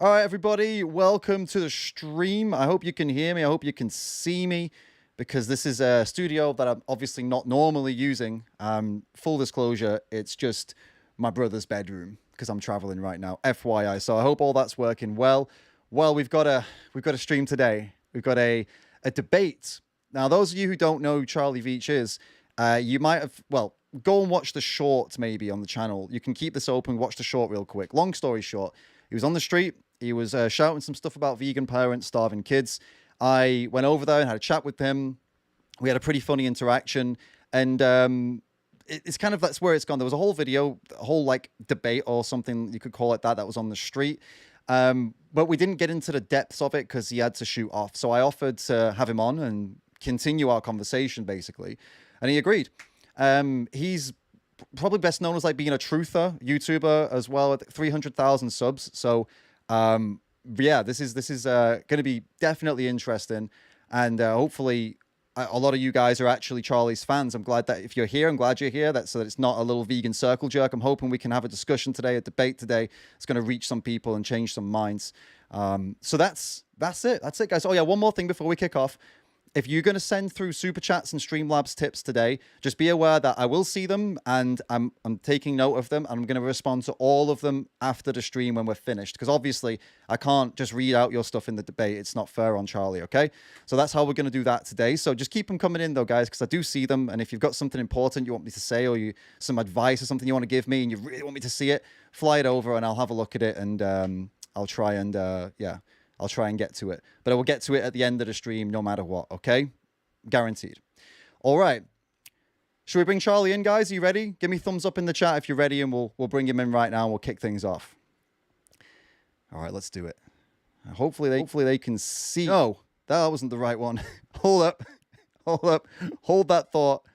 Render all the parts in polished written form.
All right, everybody, welcome to the stream. I hope you can hear me. I hope you can see me because this is a studio that I'm obviously not normally using. Full disclosure, it's just my brother's bedroom because I'm traveling right now. FYI. So I hope all that's working well. Well, we've got a stream today. We've got a debate. Now, those of you who don't know who Charlie Veitch is, you might have go and watch the short maybe on the channel. You can keep this open, watch the short real quick. Long story short, he was on the street. He was shouting some stuff about vegan parents starving kids. I went over there and had a chat with him. We had a pretty funny interaction, and it's kind of that's where it's gone. There was a whole video, a whole like debate or something you could call it that was on the street. But we didn't get into the depths of it because he had to shoot off. So I offered to have him on and continue our conversation basically, and he agreed. He's probably best known as like being a truther YouTuber as well at 300,000 subs. So yeah, this is going to be definitely interesting, and hopefully a lot of you guys are actually Charlie's fans. I'm glad that if you're here, I'm glad you're here. So that it's not a little vegan circle jerk. I'm hoping we can have a discussion today, a debate today. It's going to reach some people and change some minds. So that's it. That's it, guys. Oh yeah, one more thing before we kick off. If you're going to send through super chats and Streamlabs tips today, just be aware that I will see them and I'm taking note of them, and I'm going to respond to all of them after the stream when we're finished, because obviously I can't just read out your stuff in the debate. It's not fair on Charlie, okay? So that's how we're going to do that today. So just keep them coming in though, guys, because I do see them, and if you've got something important you want me to say, or some advice or something you want to give me and you really want me to see it, fly it over and I'll have a look at it, and I'll try and I'll try and get to it. But I will get to it at the end of the stream no matter what, okay? Guaranteed. All right. Should we bring Charlie in, guys? Are you ready? Give me thumbs up in the chat if you're ready, and we'll bring him in right now and we'll kick things off. All right, let's do it. Hopefully they can see. No, that wasn't the right one. Hold up. Hold that thought.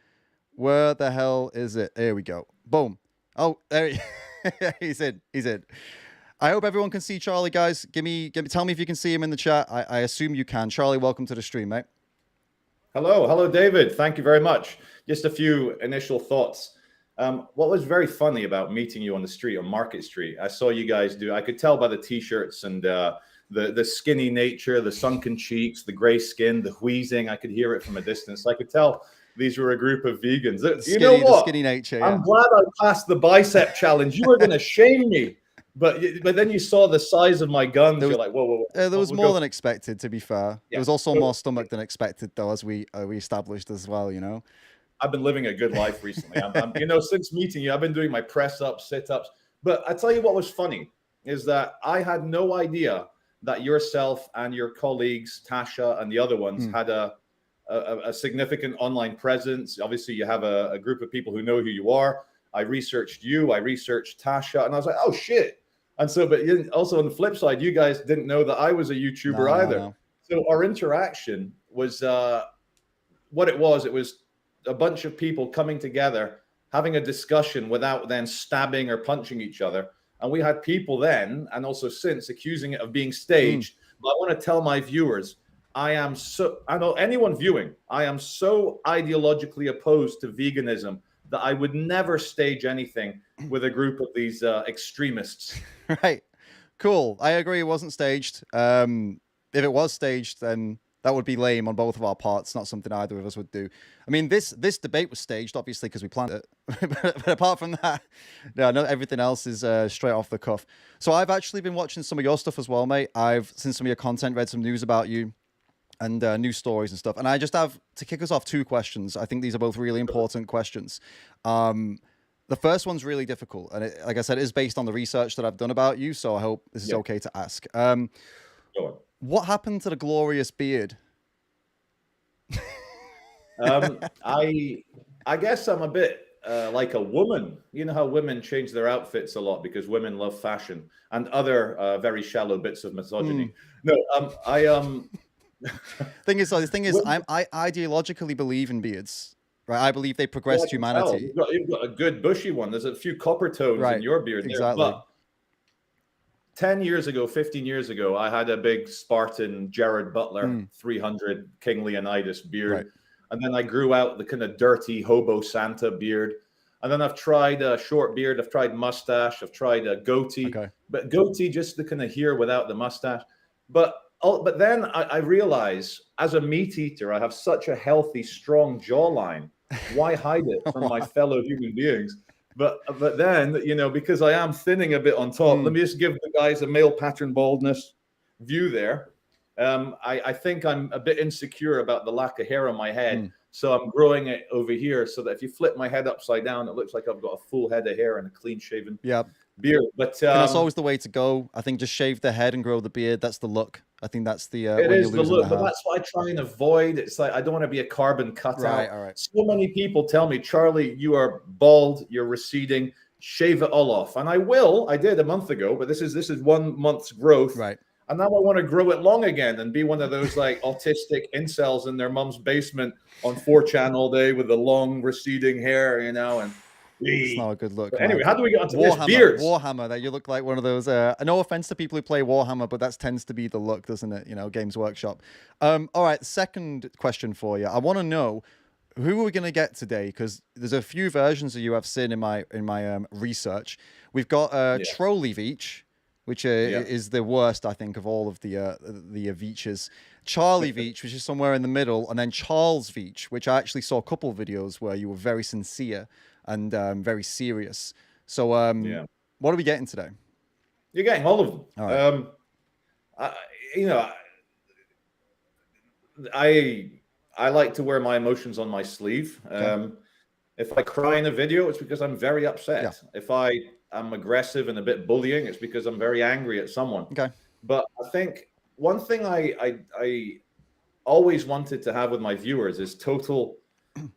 Where the hell is it? There we go. Boom. Oh, there he's in. I hope everyone can see Charlie, guys. Tell me if you can see him in the chat. I assume you can. Charlie, welcome to the stream, mate. Hello, David. Thank you very much. Just a few initial thoughts. What was very funny about meeting you on the street, on Market Street, I saw you guys I could tell by the t-shirts and the skinny nature, the sunken cheeks, the gray skin, the wheezing. I could hear it from a distance. I could tell these were a group of vegans. You know what? The skinny nature, yeah. I'm glad I passed the bicep challenge. You were going to shame me. But then you saw the size of my guns. You're like, whoa. There was more than expected, to be fair. Yeah. There was also more stomach than expected, though, as we established as well, you know. I've been living a good life recently. Since meeting you, I've been doing my press-ups, sit-ups. But I tell you what was funny is that I had no idea that yourself and your colleagues, Tasha and the other ones, had a significant online presence. Obviously, you have a group of people who know who you are. I researched you. I researched Tasha. And I was like, oh, shit. And so, but also on the flip side, you guys didn't know that I was a YouTuber either. No. So our interaction was what it was. It was a bunch of people coming together, having a discussion without then stabbing or punching each other. And we had people then, and also since, accusing it of being staged. But I want to tell my viewers, I know anyone viewing, I am so ideologically opposed to veganism that I would never stage anything with a group of these extremists. Right. Cool. I agree. It wasn't staged. If it was staged, then that would be lame on both of our parts. Not something either of us would do. I mean, this debate was staged, obviously, because we planned it. but apart from that, no, everything else is straight off the cuff. So I've actually been watching some of your stuff as well, mate. I've seen some of your content, read some news about you, and news stories and stuff. And I just have, to kick us off, 2 questions. I think these are both really important questions. The first one's really difficult. And like I said, it is based on the research that I've done about you. So I hope this is okay to ask. What happened to the glorious beard? I guess I'm a bit like a woman. You know how women change their outfits a lot because women love fashion and other very shallow bits of misogyny. No, thing is, I ideologically believe in beards. Right, I believe they progressed humanity. You've got a good bushy one. There's a few copper tones in your beard. Exactly. But 10 years ago, 15 years ago, I had a big Spartan Jared Butler 300 King Leonidas beard. Right. And then I grew out the kind of dirty hobo Santa beard. And then I've tried a short beard, I've tried mustache, I've tried a goatee, Okay. but goatee just the kind of here without the mustache. But then I realize as a meat eater, I have such a healthy, strong jawline. Why hide it from my Wow. fellow human beings? But then, because I am thinning a bit on top, let me just give the guys a male pattern baldness view there. I think I'm a bit insecure about the lack of hair on my head. So I'm growing it over here so that if you flip my head upside down, it looks like I've got a full head of hair and a clean shaven beard. But I think that's always the way to go. I think just shave the head and grow the beard. That's the look. I think that's the it when you're is the losing the look, but hair. that's what I try and avoid. It's like I don't want to be a carbon cutout. Right, all right. So many people tell me, Charlie, you are bald, you're receding, shave it all off. And I will. I did a month ago, but this is 1 month's growth. Right. And now I want to grow it long again and be one of those like autistic incels in their mom's basement on 4chan all day with the long receding hair, and it's not a good look. But anyway, how do we get onto Warhammer, this? Beards. Warhammer, that you look like one of those. No offense to people who play Warhammer, but that tends to be the look, doesn't it? Games Workshop. All right, second question for you. I want to know who are we going to get today, because there's a few versions of you I've seen in my research. We've got Trolley Veitch, which is the worst, I think, of all of the Veitches. Charlie Veitch, which is somewhere in the middle, and then Charles Veitch, which I actually saw a couple of videos where you were very sincere and very serious. So what are we getting today? You're getting all of them. All right. I like to wear my emotions on my sleeve. Okay. If I cry in a video, it's because I'm very upset. Yeah. If I'm aggressive and a bit bullying, it's because I'm very angry at someone. Okay. But I think one thing I always wanted to have with my viewers is total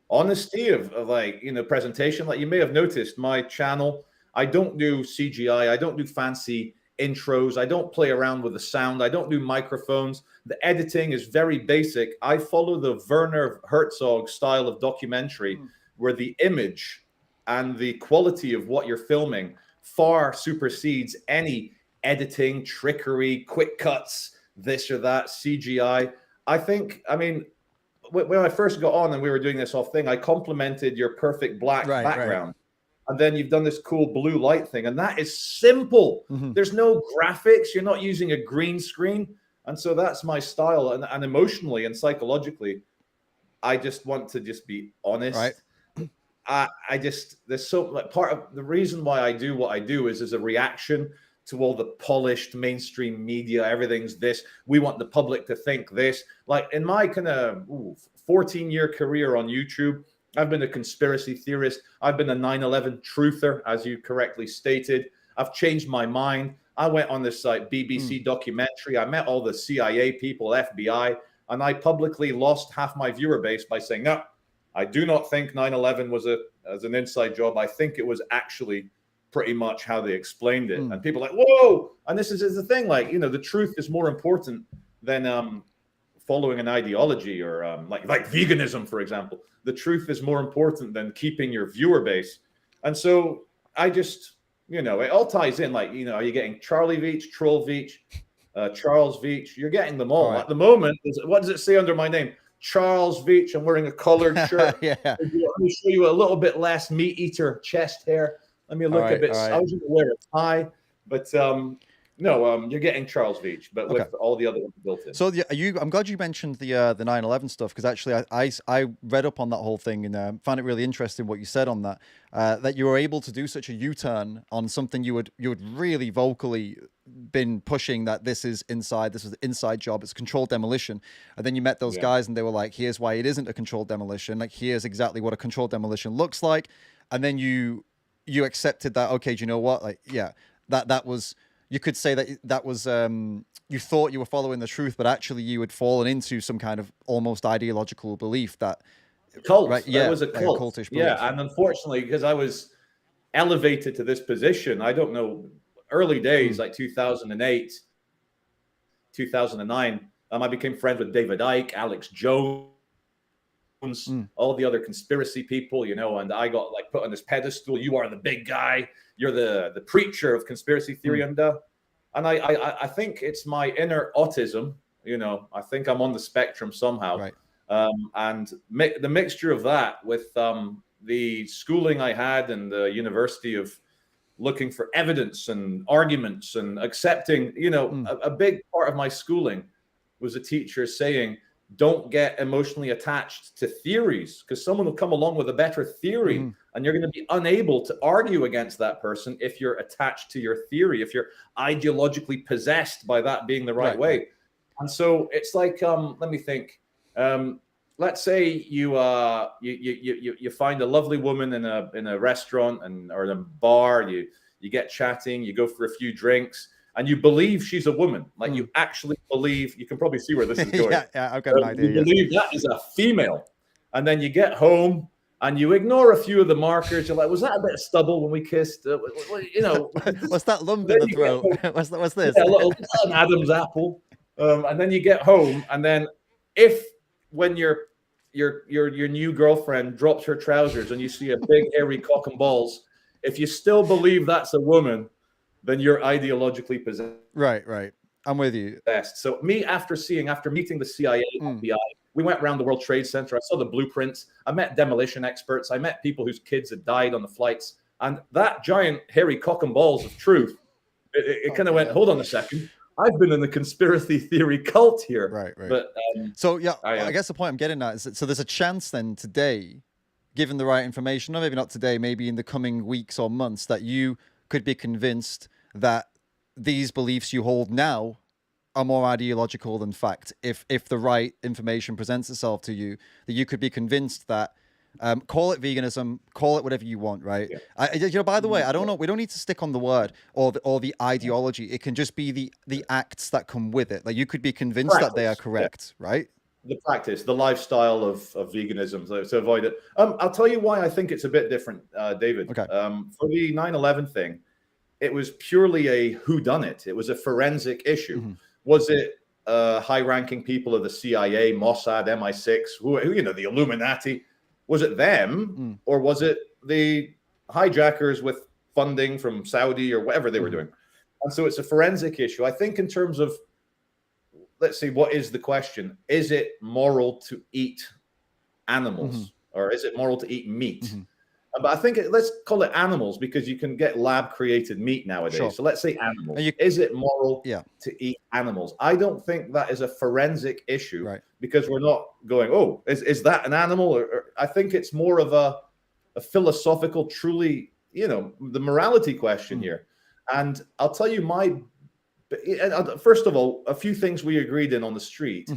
honesty of presentation. Like you may have noticed, my channel, I don't do CGI, I don't do fancy intros, I don't play around with the sound, I don't do microphones. The editing is very basic. I follow the Werner Herzog style of documentary where the image and the quality of what you're filming far supersedes any editing, trickery, quick cuts, this or that, CGI. When I first got on and we were doing this off thing, I complimented your perfect black background. Right. And then you've done this cool blue light thing. And that is simple. There's no graphics. You're not using a green screen. And so that's my style. And emotionally and psychologically, I just want to just be honest. Right. There's so like part of the reason why I do what I do is as a reaction to all the polished mainstream media. Everything's this. We want the public to think this. Like in my kind of 14-year career on YouTube, I've been a conspiracy theorist. I've been a 9/11 truther, as you correctly stated. I've changed my mind. I went on this BBC documentary. I met all the CIA people, FBI, and I publicly lost half my viewer base by saying, no, I do not think 9/11 was as an inside job. I think it was actually pretty much how they explained it. And people are like, whoa. And this is the thing, like, the truth is more important than following an ideology or like veganism, for example. The truth is more important than keeping your viewer base. And so I just, it all ties in. Like, are you getting Charlie Veitch, Troll Veitch, Charles Veitch? You're getting them all. Right. At the moment, what does it say under my name? Charles Veitch. I'm wearing a colored shirt. Yeah. Let me show you a little bit less meat eater chest hair. Let me look a bit. I was going to wear a tie, but you're getting Charles Veitch, but with all the other ones built in. So I'm glad you mentioned the 9/11 stuff, because actually I read up on that whole thing and found it really interesting what you said on that. That you were able to do such a U-turn on something you would really vocally been pushing, that this was an inside job, it's controlled demolition, and then you met those guys and they were like, here's why it isn't a controlled demolition, like here's exactly what a controlled demolition looks like, and then you accepted that. Okay, do you know what? Like, yeah, that was. You could say that was you thought you were following the truth, but actually you had fallen into some kind of almost ideological belief that cult. Right? Yeah, it was a cult. Like a cultish belief. Yeah, and unfortunately, because I was elevated to this position, I don't know, early days like 2008, 2009, I became friends with David Icke, Alex Jones, all the other conspiracy people, and I got like put on this pedestal. You are the big guy. You're the preacher of conspiracy theory, and I think it's my inner autism. I think I'm on the spectrum somehow, right. And the mixture of that with the schooling I had and the university of looking for evidence and arguments and accepting, a big part of my schooling was a teacher saying, don't get emotionally attached to theories, because someone will come along with a better theory and you're going to be unable to argue against that person if you're attached to your theory, if you're ideologically possessed by that being the right way. Right. And so it's like, let me think. Let's say you find a lovely woman in a restaurant or in a bar. You get chatting, you go for a few drinks, and you believe she's a woman. Like you actually believe. You can probably see where this is going. yeah, I've got an idea. You believe that is a female, and then you get home and you ignore a few of the markers. You're like, was that a bit of stubble when we kissed? What's that lump in the throat? What's this? Yeah, an Adam's apple. And then you get home, and then when your new girlfriend drops her trousers and you see a big hairy cock and balls, if you still believe that's a woman, then you're ideologically possessed. Right. I'm with you. So after meeting the CIA, FBI, we went around the World Trade Center. I saw the blueprints. I met demolition experts. I met people whose kids had died on the flights. And that giant hairy cock and balls of truth, it kind of went, hold on a second. I've been in the conspiracy theory cult here. Right. But so yeah, I guess the point I'm getting at is that, so there's a chance then today, given the right information, or maybe not today, maybe in the coming weeks or months, that you could be convinced that these beliefs you hold now are more ideological than fact. If the right information presents itself to you, that you could be convinced that, call it veganism, call it whatever you want, right? Yeah. By the way, I don't know. We don't need to stick on the word or the ideology. It can just be the acts that come with it. Like you could be convinced that they are correct, right? The practice, the lifestyle of veganism to avoid it. I'll tell you why I think it's a bit different, David. Okay. For the 9/11 thing, it was purely a whodunit. It was a forensic issue. Was it high-ranking people of the CIA, Mossad, MI6, who the Illuminati? Was it them, or was it the hijackers with funding from Saudi or whatever they were doing? And so it's a forensic issue. I think in terms of, let's see, what is the question? Is it moral to eat animals, or is it moral to eat meat? But I think let's call it animals, because you can get lab-created meat nowadays. Sure. So let's say animals. Is it moral to eat animals? I don't think that is a forensic issue, right? Because we're not going, oh, is that an animal? Or I think it's more of a philosophical, truly, the morality question here. And I'll tell you first of all, a few things we agreed on the street.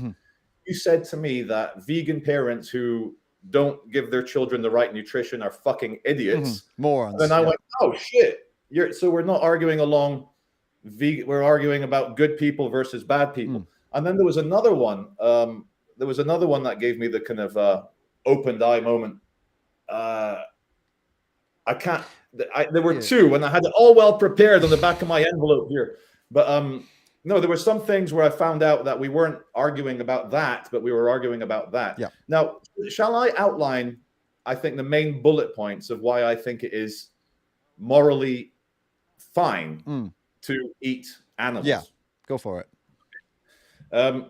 You said to me that vegan parents who don't give their children the right nutrition are fucking idiots. Morons. Then I went, oh shit. So we're not arguing along we're arguing about good people versus bad people. And then there was another one. That gave me the kind of opened eye moment. There were two, and I had it all well prepared on the back of my envelope here. But no, there were some things where I found out that we weren't arguing about that, but we were arguing about that. Yeah. Now, shall I outline, I think, the main bullet points of why I think it is morally fine to eat animals? Yeah, go for it.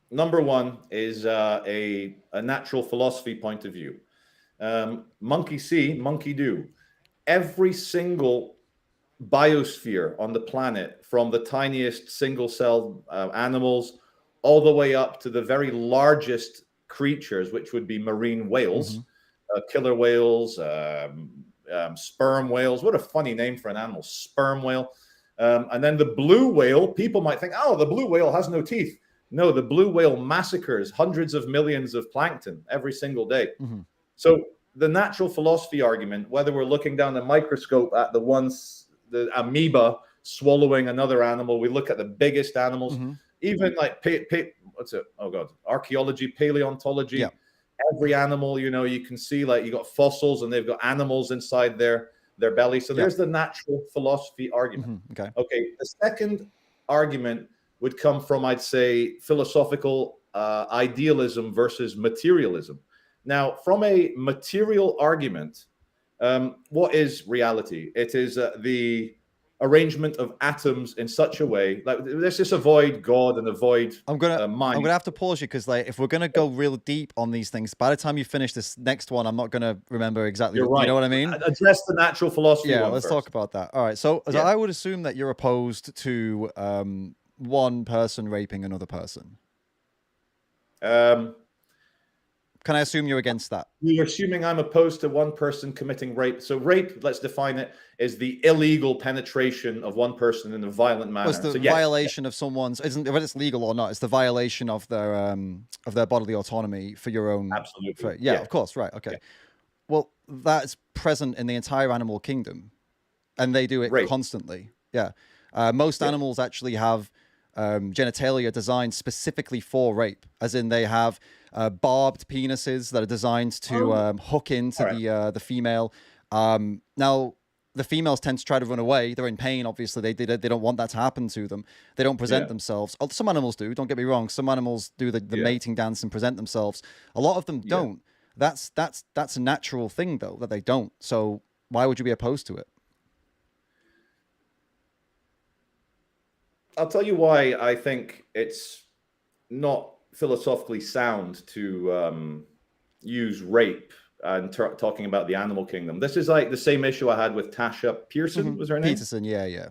Number one is a natural philosophy point of view. Monkey see, monkey do. Every single biosphere on the planet, from the tiniest single-celled animals all the way up to the very largest creatures, which would be marine whales, killer whales, sperm whales. What a funny name for an animal, sperm whale. And then the blue whale, people might think, oh, the blue whale has no teeth. No, the blue whale massacres hundreds of millions of plankton every single day. So the natural philosophy argument, whether we're looking down the microscope at the amoeba swallowing another animal, we look at the biggest animals, even like archaeology, paleontology. Every animal, you can see, like, you got fossils and they've got animals inside their belly. So there's the natural philosophy argument. Okay. The second argument would come from, I'd say, philosophical idealism versus materialism. Now, from a material argument, what is reality? It is arrangement of atoms in such a way, like let's just avoid God and avoid I'm gonna mind. have to pause you because like if we're gonna go real deep on these things, by the time you finish this next one, I'm not gonna remember exactly. You're You right. know what I mean? Address the natural philosophy Yeah, one let's first. talk about that. All right. So Yeah. I would assume that you're opposed to one person raping another person. Can I assume you're against that? You're assuming I'm opposed to one person committing rape. So rape, let's define it, is the illegal penetration of one person in a violent manner. Well, it's the So yes, violation of someone's, isn't whether it's legal or not, it's the violation of their bodily autonomy for your own. absolutely. Yeah, of course, right. Okay. Yeah. Well, that's present in the entire animal kingdom, and they do it Rape. constantly. Yeah. Most animals actually have genitalia designed specifically for rape, as in they have barbed penises that are designed to hook into the female. Now, the females tend to try to run away. They're in pain, obviously. They don't want that to happen to them. They don't present themselves. Some animals do, don't get me wrong. Some animals do the mating dance and present themselves. A lot of them don't. That's a natural thing, though, that they don't. So why would you be opposed to it? I'll tell you why I think it's not philosophically sound to use rape and talking about the animal kingdom. This is like the same issue I had with Tasha Pearson, was her name? Peterson, yeah.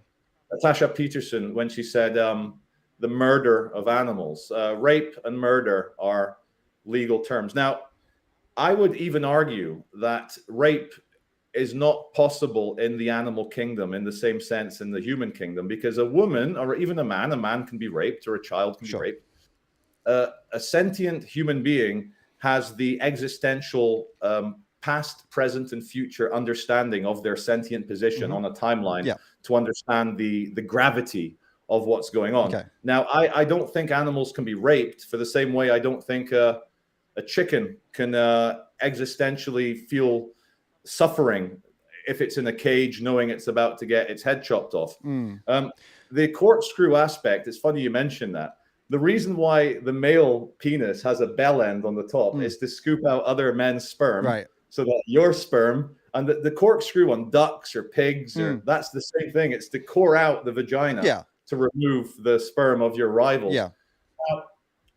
Tasha Peterson, when she said the murder of animals. Rape and murder are legal terms. Now, I would even argue that rape is not possible in the animal kingdom in the same sense in the human kingdom, because a woman or even a man can be raped, or a child can be raped. A sentient human being has the existential past, present, and future understanding of their sentient position on a timeline to understand the gravity of what's going on. Now, I don't think animals can be raped for the same way I don't think a chicken can existentially feel suffering if it's in a cage knowing it's about to get its head chopped off. The corkscrew aspect, it's funny you mentioned that. The reason why the male penis has a bell end on the top is to scoop out other men's sperm, so that your sperm, and the corkscrew on ducks or pigs, or that's the same thing. It's to core out the vagina to remove the sperm of your rivals.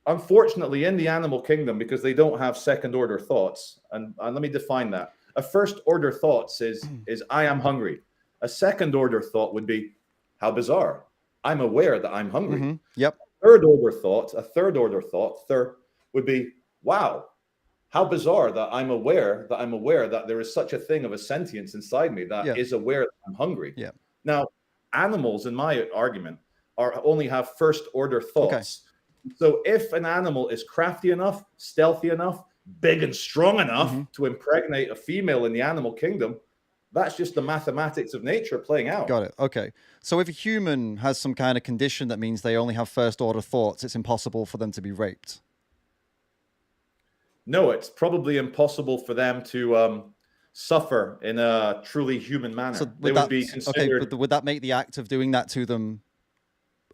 Unfortunately, in the animal kingdom, because they don't have second order thoughts, and let me define that. A first order thoughts is I am hungry. A second order thought would be, how bizarre. I'm aware that I'm hungry. Third order thought, a third order thought, would be, wow, how bizarre that I'm aware that there is such a thing of a sentience inside me that is aware that I'm hungry. Now, animals, in my argument, only have first order thoughts. So if an animal is crafty enough, stealthy enough, big and strong enough to impregnate a female in the animal kingdom, that's just the mathematics of nature playing out. Got it. Okay. So if a human has some kind of condition that means they only have first order thoughts, it's impossible for them to be raped. No, it's probably impossible for them to suffer in a truly human manner. So they would be considered... Okay, but would that make the act of doing that to them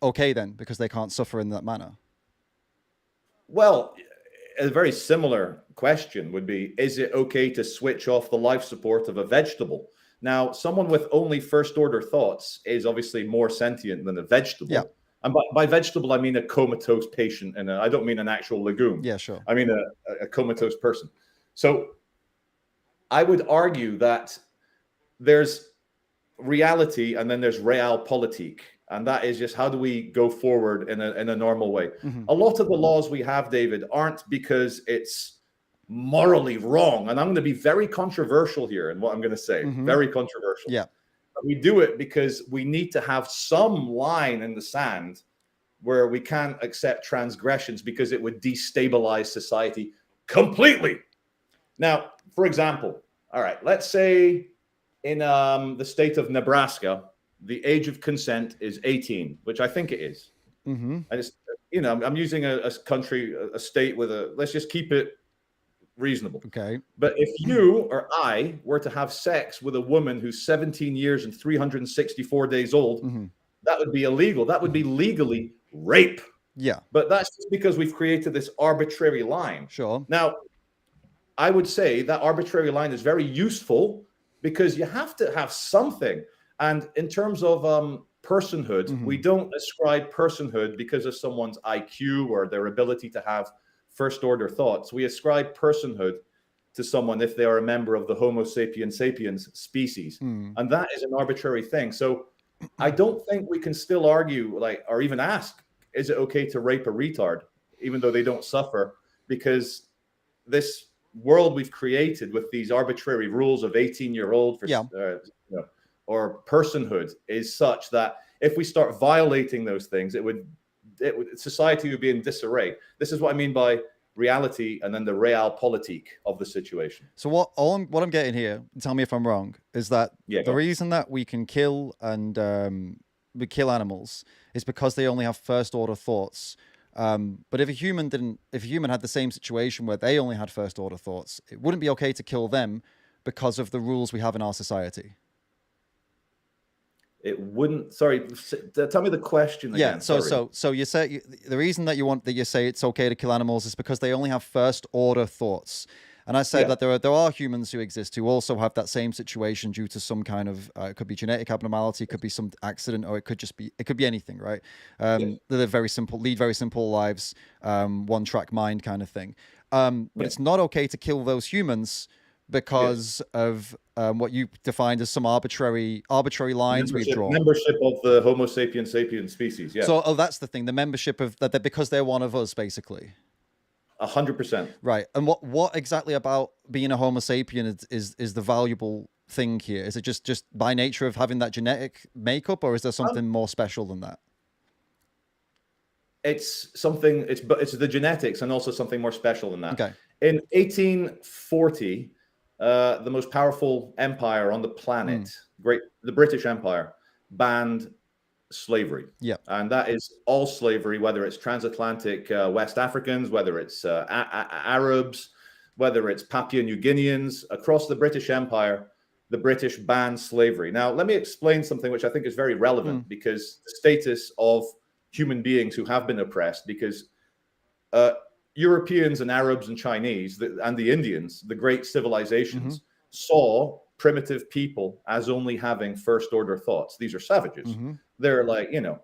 okay then, because they can't suffer in that manner? Well, a very similar question would be, is it okay to switch off the life support of a vegetable? Now, someone with only first order thoughts is obviously more sentient than a vegetable. And by vegetable, I mean a comatose patient, and I don't mean an actual legume. I mean a comatose person. So I would argue that there's reality and then there's realpolitik. And that is just, how do we go forward in a normal way? A lot of the laws we have, David, aren't because it's morally wrong. And I'm going to be very controversial here in what I'm going to say. Very controversial. But we do it because we need to have some line in the sand where we can't accept transgressions, because it would destabilize society completely. Now, for example, all right, let's say in the state of Nebraska, the age of consent is 18, which I think it is. And it's, I'm using a country, a state with let's just keep it reasonable. But if you or I were to have sex with a woman who's 17 years and 364 days old, that would be illegal. That would be legally rape. But that's just because we've created this arbitrary line. Now, I would say that arbitrary line is very useful, because you have to have something. And in terms of personhood, we don't ascribe personhood because of someone's IQ or their ability to have first order thoughts. We ascribe personhood to someone if they are a member of the Homo sapiens sapiens species. And that is an arbitrary thing. So I don't think we can still argue, like, or even ask, is it okay to rape a retard, even though they don't suffer? Because this world we've created with these arbitrary rules of 18-year-old for, or personhood is such that if we start violating those things, society would be in disarray. This is what I mean by reality and then the realpolitik of the situation. So what I'm getting here, tell me if I'm wrong, is that the reason that we can kill and we kill animals is because they only have first order thoughts. But if a human had the same situation where they only had first order thoughts, it wouldn't be okay to kill them because of the rules we have in our society. It wouldn't. Sorry, tell me the question again. Yeah. So you say the reason that you say it's okay to kill animals is because they only have first order thoughts. And I said that there are humans who exist who also have that same situation due to some kind of it could be genetic abnormality, it could be some accident, or it could be anything, right? They live lead very simple lives, one track mind kind of thing. But it's not okay to kill those humans because of what you defined as some arbitrary lines we've drawn. Membership of the Homo sapiens sapiens species. Yeah. So, that's the thing. The membership of that, because they're one of us, basically. 100%. Right. And what exactly about being a Homo sapien is the valuable thing here? Is it just by nature of having that genetic makeup, or is there something more special than that? It's something. It's the genetics and also something more special than that. Okay. In 1840. The most powerful empire on the planet, the British Empire, banned slavery. Yeah. And that is all slavery, whether it's transatlantic West Africans, whether it's Arabs, whether it's Papua New Guineans. Across the British Empire, the British banned slavery. Now, let me explain something which I think is very relevant because the status of human beings who have been oppressed, because Europeans and Arabs and Chinese and the Indians, the great civilizations, saw primitive people as only having first order thoughts. These are savages. They're like, you know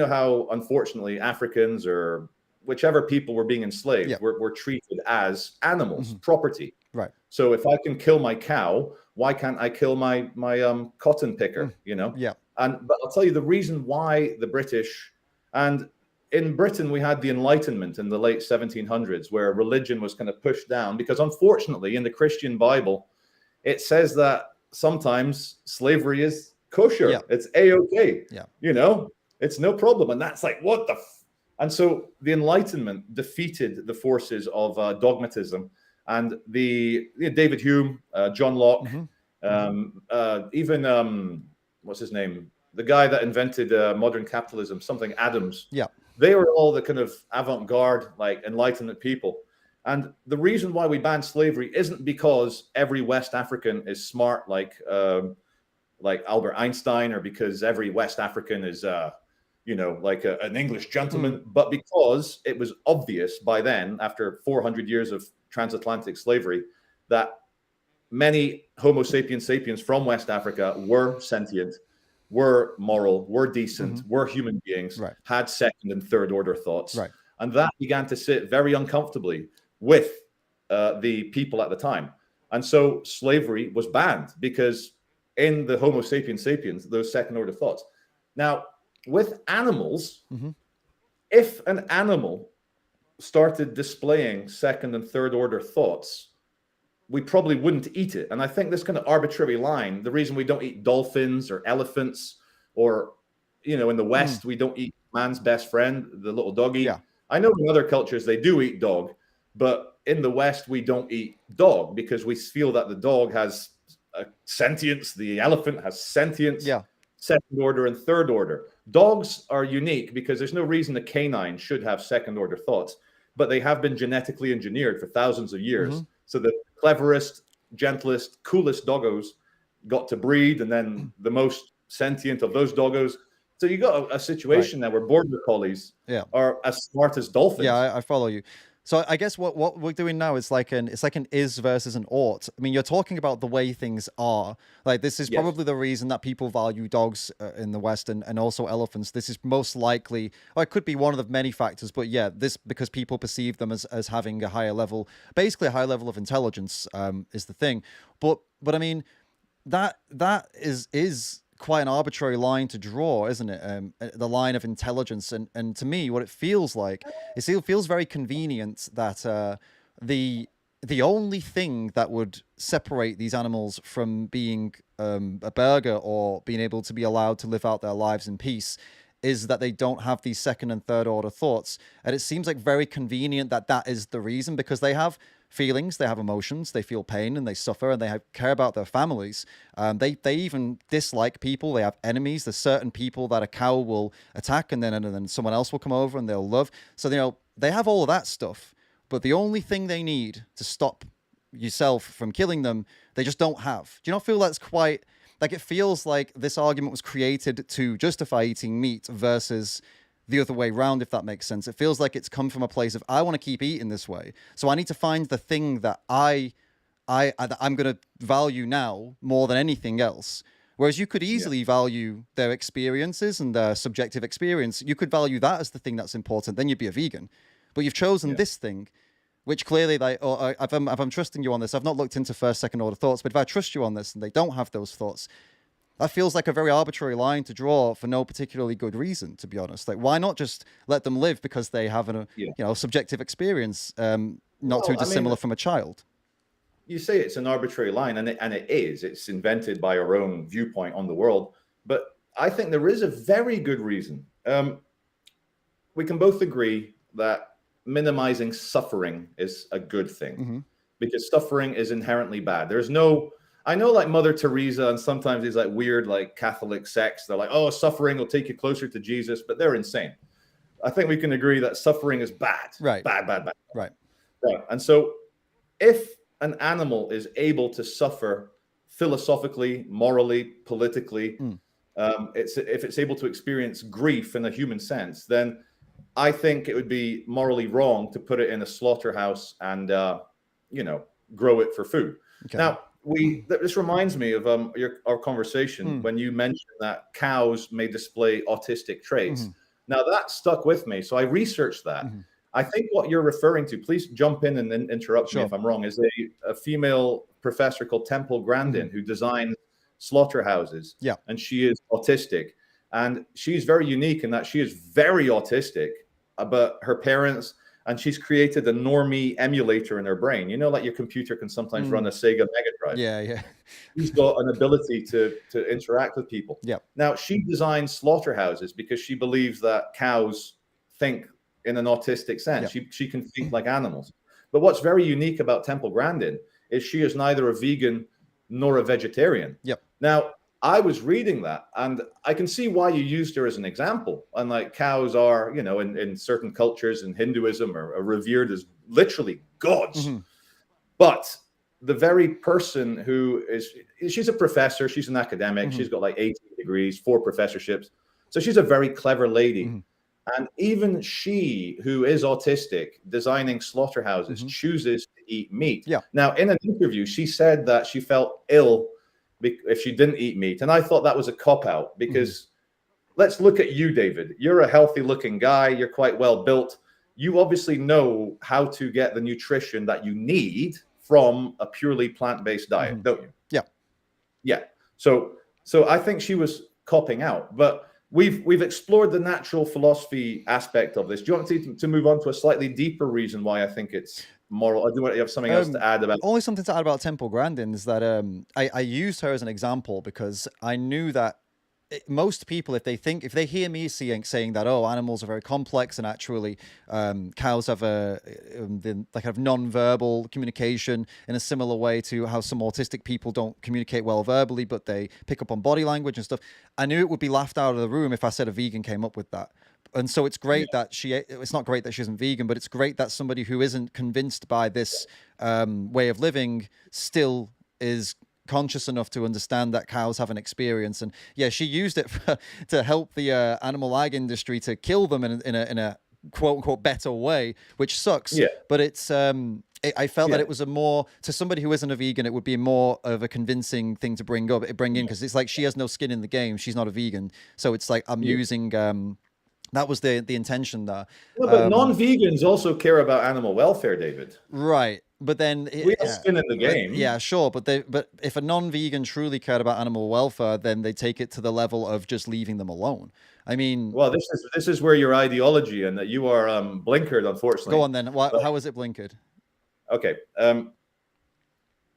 how unfortunately Africans or whichever people were being enslaved were treated as animals, property. Right. So if I can kill my cow, why can't I kill my cotton picker? Yeah. But I'll tell you the reason why the British and in Britain, we had the Enlightenment in the late 1700s, where religion was kind of pushed down because, unfortunately, in the Christian Bible, it says that sometimes slavery is kosher. Yeah. It's A-okay. Yeah. It's no problem. And that's like, what the And so the Enlightenment defeated the forces of dogmatism. And David Hume, John Locke, even, what's his name? The guy that invented modern capitalism, something Adams. Yeah. They were all the kind of avant-garde, like Enlightenment people. And the reason why we banned slavery isn't because every West African is smart, like Albert Einstein, or because every West African is, like an English gentleman, but because it was obvious by then, after 400 years of transatlantic slavery, that many Homo sapiens sapiens from West Africa were sentient, were moral, were decent, were human beings, had second and third order thoughts. Right. And that began to sit very uncomfortably with the people at the time. And so slavery was banned because in the Homo sapiens sapiens, those second order thoughts. Now, with animals, if an animal started displaying second and third order thoughts, we probably wouldn't eat it. And I think this kind of arbitrary line, the reason we don't eat dolphins or elephants, or, in the West, we don't eat man's best friend, the little doggy. Yeah. I know in other cultures they do eat dog, but in the West, we don't eat dog because we feel that the dog has sentience, the elephant has sentience, second order and third order. Dogs are unique because there's no reason a canine should have second order thoughts, but they have been genetically engineered for thousands of years. So the cleverest, gentlest, coolest doggos got to breed, and then the most sentient of those doggos. So you got a situation now where border collies are as smart as dolphins. Yeah, I follow you. So I guess what we're doing now is like an is versus an ought. I mean, you're talking about the way things are. Like this is Yes. probably the reason that people value dogs in the West and also elephants. This is most likely, or it could be one of the many factors, but yeah, this because people perceive them as having a higher level, basically a higher level of intelligence, is the thing. But I mean, that is quite an arbitrary line to draw, isn't it? The line of intelligence, and to me, what it feels like is it feels very convenient that the the only thing that would separate these animals from being a burger or being able to be allowed to live out their lives in peace is that they don't have these second and third order thoughts. And it seems like very convenient that that is the reason, because they have feelings, they have emotions, they feel pain and they suffer, and care about their families. They even dislike people. They have enemies. There's certain people that a cow will attack, and then someone else will come over and they'll love. So they have all of that stuff, but the only thing they need to stop yourself from killing them, they just don't have. Do you not feel that's quite like, it feels like this argument was created to justify eating meat versus the other way around, if that makes sense? It feels like it's come from a place of, I want to keep eating this way, so I need to find the thing that I'm going to value now more than anything else. Whereas you could easily value their experiences and their subjective experience. You could value that as the thing that's important. Then you'd be a vegan. But you've chosen this thing, which clearly, if I'm trusting you on this, I've not looked into first, second order thoughts, but if I trust you on this and they don't have those thoughts, that feels like a very arbitrary line to draw for no particularly good reason, to be honest. Like, why not just let them live because they have a subjective experience, not too dissimilar from a child? You say it's an arbitrary line, and it is. It's invented by our own viewpoint on the world. But I think there is a very good reason. We can both agree that minimizing suffering is a good thing, because suffering is inherently bad. I know, like Mother Teresa and sometimes these like weird like Catholic sects, they're like, oh, suffering will take you closer to Jesus, but they're insane. I think we can agree that suffering is bad. Right. Bad. Right. And so if an animal is able to suffer philosophically, morally, politically, if it's able to experience grief in a human sense, then I think it would be morally wrong to put it in a slaughterhouse and grow it for food. Okay. Now, this reminds me of our conversation when you mentioned that cows may display autistic traits. Now that stuck with me, so I researched that. I think what you're referring to, please jump in and interrupt me if I'm wrong, is a female professor called Temple Grandin who designed slaughterhouses. Yeah, and she is autistic, and she's very unique in that she is very autistic, but her parents. And she's created a normie emulator in her brain. You know, like your computer can sometimes run a Sega Mega Drive. Yeah. She's got an ability to interact with people. Yeah. Now, she designs slaughterhouses because she believes that cows think in an autistic sense. Yeah. She can think like animals. But what's very unique about Temple Grandin is she is neither a vegan nor a vegetarian. Yep. Now, I was reading that, and I can see why you used her as an example. And like cows are, in certain cultures in Hinduism are revered as literally gods. But the very person she's a professor, she's an academic, she's got like 18 degrees, 4 professorships. So she's a very clever lady. And even she, who is autistic, designing slaughterhouses, chooses to eat meat. Yeah. Now, in an interview, she said that she felt ill if she didn't eat meat. And I thought that was a cop-out, because let's look at you, David. You're a healthy-looking guy. You're quite well built. You obviously know how to get the nutrition that you need from a purely plant-based diet, don't you? Yeah. Yeah. So I think she was copping out. But we've explored the natural philosophy aspect of this. Do you want to move on to a slightly deeper reason why I think it's moral? I do want you have something else to add about. Only something to add about Temple Grandin is that I used her as an example because I knew that most people, if they hear me saying that, oh, animals are very complex and actually cows have have non-verbal communication in a similar way to how some autistic people don't communicate well verbally, but they pick up on body language and stuff. I knew it would be laughed out of the room if I said a vegan came up with that. And so it's great that it's not great that she isn't vegan, but it's great that somebody who isn't convinced by this way of living still is conscious enough to understand that cows have an experience. And yeah, she used it to help the animal ag industry to kill them in a quote unquote better way, which sucks. Yeah. But it's I felt that Yeah. it was a more, to somebody who isn't a vegan, it would be more of a convincing thing to bring in, because it's like she has no skin in the game. She's not a vegan, so it's like I'm Yeah. using. That was the intention there. No, but non-vegans also care about animal welfare, David. Right. But then, We have skin in the game. yeah, sure. But if a non-vegan truly cared about animal welfare, then they take it to the level of just leaving them alone. I mean, Well, this is where your ideology and that you are blinkered, unfortunately. go on then. How is it blinkered? Okay.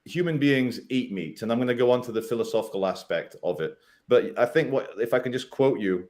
Human beings eat meat, and I'm going to go on to the philosophical aspect of it. But I think if I can just quote you,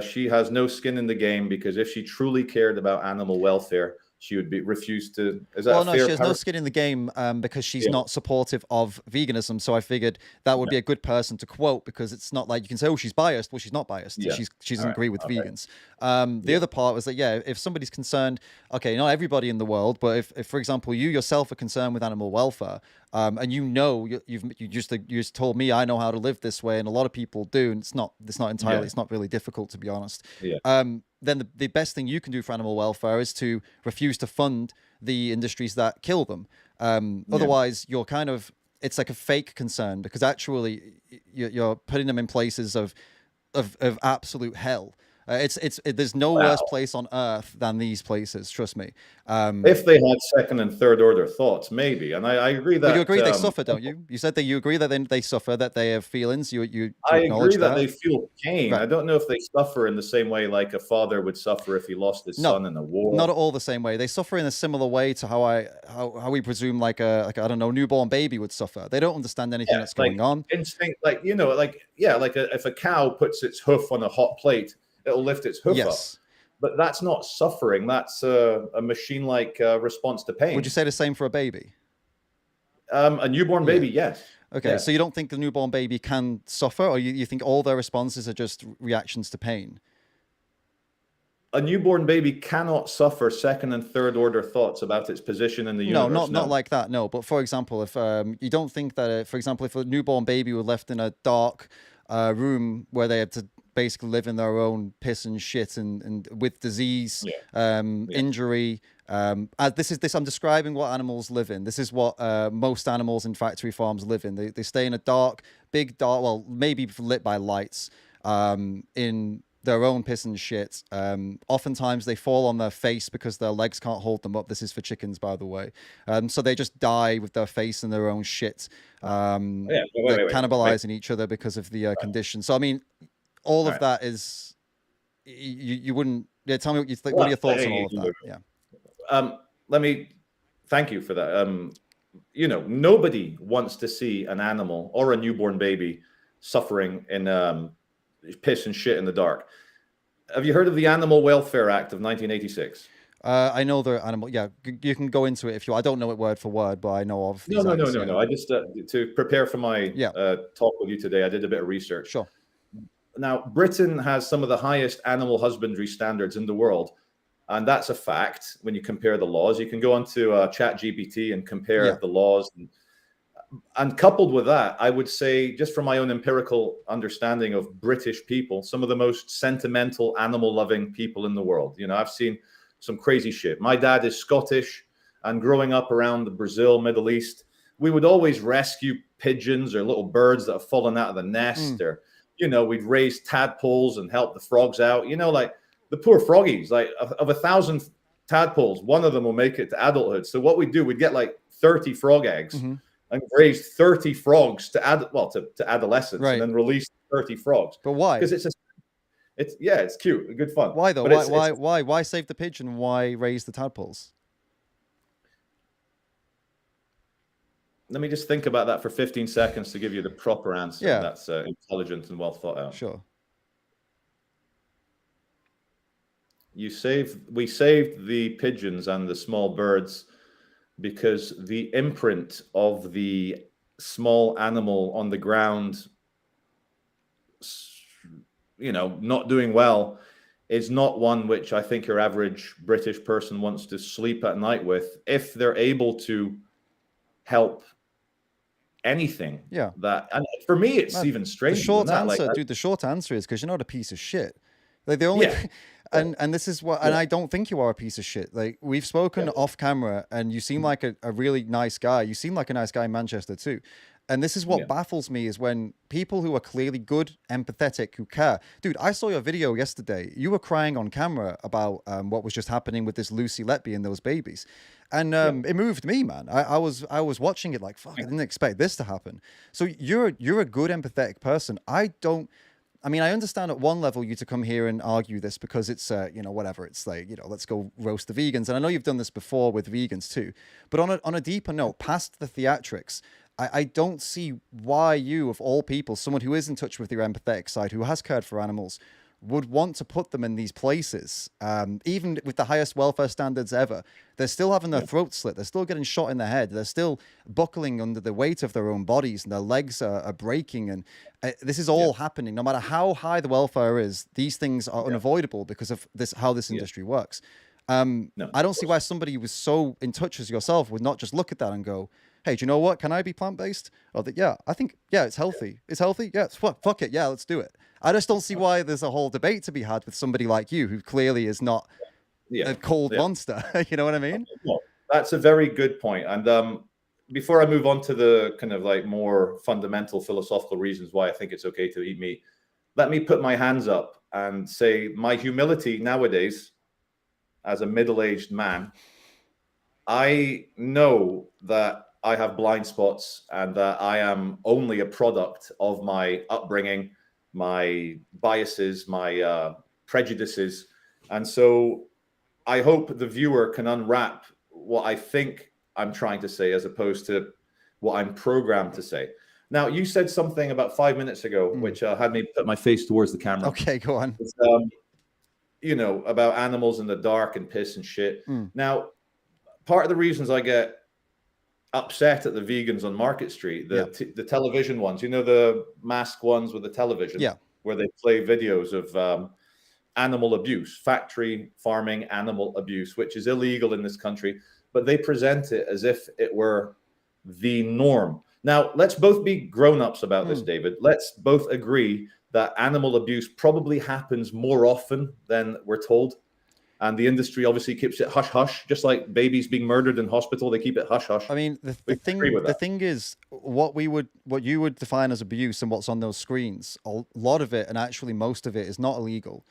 she has no skin in the game, because if she truly cared about animal welfare, she would be refused to. Is that Well, a no, fair she has no skin in the game because she's not supportive of veganism. So I figured that would be a good person to quote, because it's not like you can say, oh, she's biased. Well, she's not biased. Yeah. She doesn't agree with vegans. The other part was that, yeah, if somebody's concerned, okay, not everybody in the world, but if for example, you yourself are concerned with animal welfare, and you just told me I know how to live this way, and a lot of people do, and it's not entirely, it's not really difficult, to be honest. Yeah. Then the best thing you can do for animal welfare is to refuse to fund the industries that kill them. Otherwise, you're kind of, it's like a fake concern, because actually you're putting them in places of absolute hell. There's no worse place on earth than these places. Trust me. If they had second and third order thoughts, maybe. And I agree that. But you agree they suffer, don't you? You said that you agree that they suffer, that they have feelings. I agree that they feel pain. Right. I don't know if they suffer in the same way like a father would suffer if he lost his son in a war. Not at all the same way. They suffer in a similar way to how we presume like I don't know, newborn baby would suffer. They don't understand anything that's going on. Instinct, if a cow puts its hoof on a hot plate, it'll lift its hoof up. But that's not suffering. That's a machine-like response to pain. Would you say the same for a baby? A newborn baby, yes. Okay, so you don't think the newborn baby can suffer, or you think all their responses are just reactions to pain? A newborn baby cannot suffer second and third order thoughts about its position in the universe. Not like that. No, but for example, if you don't think that, for example, if a newborn baby were left in a dark room where they had to basically live in their own piss and shit and with disease, injury. I'm describing what animals live in. This is what most animals in factory farms live in. They stay in a big dark, well, maybe lit by lights, in their own piss and shit. Oftentimes they fall on their face because their legs can't hold them up. This is for chickens, by the way. So they just die with their face in their own shit. They're cannibalizing each other because of the condition. So, I mean, all of that is, you wouldn't. Yeah, tell me what you think. What are your thoughts on all of that? Yeah. Let me thank you for that. Nobody wants to see an animal or a newborn baby suffering in piss and shit in the dark. Have you heard of the Animal Welfare Act of 1986? I know the animal. Yeah, you can go into it if you. I don't know it word for word, but I know of. No. I just to prepare for my talk with you today, I did a bit of research. Sure. Now, Britain has some of the highest animal husbandry standards in the world, and that's a fact. When you compare the laws, you can go onto ChatGPT and compare the laws, and coupled with that, I would say, just from my own empirical understanding of British people, some of the most sentimental, animal-loving people in the world. I've seen some crazy shit. My dad is Scottish, and growing up around the Brazil, Middle East, we would always rescue pigeons or little birds that have fallen out of the nest, or we'd raise tadpoles and help the frogs out. Like the poor froggies, like of 1,000 tadpoles, one of them will make it to adulthood. So what we'd do, we'd get like 30 frog eggs and raise 30 frogs to adolescence, and then release 30 frogs. But why? Because it's cute, good fun. Why though? Why save the pigeon? Why raise the tadpoles? Let me just think about that for 15 seconds to give you the proper answer. Yeah. That's intelligent and well thought out. Sure. We saved the pigeons and the small birds because the imprint of the small animal on the ground, not doing well, is not one which I think your average British person wants to sleep at night with, if they're able to help anything. And for me, it's even stranger. The short answer is because you're not a piece of shit. Like the only and this is what, and I don't think you are a piece of shit. Like, we've spoken off camera, and you seem like a really nice guy. You seem like a nice guy in Manchester too. And this is what baffles me, is when people who are clearly good, empathetic, who care. Dude, I saw your video yesterday. You were crying on camera about what was just happening with this Lucy Letby and those babies. And it moved me, man. I was watching it like, fuck, I didn't expect this to happen. So you're a good, empathetic person. I mean, I understand at one level you to come here and argue this because it's, whatever. It's like, let's go roast the vegans. And I know you've done this before with vegans too. But on a deeper note, past the theatrics, I don't see why you, of all people, someone who is in touch with your empathetic side, who has cared for animals, would want to put them in these places. Even with the highest welfare standards ever, they're still having their throats slit. They're still getting shot in the head. They're still buckling under the weight of their own bodies, and their legs are breaking. And this is all happening. No matter how high the welfare is, these things are unavoidable because of how this industry works. I don't see why somebody who was so in touch as yourself would not just look at that and go, hey, do you know what? Can I be plant-based? Or I think, it's healthy. It's healthy. Yeah, fuck it. Yeah, let's do it. I just don't see why there's a whole debate to be had with somebody like you, who clearly is not a cold monster. You know what I mean? Well, that's a very good point. And before I move on to the kind of like more fundamental philosophical reasons why I think it's okay to eat meat, let me put my hands up and say my humility nowadays, as a middle-aged man, I know that I have blind spots and that I am only a product of my upbringing, my biases, my prejudices. And so I hope the viewer can unwrap what I think I'm trying to say as opposed to what I'm programmed to say. Now, you said something about 5 minutes ago, which had me put my face towards the camera. Okay, go on. It's, about animals in the dark and piss and shit. Now, part of the reasons I get upset at the vegans on Market Street, the television ones, the mask ones with the television, where they play videos of animal abuse, factory farming animal abuse, which is illegal in this country, but they present it as if it were the norm. Now, let's both be grown-ups about this, David. Let's both agree that animal abuse probably happens more often than we're told. And the industry obviously keeps it hush-hush, just like babies being murdered in hospital. They keep it hush-hush. I mean, the thing is, what you would define as abuse and what's on those screens, a lot of it, and actually most of it, is not illegal.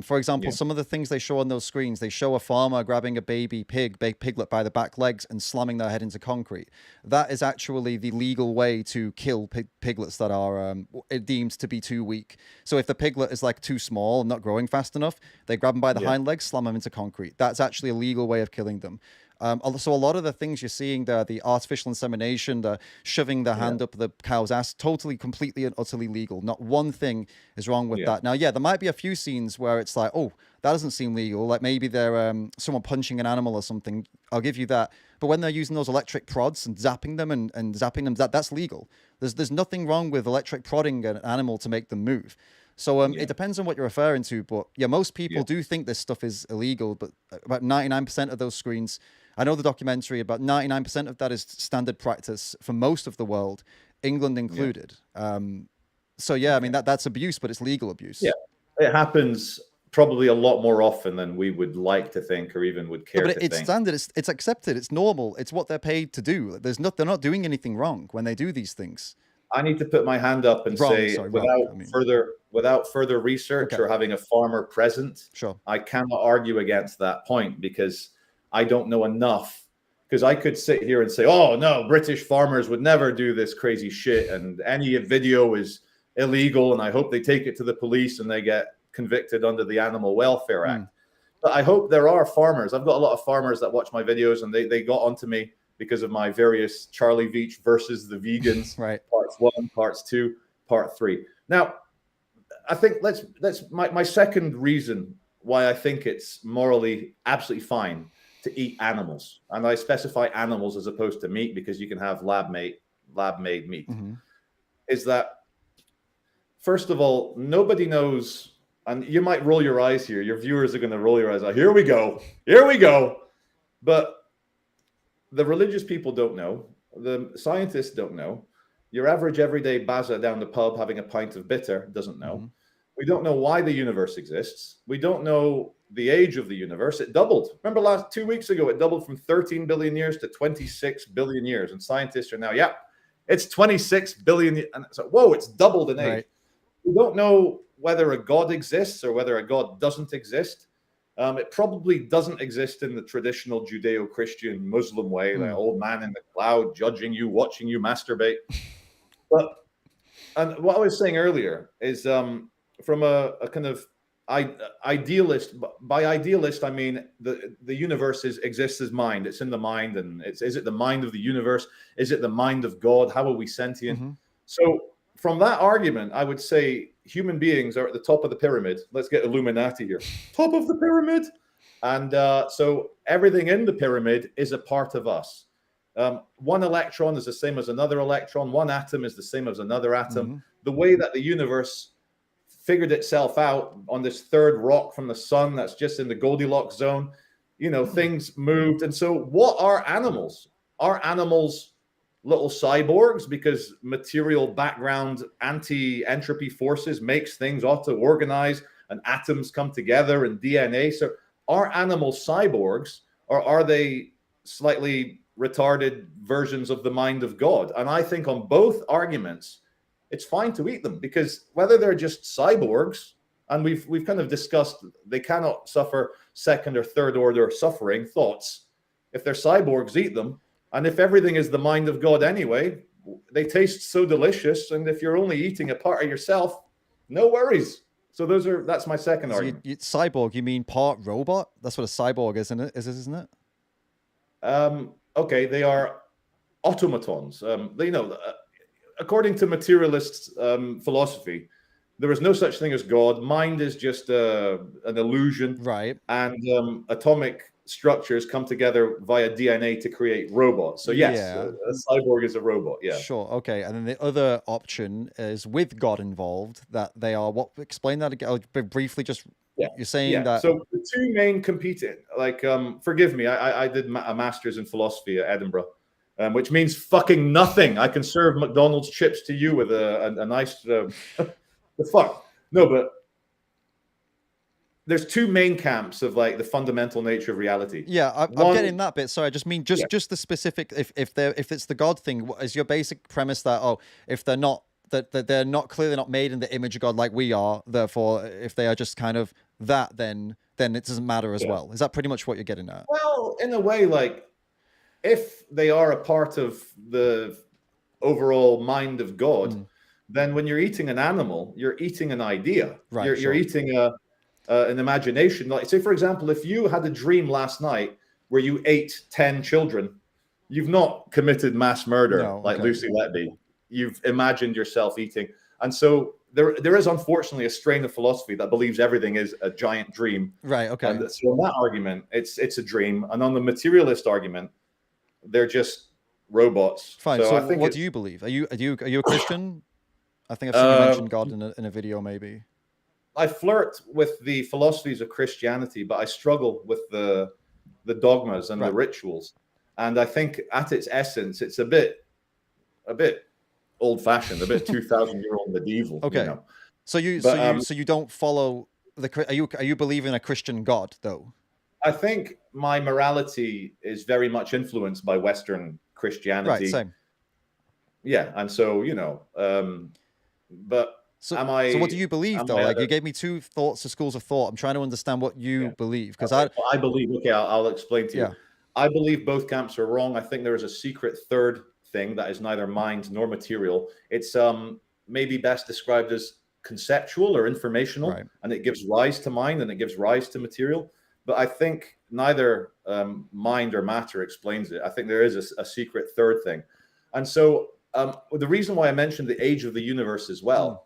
For example, some of the things they show on those screens, they show a farmer grabbing a baby piglet by the back legs and slamming their head into concrete. That is actually the legal way to kill piglets that are deemed to be too weak. So if the piglet is like too small and not growing fast enough, they grab them by the hind legs, slam them into concrete. That's actually a legal way of killing them. So a lot of the things you're seeing there, the artificial insemination, the shoving the hand up the cow's ass, totally, completely and utterly legal. Not one thing is wrong with that. Now, there might be a few scenes where it's like, oh, that doesn't seem legal. Like maybe they're someone punching an animal or something. I'll give you that. But when they're using those electric prods and zapping them and zapping them, that's legal. There's nothing wrong with electric prodding an animal to make them move. So it depends on what you're referring to. But most people do think this stuff is illegal. But about 99% of those screens, I know the documentary, about 99% of that is standard practice for most of the world, England included. I mean, that's abuse, but it's legal abuse. Yeah, it happens probably a lot more often than we would like to think or even would care to think. But it's standard, it's accepted, it's normal, it's what they're paid to do. They're not doing anything wrong when they do these things. I need to put my hand up and say, without further research or having a farmer present, I cannot argue against that point because I don't know enough. Because I could sit here and say, oh, no, British farmers would never do this crazy shit. And any video is illegal. And I hope they take it to the police and they get convicted under the Animal Welfare Act. But I hope there are farmers. I've got a lot of farmers that watch my videos and they got onto me because of my various Charlie Veitch versus the vegans, parts 1, parts 2, part 3. Now, I think my second reason why I think it's morally absolutely fine to eat animals, and I specify animals as opposed to meat because you can have lab-made meat, is that, first of all, nobody knows, and you might roll your eyes here. Your viewers are going to roll your eyes out. Here we go. But the religious people don't know. The scientists don't know. Your average everyday baza down the pub having a pint of bitter doesn't know. We don't know why the universe exists. We don't know the age of the universe, it doubled. Remember last 2 weeks ago, it doubled from 13 billion years to 26 billion years. And scientists are now, yeah, it's 26 billion. And so, whoa, it's doubled in age. Right. We don't know whether a God exists or whether a God doesn't exist. It probably doesn't exist in the traditional Judeo-Christian Muslim way, the old man in the cloud judging you, watching you masturbate. But and what I was saying earlier is from a kind of idealist. By idealist, I mean the universe exists as mind. It's in the mind, and is it the mind of the universe? Is it the mind of God? How are we sentient? Mm-hmm. So from that argument, I would say human beings are at the top of the pyramid. Let's get Illuminati here. Top of the pyramid. And so everything in the pyramid is a part of us. One electron is the same as another electron. One atom is the same as another atom. Mm-hmm. The way that the universe figured itself out on this third rock from the sun that's just in the Goldilocks zone, things moved. And so what are animals? Are animals little cyborgs because material background anti-entropy forces makes things auto-organize and atoms come together and DNA? So are animals cyborgs, or are they slightly retarded versions of the mind of God? And I think on both arguments, it's fine to eat them, because whether they're just cyborgs, and we've kind of discussed they cannot suffer second or third order suffering thoughts. If they're cyborgs, eat them. And if everything is the mind of God anyway, they taste so delicious. And if you're only eating a part of yourself, no worries. So that's my second argument. Cyborg, you mean part robot? That's what a cyborg is, isn't it? Okay, they are automatons. According to materialist philosophy, there is no such thing as God. Mind is just an illusion. Right. And atomic structures come together via DNA to create robots. So yes, a cyborg is a robot. Yeah. Sure. Okay. And then the other option is with God involved, that they are what? Explain that again. Briefly, just you're saying that. So the two main competing, forgive me, I did a master's in philosophy at Edinburgh, which means fucking nothing. I can serve McDonald's chips to you with a nice the fuck. No, but there's two main camps of the fundamental nature of reality. Yeah, I'm getting that bit. Sorry, I just mean just the specific. If it's the God thing, is your basic premise that if they're not that they're not clearly not made in the image of God like we are, therefore if they are just kind of that, then it doesn't matter as well. Is that pretty much what you're getting at? Well, in a way, if they are a part of the overall mind of God, then when you're eating an animal, you're eating an idea. Right. You're eating an imagination. Say, for example, if you had a dream last night where you ate 10 children, you've not committed mass murder like Lucy Letby. You've imagined yourself eating. And so there is unfortunately a strain of philosophy that believes everything is a giant dream. Right. Okay. And so on that argument, it's a dream. And on the materialist argument, they're just robots. Fine. So I think what do you believe? Are you a Christian? I think I've seen you mention God in a video, maybe. I flirt with the philosophies of Christianity, but I struggle with the dogmas and the rituals. And I think at its essence, it's a bit old-fashioned, a bit 2,000-year-old medieval. Okay. So you don't follow are you believing a Christian God though? I think my morality is very much influenced by Western Christianity. Right. Same. Yeah, and so but. So what do you believe though? You gave me two schools of thought. I'm trying to understand what you believe, because I believe. Okay, I'll explain to you. Yeah. I believe both camps are wrong. I think there is a secret third thing that is neither mind nor material. It's maybe best described as conceptual or informational, and it gives rise to mind and it gives rise to material. But I think neither mind or matter explains it. I think there is a secret third thing, and so the reason why I mentioned the age of the universe as well.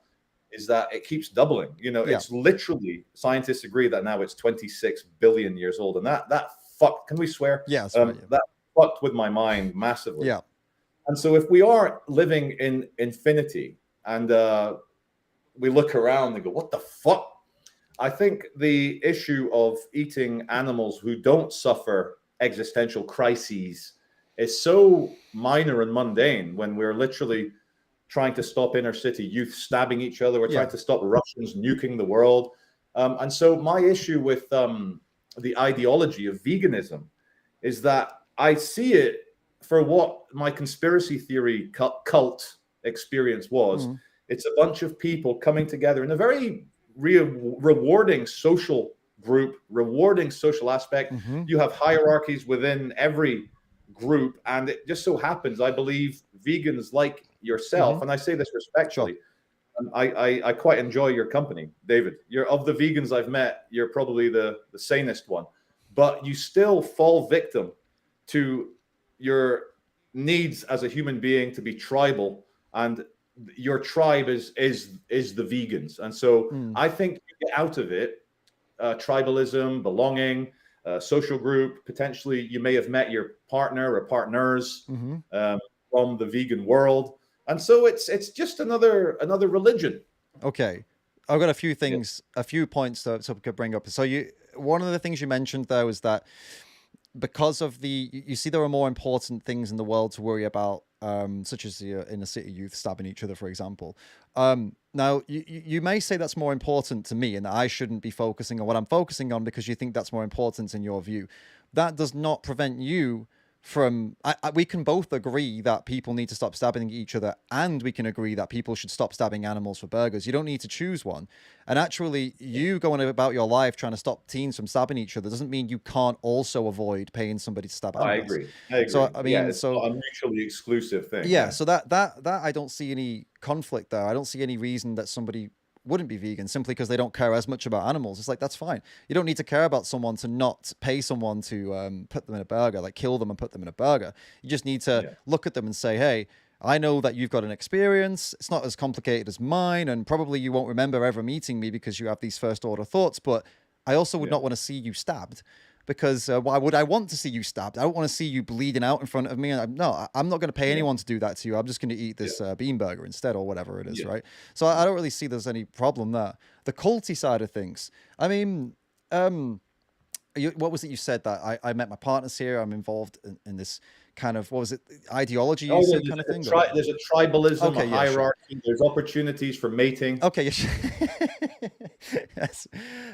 Is that it keeps doubling. It's literally, scientists agree that now it's 26 billion years old. And that fucked, can we swear? Yeah, that fucked with my mind massively. Yeah. And so if we are living in infinity and we look around and go, what the fuck? I think the issue of eating animals who don't suffer existential crises is so minor and mundane when we're literally trying to stop inner city youth stabbing each other. We're trying to stop Russians nuking the world. And so my issue with the ideology of veganism is that I see it for what my conspiracy theory cult experience was. Mm, It's a bunch of people coming together in a very rewarding social group, rewarding social aspect. mm-hmm, You have hierarchies within every group, and it just so happens, I believe vegans like mm-hmm. yourself, and I say this Sure. respectfully, I quite enjoy your company, David. You're of the vegans I've met, you're probably the sanest one, but you still fall victim to your needs as a human being to be tribal, and your tribe is the vegans. And so Mm, I think you get out of it tribalism, belonging, social group. Potentially, you may have met your partner or partners mm-hmm. um, from the vegan world, and so it's just another religion. Okay. I've got a few Yeah. things, a few points to bring up. So one of the things you mentioned though is that because of you see there are more important things in the world to worry about, such as the inner city youth stabbing each other, for example. Now you may say that's more important to me and that I shouldn't be focusing on what I'm focusing on because you think that's more important in your view. That does not prevent you from we can both agree that people need to stop stabbing each other, and we can agree that people should stop stabbing animals for burgers. You don't need to choose one. And actually, you going about your life trying to stop teens from stabbing each other doesn't mean you can't also avoid paying somebody to stab I animals. agree. I So agree. I Yeah, mean, it's so not a mutually exclusive thing. yeah, Yeah. so that I don't see any conflict there. I don't see any reason that somebody wouldn't be vegan simply because they don't care as much about animals. It's like, that's fine. You don't need to care about someone to not pay someone to put them in a burger, like kill them and put them in a burger. You just need to Yeah. look at them and say, hey, I know that you've got an experience. It's not as complicated as mine, and probably you won't remember ever meeting me because you have these first order thoughts, but I also would Yeah. not want to see you stabbed, because why would I want to see you stabbed? I don't want to see you bleeding out in front of me. And I'm not going to pay Yeah. anyone to do that to you. I'm just going to eat Yeah. this bean burger instead, or whatever it is, Yeah. right? So I don't really see there's any problem there. The culty side of things. I mean, what was it you said that I met my partners here? I'm involved in this kind of, what was it, ideology you Oh, said kind of thing? there's a tribalism, a Okay, yeah, sure. hierarchy. There's opportunities for mating. Okay, yes. Yes.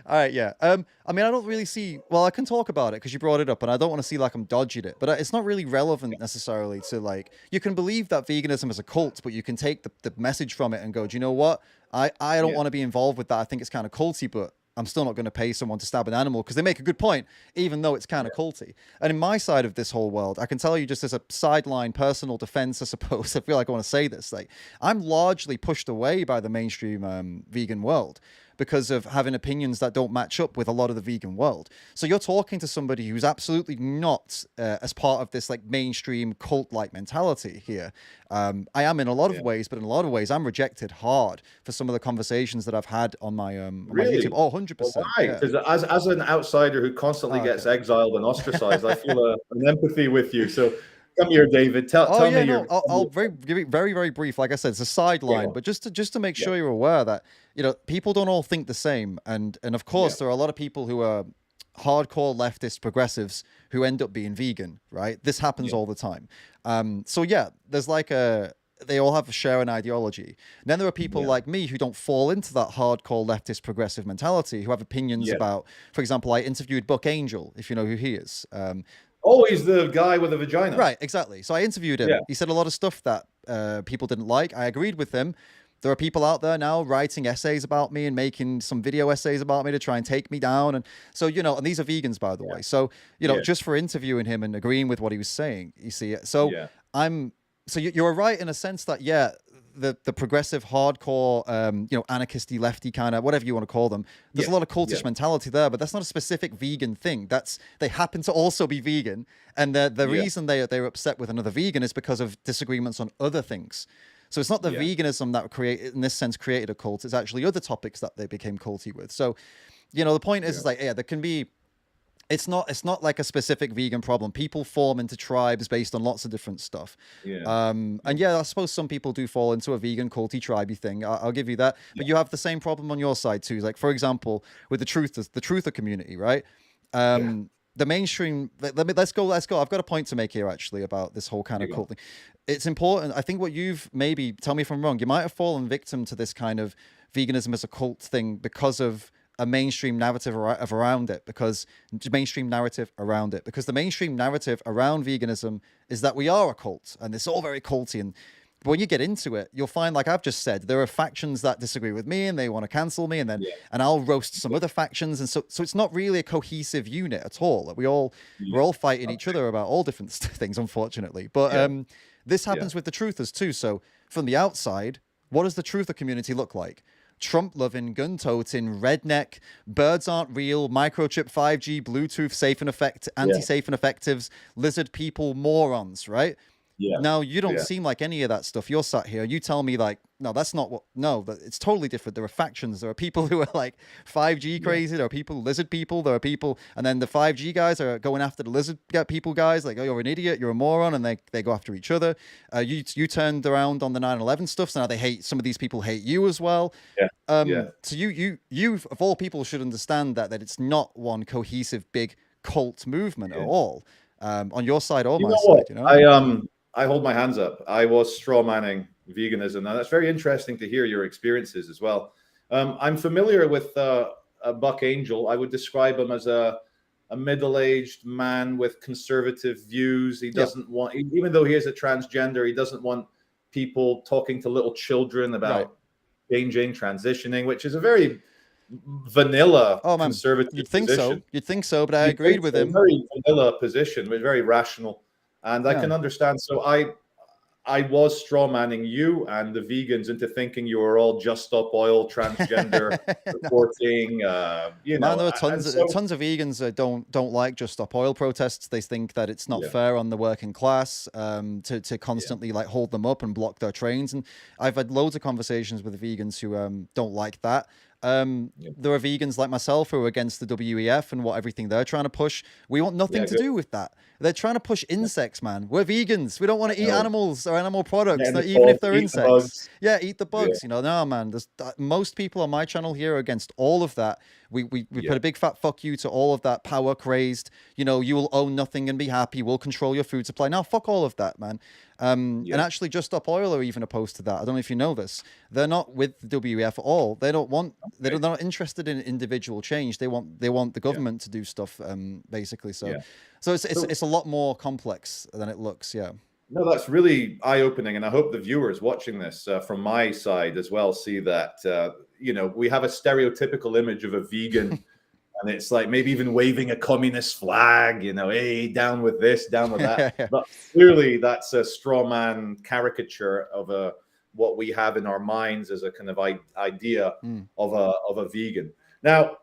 All right, yeah. I mean, I don't really see. Well, I can talk about it because you brought it up, and I don't want to see like I'm dodging it. But it's not really relevant necessarily to like. You can believe that veganism is a cult, but you can take the message from it and go, do you know what? I don't Yeah. want to be involved with that. I think it's kind of culty, but I'm still not going to pay someone to stab an animal because they make a good point, even though it's kind of culty. And in my side of this whole world, I can tell you just as a sideline personal defense, I suppose, I feel like I want to say this. Like, I'm largely pushed away by the mainstream vegan world because of having opinions that don't match up with a lot of the vegan world. So you're talking to somebody who's absolutely not as part of this like mainstream cult-like mentality here. I am in a lot of Yeah. ways, but in a lot of ways, I'm rejected hard for some of the conversations that I've had on my YouTube. Really? Oh, Well, 100%. why? Yeah. Because as an outsider who constantly Oh, gets okay. exiled and ostracized, I feel an empathy with you. So come here, David. Tell Oh tell me yeah, no, your. I'll give it very, very brief. Like I said, it's a Yeah. sideline, but just to make Yeah. sure you're aware that people don't all think the same, and of Yeah. course there are a lot of people who are hardcore leftist progressives who end up being vegan, right? This happens Yeah. all the time. So yeah, there's like they all have a share an ideology. And then there are people Yeah. like me who don't fall into that hardcore leftist progressive mentality, who have opinions Yeah. about, for example, I interviewed Buck Angel, if you know who he is. Oh, he's the guy with a vagina. Right, exactly. So I interviewed him. Yeah. He said a lot of stuff that people didn't like. I agreed with him. There are people out there now writing essays about me and making some video essays about me to try and take me down. And so, and these are vegans, by the way. So, Yeah. just for interviewing him and agreeing with what he was saying, you see. So Yeah. you're right in a sense that, yeah, the progressive hardcore, anarchisty, lefty kind of, whatever you want to call them. There's a lot of cultish mentality there, but that's not a specific vegan thing. They happen to also be vegan. And the reason they're upset with another vegan is because of disagreements on other things. So it's not the veganism that created a cult. It's actually other topics that they became culty with. So, the point is like, yeah, there can be. It's not like a specific vegan problem. People form into tribes based on lots of different stuff. Yeah. And yeah, I suppose some people do fall into a vegan culty tribey thing. I'll give you that. But you have the same problem on your side too. Like, for example, with the truther community, right? The mainstream. Let's go. I've got a point to make here actually about this whole kind of cult thing. It's important. I think what you've maybe, tell me if I'm wrong, you might have fallen victim to this kind of veganism as a cult thing because of a mainstream narrative around it, because the mainstream narrative around veganism is that we are a cult, and it's all very culty. And but when you get into it, you'll find, like I've just said, there are factions that disagree with me and they want to cancel me, and then Yeah. and I'll roast some other factions, and so it's not really a cohesive unit at all. We're all fighting each other about all different things, unfortunately. But this happens with the truthers too. So from the outside, what does the truther community look like? Trump-loving, gun-toting, redneck, birds aren't real, microchip 5G, Bluetooth, safe and anti-safe and effectives, lizard people, morons, right? Yeah. Now, you don't seem like any of that stuff. You're sat here, you tell me like, no, that's not what, no, it's totally different. There are factions. There are people who are like 5G crazy. There are people, lizard people. There are people, and then the 5G guys are going after the lizard people guys. Like, oh, you're an idiot, you're a moron, and they go after each other. You turned around on the 9/11 stuff, so now they hate, some of these people hate you as well. So you of all people should understand that it's not one cohesive big cult movement at all. On your side or my side, you know? I hold my hands up. I was straw manning veganism, and that's very interesting to hear your experiences as well. I'm familiar with Buck Angel. I would describe him as a middle-aged man with conservative views. He doesn't want, even though he is a transgender, he doesn't want people talking to little children about changing, transitioning, which is a very vanilla conservative You'd think position. You'd think so, but I agreed with him. Very vanilla position, but very rational. And I can understand. So I was straw manning you and the vegans into thinking you were all Just Stop Oil, transgender reporting. You know, there are tons of vegans that don't like Just Stop Oil protests. They think that it's not fair on the working class to constantly like hold them up and block their trains. And I've had loads of conversations with vegans who don't like that. There are vegans like myself who are against the WEF and everything they're trying to push. We want nothing to do with that. They're trying to push insects, man. We're vegans. We don't want to eat animals or animal products, even if they're insects. Eat the bugs. You know, no, man. Most people on my channel here are against all of that. We put a big fat fuck you to all of that power crazed. You know, you will own nothing and be happy. We'll control your food supply. Now, fuck all of that, man. And actually, Just Stop Oil are even opposed to that. I don't know if you know this. They're not with the WEF at all. They don't want. They're not interested in individual change. They want the government to do stuff, basically. So it's a lot more complex than it looks. Yeah. No, that's really eye-opening, and I hope the viewers watching this from my side as well see that you know, we have a stereotypical image of a vegan. And it's like maybe even waving a communist flag, you know, hey, down with this, down with that. But clearly that's a straw man caricature of what we have in our minds as a kind of idea of a vegan. Now,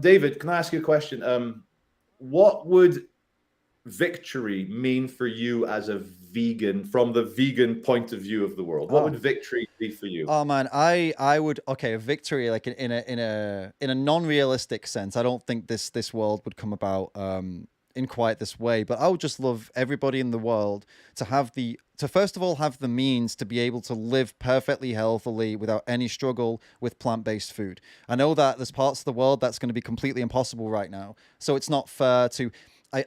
David, can I ask you a question? What would victory mean for you as a vegan from the vegan point of view of the world? What would victory be for you? Oh man, I would, a victory like in a non-realistic sense. I don't think this world would come about in quite this way, but I would just love everybody in the world to first of all have the means to be able to live perfectly healthily without any struggle with plant-based food. I know that there's parts of the world that's going to be completely impossible right now, so it's not fair to.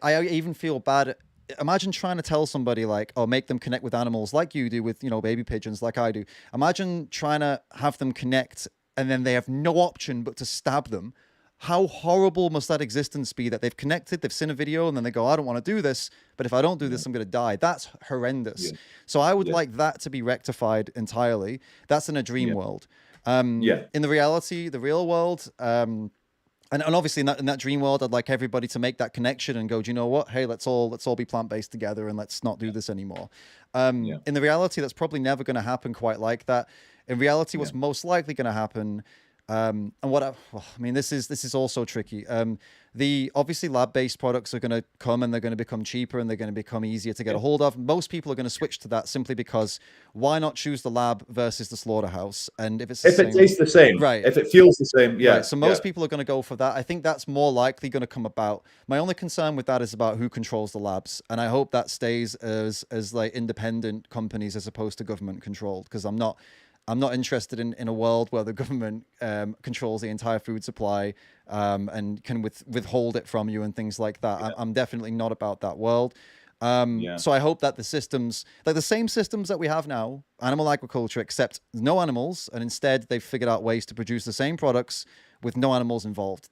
I even feel bad. Imagine trying to tell somebody like, oh, make them connect with animals like you do with, you know, baby pigeons like I do. Imagine trying to have them connect and then they have no option but to stab them. How horrible must that existence be that they've connected, they've seen a video and then they go, I don't want to do this, but if I don't do this, I'm going to die. That's horrendous. So I would like that to be rectified entirely. That's in a dream world. In the real world, and obviously in that dream world, I'd like everybody to make that connection and go, do you know what? Hey, let's all be plant-based together and let's not do this anymore. In the reality, that's probably never going to happen quite like that. In reality, what's most likely going to happen, and this is also tricky. The obviously lab-based products are going to come and they're going to become cheaper and they're going to become easier to get a hold of. Most people are going to switch to that simply because why not choose the lab versus the slaughterhouse? And if it tastes the same, right? If it feels the same, right. So most people are going to go for that. I think that's more likely going to come about. My only concern with that is about who controls the labs, and I hope that stays as like independent companies as opposed to government controlled, because I'm not interested in a world where the government controls the entire food supply and can withhold it from you and things like that. I'm definitely not about that world. Yeah. So I hope that the systems, like the same systems that we have now, animal agriculture, except no animals, and instead they've figured out ways to produce the same products with no animals involved.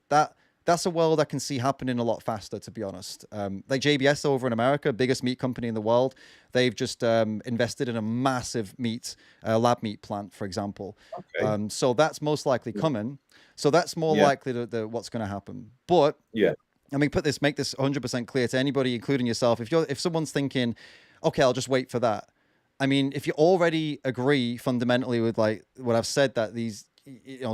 That's a world I can see happening a lot faster, to be honest. Like JBS over in America, biggest meat company in the world, they've just invested in a massive meat lab meat plant, for example. Okay. So that's most likely coming. So that's more Yeah. likely to what's going to happen. But Yeah. I mean, make this 100% clear to anybody, including yourself. If someone's thinking, okay, I'll just wait for that. I mean, if you already agree fundamentally with like what I've said, that these,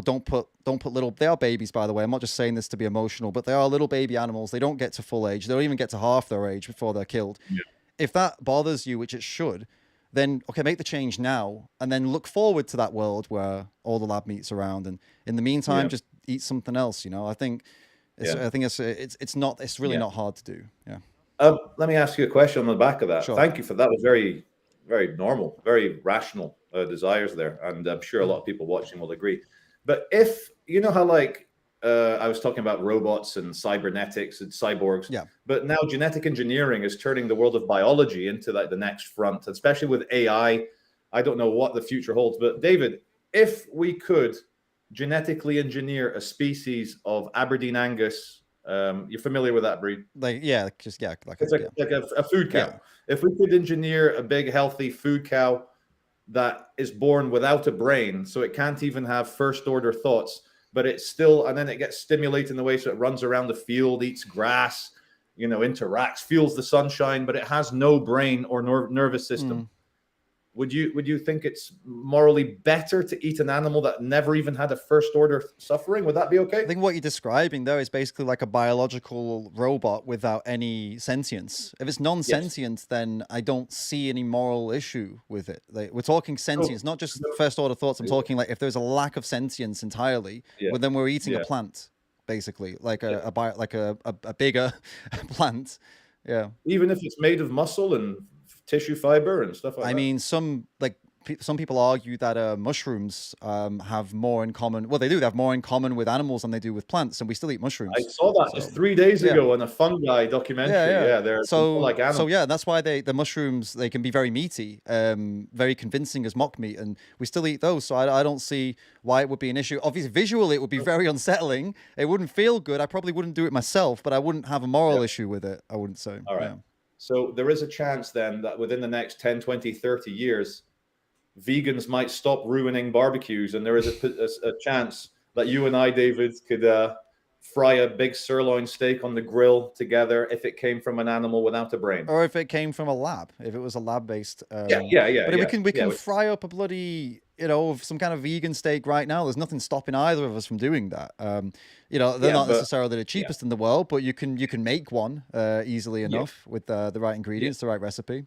don't put little, they are babies, by the way. I'm not just saying this to be emotional, but they are little baby animals. They don't get to full age. They don't even get to half their age before they're killed. Yeah. If that bothers you, which it should, then okay, make the change now and then look forward to that world where all the lab meat's around. And in the meantime, Yeah. just eat something else. I think Yeah. it's really Yeah. not hard to do. Yeah. Let me ask you a question on the back of that. Sure. Thank you for that. Was very, very normal, very rational desires there, and I'm sure a lot of people watching will agree. But if you know how, like, I was talking about robots and cybernetics and cyborgs, Yeah. but now genetic engineering is turning the world of biology into like the next front, especially with AI. I don't know what the future holds, but David, if we could genetically engineer a species of Aberdeen Angus. You're familiar with that breed? Like, yeah, just, yeah, like, It's like a food cow. Yeah. If we could engineer a big, healthy food cow that is born without a brain, so it can't even have first order thoughts, but it's still, and then it gets stimulated in the way so it runs around the field, eats grass, interacts, feels the sunshine, but it has no brain or nervous system. Would you think it's morally better to eat an animal that never even had a first order suffering? Would that be okay? I think what you're describing though is basically like a biological robot without any sentience. If it's non-sentient, then I don't see any moral issue with it. Like, we're talking sentience, not just first order thoughts. I'm talking like if there's a lack of sentience entirely, well, then we're eating a plant, basically, like a bigger plant. Yeah. Even if it's made of muscle and tissue fiber and stuff like that. I mean, some people argue that mushrooms have more in common. Well, they do. They have more in common with animals than they do with plants, and we still eat mushrooms. I saw that just 3 days ago on a fungi documentary. Yeah, they're like animals. So yeah, that's why the mushrooms, they can be very meaty, very convincing as mock meat, and we still eat those. So I don't see why it would be an issue. Obviously, visually, it would be very unsettling. It wouldn't feel good. I probably wouldn't do it myself, but I wouldn't have a moral issue with it. I wouldn't say. All right. So there is a chance then that within the next 10, 20, 30 years, vegans might stop ruining barbecues. And there is a chance that you and I, David, could fry a big sirloin steak on the grill together if it came from an animal without a brain. Or if it came from a lab, if it was a lab-based. But we can fry up a bloody, some kind of vegan steak right now. There's nothing stopping either of us from doing that. They're not necessarily the cheapest in the world, but you can make one easily enough with the right ingredients, the right recipe.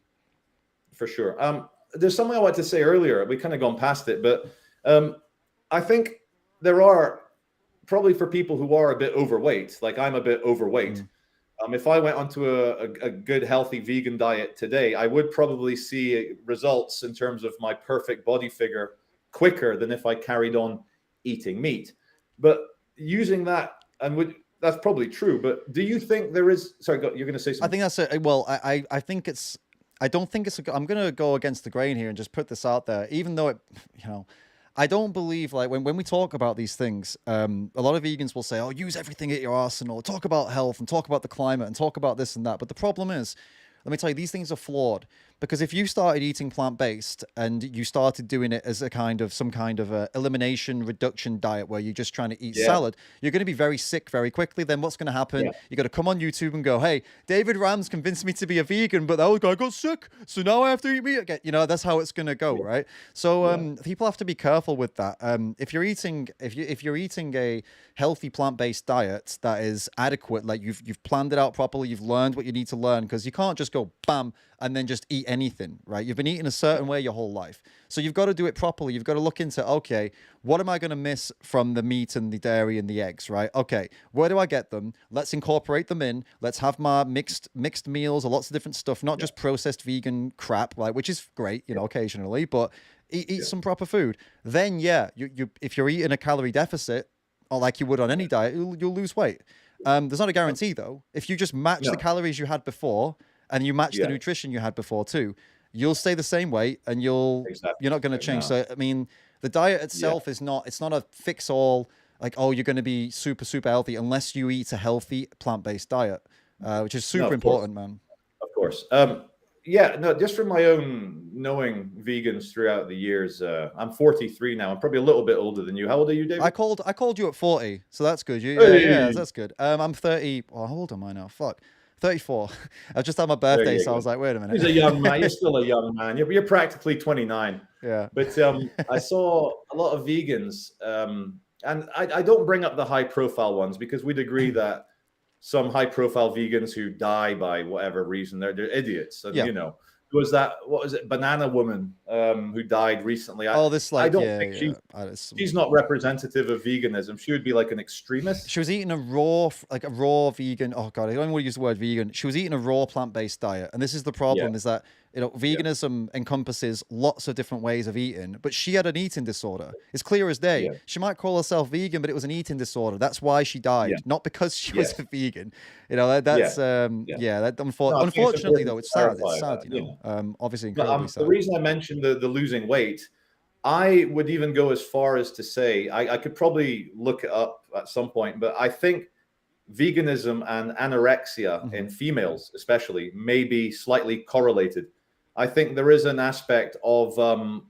For sure. There's something I wanted to say earlier. We kind of gone past it, but I think there are probably, for people who are a bit overweight, like I'm a bit overweight. If I went onto a good, healthy vegan diet today, I would probably see results in terms of my perfect body figure quicker than if I carried on eating meat. But using that, that's probably true. But do you think there is? Sorry, you're going to say something. I think that's it. Well, I think it's. I don't think it's. I'm going to go against the grain here and just put this out there, even though I don't believe, like, when we talk about these things, a lot of vegans will say, oh, use everything at your arsenal, talk about health and talk about the climate and talk about this and that. But the problem is, let me tell you, these things are flawed, because if you started eating plant-based and you started doing it as some kind of a elimination reduction diet where you're just trying to eat salad, you're going to be very sick very quickly. Then what's going to happen? You got to come on YouTube and go, hey, David Rams convinced me to be a vegan, but that other guy got sick, so now I have to eat meat again. That's how it's going to go, right? So people have to be careful with that. If you're eating a healthy plant-based diet that is adequate, like you've planned it out properly, you've learned what you need to learn, because you can't just go bam and then just eat anything, right? You've been eating a certain way your whole life. So you've got to do it properly. You've got to look into, okay, what am I going to miss from the meat and the dairy and the eggs, right? Okay, where do I get them? Let's incorporate them in. Let's have my mixed meals or lots of different stuff, not just processed vegan crap, right? Which is great, occasionally, but eat some proper food. Then, you if you're eating a calorie deficit, or like you would on any diet, you'll lose weight. There's not a guarantee, though. If you just match the calories you had before, and you match the Yeah. nutrition you had before too, you'll stay the same weight and you're Exactly. not going to change. No. So I mean, the diet Yeah. itself is not, it's not a fix all, like, oh, you're going to be super, super healthy unless you eat a healthy plant-based diet, which is No, super of course. important, man. Of course. Yeah, no, just from my own knowing vegans throughout the years, I'm 43 now. I'm probably a little bit older than you. How old are you, I David? called you at 40, so that's good. Yeah, Hey, that's good. I'm 30. Oh, how old am I now? Fuck, 34. I just had my there birthday, you so I go. was like, wait a He's a minute. young man. You're still a young man. You're practically 29. Yeah. But I saw a lot of vegans, and I don't bring up the high profile ones because we'd agree that some high profile vegans who die by whatever reason, they're idiots. And, Yeah. was that, what was it, banana woman who died recently? Oh, this I like don't yeah, think yeah. she's not representative of veganism. She would be like an extremist. She was eating a raw vegan. Oh god, I don't want to use the word vegan. She was eating a raw plant-based diet, and this is the Yeah. problem: is that veganism encompasses lots of different ways of eating. But she had an eating disorder. It's clear as day. Yeah. She might call herself vegan, but it was an eating disorder. That's why she died, Yeah. not because she was Yes. a vegan. That's Yeah. that No, I think it's unfortunately important though, to it's sad. It's clarify sad, that, obviously But incredibly the sad. reason I mentioned the losing weight, I would even go as far as to say, I could probably look it up at some point, but I think veganism and anorexia in females, especially, may be slightly correlated. I think there is an aspect of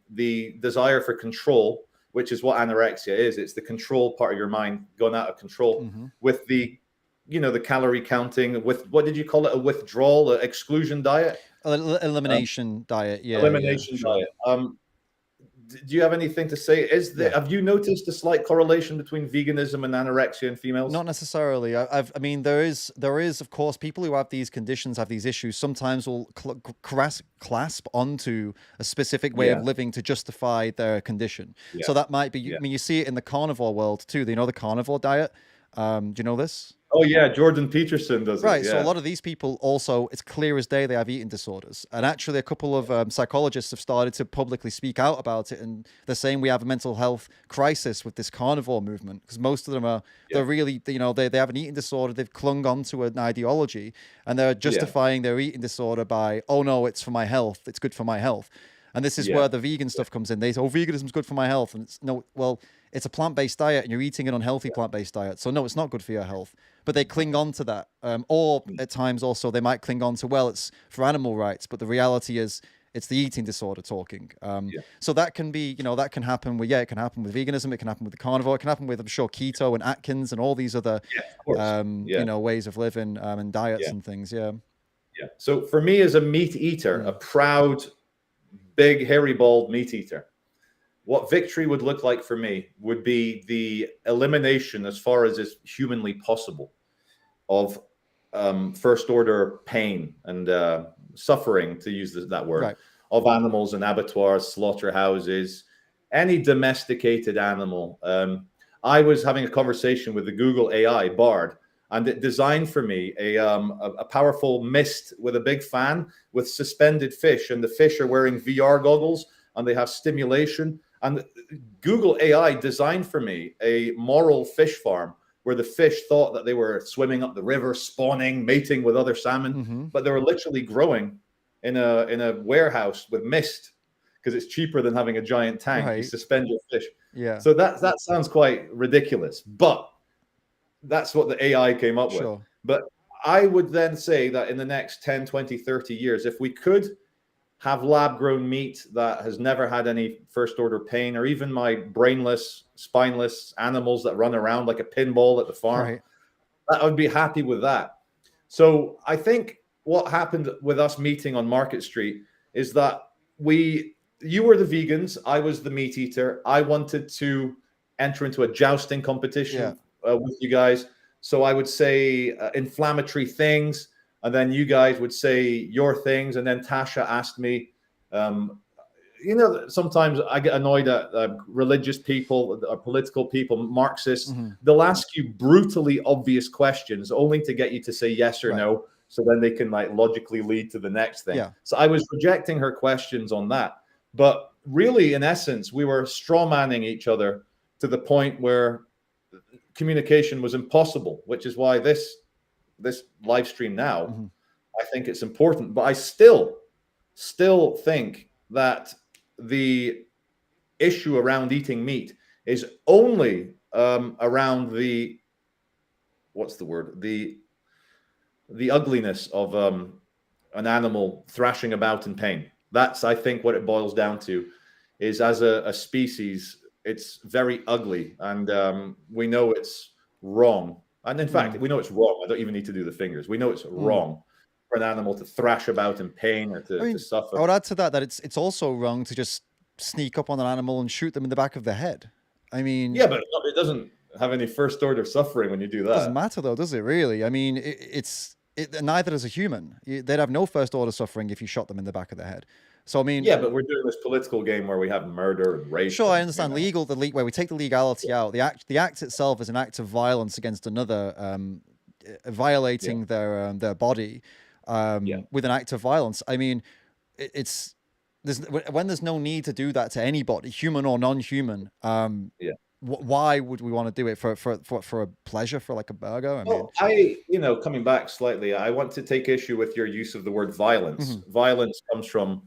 the desire for control, which is what anorexia is. It's the control part of your mind going out of control with the calorie counting, with, what did you call it? A withdrawal, exclusion diet? Elimination diet. Yeah, Elimination sure. diet. Do you have anything to say? Have you noticed a slight correlation between veganism and anorexia in females? Not necessarily. I mean, there is, of course, people who have these conditions, have these issues, sometimes will clasp onto a specific way of living to justify their condition. Yeah. So that might be, Yeah. I mean, you see it in the carnivore world too. You know, the carnivore diet. Do you know this? Oh yeah, Jordan Peterson does it. Right. Yeah. So a lot of these people also, it's clear as day they have eating disorders. And actually, a couple of psychologists have started to publicly speak out about it. And they're saying we have a mental health crisis with this carnivore movement, because most of them are, they're really, they have an eating disorder. They've clung on to an ideology, and they're justifying their eating disorder by, oh no, it's for my health. It's good for my health. And this is where the vegan stuff comes in. They say, oh, veganism is good for my health. And it's no, well, it's a plant-based diet and you're eating an unhealthy plant-based diet. So no, it's not good for your health. But they cling on to that. Or at times also they might cling on to, well, it's for animal rights. But the reality is it's the eating disorder talking. So that can be, that can happen with, it can happen with veganism. It can happen with the carnivore. It can happen with, I'm sure, keto and Atkins and all these other, ways of living and diets and things. Yeah. Yeah. So for me as a meat eater, a proud, big, hairy, bald meat eater, what victory would look like for me would be the elimination, as far as is humanly possible, of first order pain and suffering, to use that word, of animals in abattoirs, slaughterhouses, any domesticated animal. I was having a conversation with the Google AI Bard, and it designed for me a powerful mist with a big fan with suspended fish, and the fish are wearing VR goggles and they have stimulation. And Google AI designed for me a moral fish farm where the fish thought that they were swimming up the river, spawning, mating with other salmon, but they were literally growing in a warehouse with mist, because it's cheaper than having a giant tank. You suspend your fish. Yeah. So that sounds quite ridiculous, but that's what the AI came up with. But I would then say that in the next 10, 20, 30 years, if we could have lab-grown meat that has never had any first-order pain, or even my brainless, spineless animals that run around like a pinball at the farm, I would be happy with that. So I think what happened with us meeting on Market Street is that you were the vegans, I was the meat eater. I wanted to enter into a jousting competition with you guys. So I would say inflammatory things, and then you guys would say your things. And then Tasha asked me, sometimes I get annoyed at religious people or political people, Marxists. They'll ask you brutally obvious questions only to get you to say yes or no. So then they can logically lead to the next thing. So I was rejecting her questions on that. But really, in essence, we were straw manning each other to the point where communication was impossible, which is why this live stream now I think it's important, but I still think that the issue around eating meat is only around the what's the word the ugliness of an animal thrashing about in pain. That's, I think, what it boils down to. Is as a species, it's very ugly, and we know it's wrong. And in fact, we know it's wrong. I don't even need to do the fingers. We know it's wrong for an animal to thrash about in pain or I to mean, suffer. I would add to that that it's also wrong to just sneak up on an animal and shoot them in the back of the head. I mean, Yeah, but it doesn't have any first order suffering when you do it doesn't that. matter though, does it really? I mean, neither does a human. They'd have no first order suffering if you shot them in the back of the head. So I mean, Yeah, but we're doing this political game where we have murder and rape. sure, I And, understand where we take the legality out. The act itself is an act of violence against another, violating their body, yeah, with an act of violence. I mean, it's when there's no need to do that to anybody, human or non-human. yeah. Why would we want to do it for a pleasure, for like a burger? I mean, Well, coming back slightly, I want to take issue with your use of the word violence. mhm, Violence comes from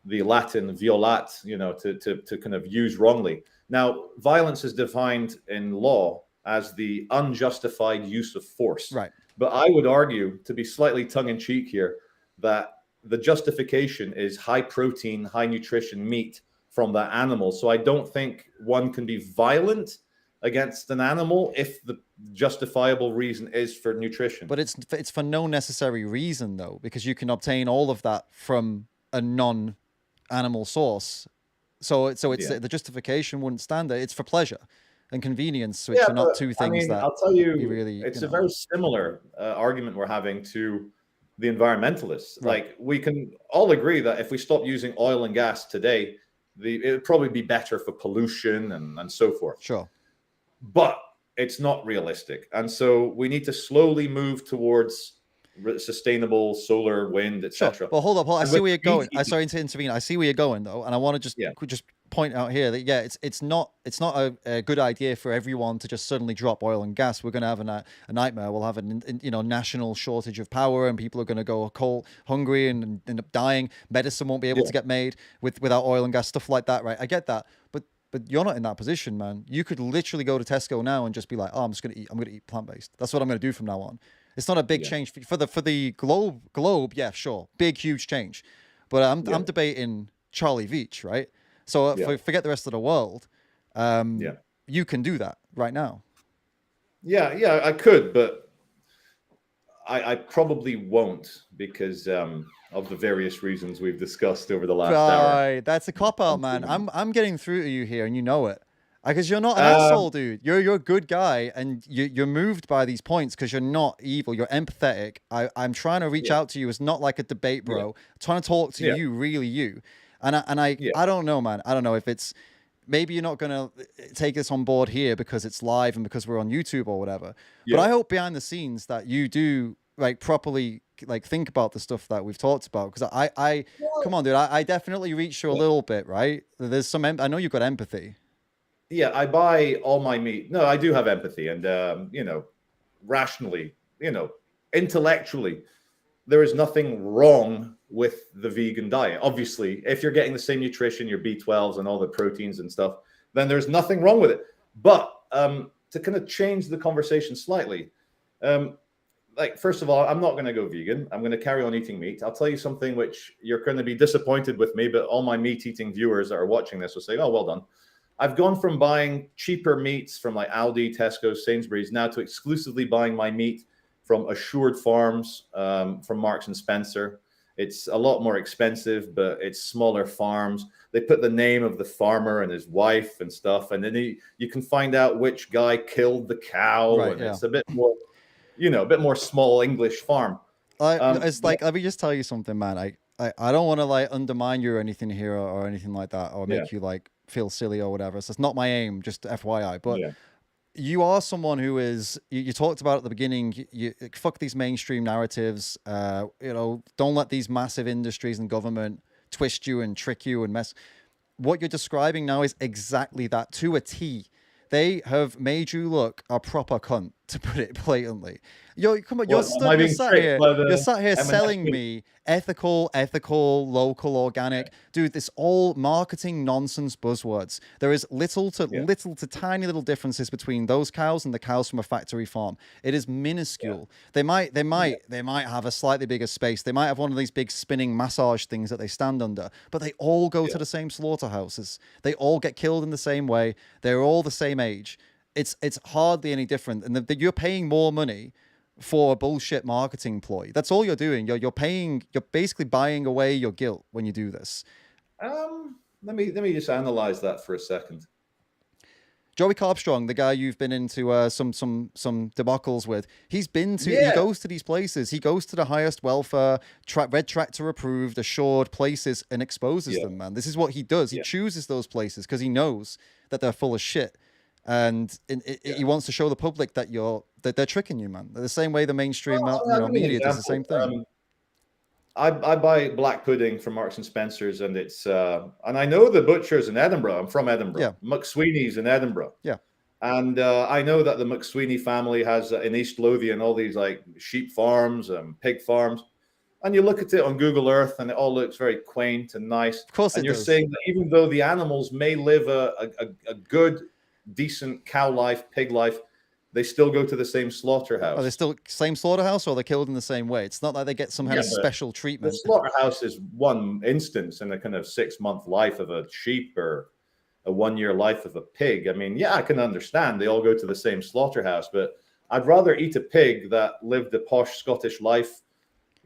the Latin violat, to kind of use wrongly. Now, violence is defined in law as the unjustified use of force. right. But I would argue, to be slightly tongue in cheek here, that the justification is high protein, high nutrition meat from that animal. So I don't think one can be violent against an animal if the justifiable reason is for nutrition. But it's for no necessary reason though, because you can obtain all of that from a non-animal source. So Yeah. the justification wouldn't stand there. It's for pleasure and convenience, which Yeah, are not but two I things mean, that I'll tell you you, really, it's a very similar argument we're having to the environmentalists. right. Like, we can all agree that if we stop using oil and gas today, it would probably be better for pollution and so forth. Sure. But it's not realistic. And so we need to slowly move towards sustainable solar, wind, Sure. etc. Well, hold up. I And see with where you're meat going. I eating, sorry to intervene. I see where you're going though, and I want to yeah, just point out here that yeah, it's not a good idea for everyone to just suddenly drop oil and gas. We're going to have a nightmare. We'll have national shortage of power, and people are going to go cold, hungry, and end up dying. Medicine won't be able yeah, to get made without oil and gas, stuff like that, right? I get that, but you're not in that position, man. You could literally go to Tesco now and just be like, oh, I'm gonna eat plant-based. That's what I'm gonna do from now on. It's not a big yeah, change for the globe. Yeah, sure, big huge change. But yeah, I'm debating Charlie Veitch, right? So yeah, forget the rest of the world. Um, yeah. you can do that right now. Yeah, I could, but I probably won't because of the various reasons we've discussed over the last hour. Right, that's a cop out, man. I'm getting through to you here, and you know it. Because you're not an Um, asshole, dude. You're a good guy, and you're moved by these points because you're not evil. You're empathetic. I'm trying to reach yeah, out to you. It's not like a debate, yeah, bro. I'm trying to talk to yeah, you, really you. And yeah, I don't know, man. I don't know if it's maybe you're not gonna take this on board here because it's live and because we're on YouTube or whatever. But yeah. I hope behind the scenes that you do like properly like think about the stuff that we've talked about because I come on, dude. I definitely reach you a little bit, right? There's some. I know you've got empathy. Yeah, I buy all my meat. No, I do have empathy, and rationally, intellectually, there is nothing wrong with the vegan diet. Obviously, if you're getting the same nutrition, your B12s and all the proteins and stuff, then there's nothing wrong with it. But to kind of change the conversation slightly, like, first of all, I'm not going to go vegan. I'm going to carry on eating meat. I'll tell you something which you're going to be disappointed with me, but all my meat eating viewers that are watching this will say, "Oh, well done." I've gone from buying cheaper meats from like Aldi, Tesco, Sainsbury's now to exclusively buying my meat from Assured Farms, from Marks and Spencer. It's a lot more expensive, but it's smaller farms. They put the name of the farmer and his wife and stuff, and then you can find out which guy killed the cow, Right, and yeah. it's a bit more, a bit more small English farm. It's But like let me just tell you something, man. I don't want to like undermine you or anything here or anything like that or yeah, make you like feel silly or whatever. So it's not my aim, just FYI. But yeah, you are someone who is you talked about at the beginning. You fuck these mainstream narratives. Don't let these massive industries and government twist you and trick you and mess. What you're describing now is exactly that to a T. They have made you look a proper cunt. to put it blatantly. You're come on, What am I you're being sat tricked here, by you're the sat here M&S selling meat? me ethical, local, organic. Dude, this all marketing nonsense buzzwords. There is Yeah, little to tiny little differences between those cows and the cows from a factory farm. It is yeah, minuscule. yeah, They might have a slightly bigger space. They might have one of these big spinning massage things that they stand under, but they all go yeah. to the same slaughterhouses. They all get killed in the same way. They're all the same age. It's hardly any different, and you're paying more money for a bullshit marketing ploy. That's all you're doing. You're basically buying away your guilt when you do this. Let me just analyze that for a second. Joey Carbstrong, the guy you've been into some debacles with, he Yeah, goes to these places. He goes to the highest welfare, red tractor approved, assured places and exposes yeah, them. Man, this is what he does. He yeah, chooses those places because he knows that they're full of shit, and yeah. he wants to show the public that they're tricking you, man. The same way the mainstream I'll give you an media does the example. same thing. I buy black pudding from Marks and Spencers, and and I know the butchers in Edinburgh. I'm from Edinburgh. Yeah, McSweeney's in Edinburgh, yeah. and I know that the McSweeney family has in East Lothian all these like sheep farms and pig farms. And you look at it on Google Earth, and it all looks very quaint and nice. Of course And it you're does. saying that even though the animals may live a good, decent cow life, pig life, they still go to the same Are they slaughterhouse. still same slaughterhouse, or are they killed in the same way? It's not like they get some kind Yeah, of but special the treatment. slaughterhouse is one instance in a kind of 6 month life of a sheep or a 1 year life of a pig. I mean, yeah, I can understand they all go to the same slaughterhouse, but I'd rather eat a pig that lived a posh Scottish life,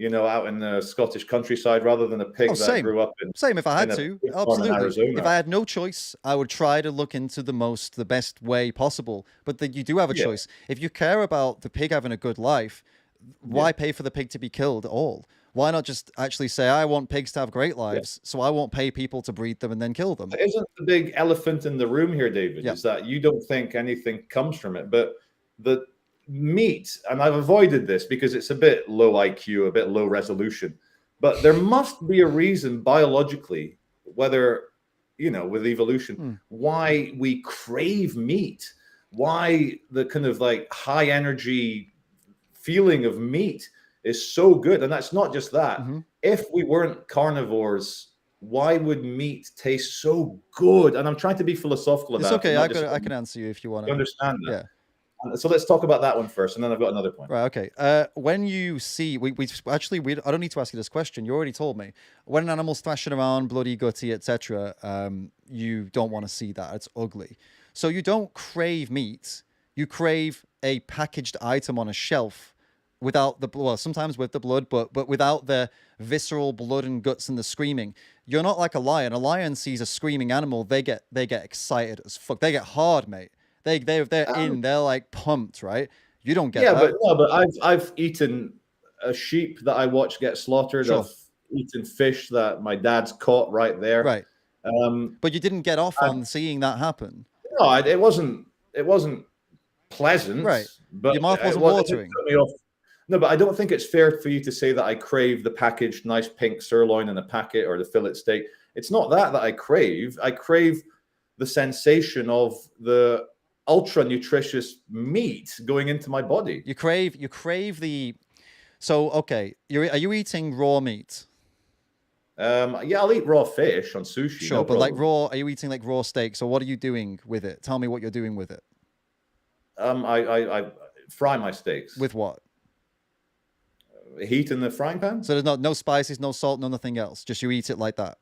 out in the Scottish countryside, rather than a Oh, pig that same. grew up Same if I in had a to. pig farm in Absolutely. If Arizona. I had no choice, I would try to look into the best way possible. But you do have a Yeah, choice. If you care about the pig having a good life, yeah, why pay for the pig to be killed at all? Why not just actually say, I want pigs to have great yeah. lives, so I won't pay people to breed them and then kill them? Isn't the big elephant in the room here, David, Yeah. is that you don't think anything comes from it, but the meat, and I've avoided this because it's a bit low IQ, a bit low resolution, but there must be a reason biologically, whether, with evolution, Hmm. why we crave meat, why the kind of like high energy feeling of meat is so good. And that's not just that. Hmm. If we weren't carnivores, why would meat taste so good? And I'm trying to be philosophical It's about it, okay. not just I can answer you if you want you to. understand that. Yeah. So let's talk about that one first, and then I've got another point. Right. Okay. When you see, we actually, I don't need to ask you this question. You already told me. When an animal's thrashing around, bloody, gutty, etc., you don't want to see that. It's ugly. So you don't crave meat. You crave a packaged item on a shelf without the well, sometimes with the blood, but without the visceral blood and guts and the screaming. You're not like a lion. A lion sees a screaming animal, they get excited as fuck. They get hard, mate. They're Um, in. They're like pumped, right? You don't get yeah, that. but no, but I've eaten a sheep that I watched get slaughtered. Sure. I've eaten fish that my dad's caught right there. Right. Um, But you didn't get off and on seeing that happen. no, it wasn't pleasant, Right. but Your mouth wasn't it didn't watering. put me off. No, but I don't think it's fair for you to say that I crave the packaged nice pink sirloin in a packet or the fillet steak. It's not that I crave. I crave the sensation of the ultra nutritious meat going into my body. You crave the so okay, are you eating raw meat? Yeah, I'll eat raw fish on sushi, Sure, no but like problem. raw, are you eating like raw steak? So what are you doing with it? Tell me what you're doing with it. I fry my steaks. With what? Heat in the frying pan. So there's no spices, no salt, no nothing else. Just you eat it like that.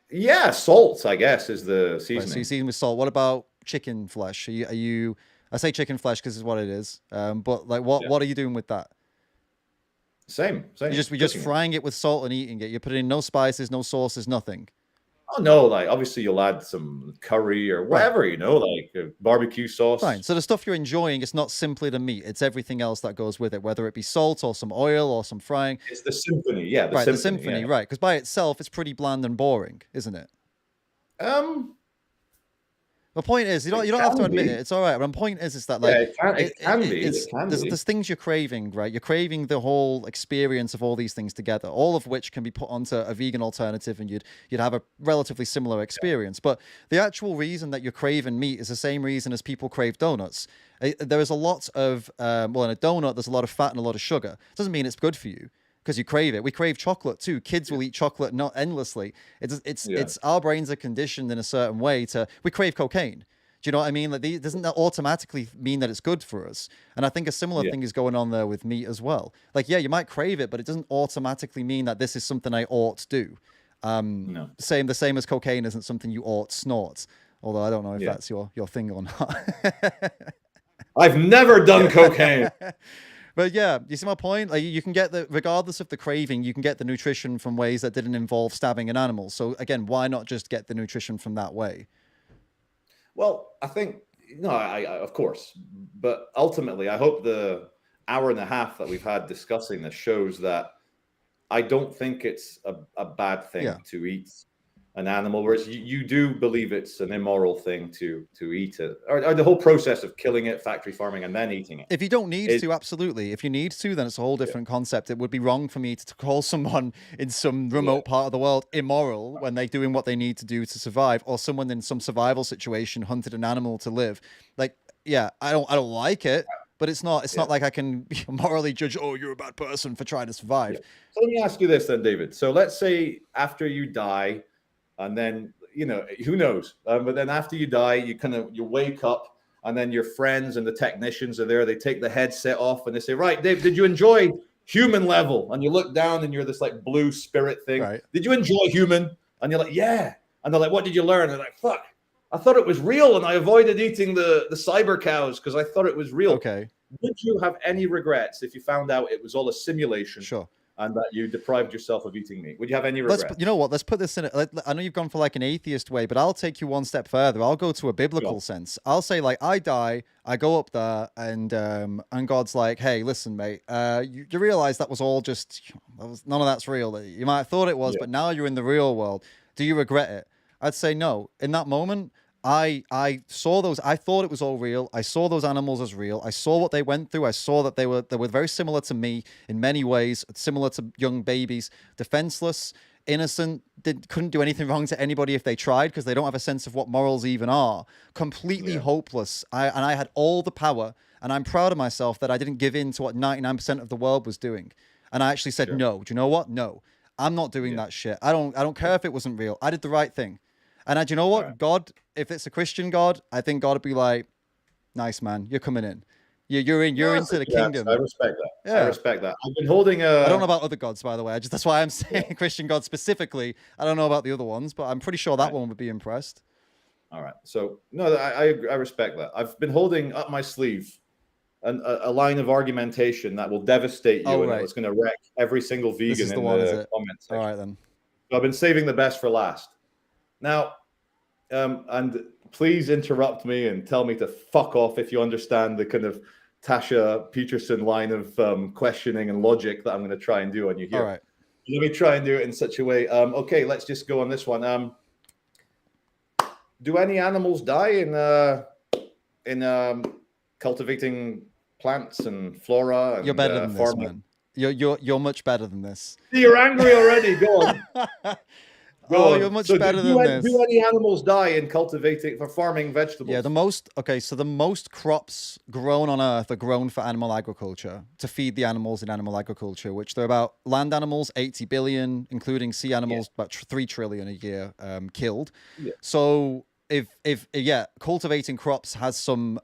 Yeah, salt, I guess, is the Right, so you seasoning. season with salt. What about chicken flesh? Are you I say chicken flesh because it's what it is. But like Yeah, what are you doing with that? same, You same. just we just Cooking it. frying it with salt and eating it. You're putting in no spices, no sauces, nothing. Oh no, like obviously you'll add some curry or Right. whatever, like barbecue Fine. sauce. So the stuff you're enjoying, it's not simply the meat, it's everything else that goes with it, whether it be salt or some oil or some frying. It's the symphony, yeah, the Right, the symphony, symphony, yeah. right. Because by itself, it's pretty bland and boring, isn't it? Um, The point is, It you don't have to can admit be. it. It's all right. But the point is that Yeah, like it can be. It it's can be. there's things you're craving, right? You're craving the whole experience of all these things together, all of which can be put onto a vegan alternative, and you'd have a relatively similar experience. But the actual reason that you're craving meat is the same reason as people crave donuts. There is a lot of well, in a donut, there's a lot of fat and a lot of sugar. It doesn't mean it's good for you because you crave it. We crave chocolate too. Kids will eat chocolate not endlessly. Yeah. It's our brains are conditioned in a certain way to we crave cocaine. Do you know what I mean? Like, doesn't that automatically mean that it's good for us? And I think a similar Yeah. thing is going on there with meat as well. Like, yeah, you might crave it, but it doesn't automatically mean that this is something I ought to do. No. The same as cocaine isn't something you ought to snort. Although I don't know if Yeah. that's your thing or not. I've never done cocaine. But yeah, you see my point? Like you can get regardless of the craving, you can get the nutrition from ways that didn't involve stabbing an animal. So again, why not just get the nutrition from that way? Well, I think no, of course, but ultimately, I hope the hour and a half that we've had discussing this shows that I don't think it's a bad thing Yeah. to eat an animal, whereas you do believe it's an immoral thing to eat it, or the whole process of killing it, factory farming, and then eating it. If you don't need Is to, absolutely. If you need to, then it's a whole different concept. It would be wrong for me to call someone in some remote part of the world immoral when they're doing what they need to do to survive, or someone in some survival situation hunted an animal to live. Like, yeah, I don't like it, but it's not like I can morally judge, oh, you're a bad person for trying to survive. Yeah. So let me ask you this then, David. So let's say after you die, and then who knows, but then after you die, you wake up, and then your friends and the technicians are there. They take the headset off and they say, right, Dave, did you enjoy human level? And you look down and you're this like blue spirit thing. Right. Did you enjoy human? And you're like, yeah. And they're like, what did you learn? And they're like, fuck, I thought it was real, and I avoided eating the cyber cows because I thought it was real. Okay. Would you have any regrets if you found out it was all a simulation? Sure. And that you deprived yourself of eating meat? Would you have any regrets? You know what? Let's put this in it. I know you've gone for like an atheist way, but I'll take you one step further. I'll go to a biblical sense. I'll say like I die, I go up there, and God's like, hey, listen, mate, you realize that was all just none of that's real. You might have thought it was, but now you're in the real world. Do you regret it? I'd say no. In that moment, I saw those. I thought it was all real. I saw those animals as real. I saw what they went through. I saw that they were very similar to me in many ways, similar to young babies, defenseless, innocent, couldn't do anything wrong to anybody if they tried because they don't have a sense of what morals even are. Completely hopeless. I had all the power, and I'm proud of myself that I didn't give in to what 99% of the world was doing. And I actually said, no. Do you know what? No, I'm not doing that shit. I don't care if it wasn't real. I did the right thing. And do you know what? Right. God, if it's a Christian God, I think God would be like, nice, man, you're coming in. You're into the kingdom. I respect that. Yeah. I respect that. I've been holding I don't know about other gods, by the way. That's why I'm saying Christian God specifically. I don't know about the other ones, but I'm pretty sure that one would be impressed. All right. So, no, I respect that. I've been holding up my sleeve a line of argumentation that will devastate you, and it's going to wreck every single vegan in the comment section. All right, then. So I've been saving the best for last. Now, and please interrupt me and tell me to fuck off if you understand the kind of Tasha Peterson line of questioning and logic that I'm going to try and do on you here. All right. Let me try and do it in such a way. Okay, let's just go on this one. Do any animals die in cultivating plants and flora? And, you're better than this, man. You're much better than this. You're angry already. Go on. You're much better than this. Do any animals die in cultivating for farming vegetables? Yeah, the most crops grown on Earth are grown for animal agriculture, to feed the animals in animal agriculture, which they're about land animals, 80 billion, including sea animals, about 3 trillion a year killed. Yeah. So if cultivating crops has some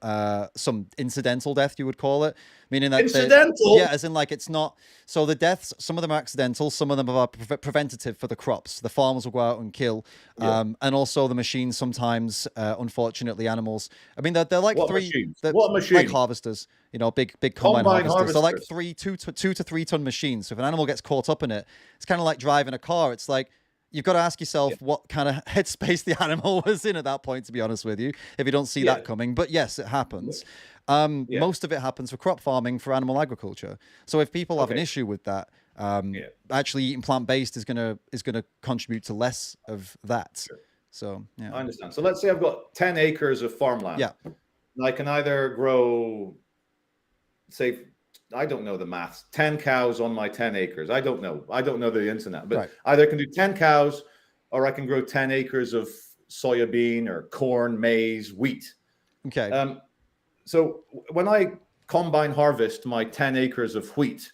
incidental death, you would call it, meaning that incidental, as in like it's not. So the deaths, some of them are accidental, some of them are preventative for the crops. The farmers will go out and kill, and also the machines sometimes, unfortunately, animals. I mean, they're like what machines? Like harvesters, big combine harvesters. So like 2 to 3 ton machines. So if an animal gets caught up in it, it's kind of like driving a car. It's like, you've got to ask yourself what kind of headspace the animal was in at that point, to be honest with you, if you don't see that coming. But yes, it happens. Most of it happens for crop farming, for animal agriculture. So if people have an issue with that, actually eating plant-based is gonna contribute to less of that. Sure. So yeah. I understand. So let's say I've got 10 acres of farmland. Yeah. And I can either grow, say, I don't know the maths, 10 cows on my 10 acres. I don't know. I don't know the internet, but Right. either I can do 10 cows or I can grow 10 acres of soybean or corn, maize, wheat. Okay. So when I combine harvest my 10 acres of wheat,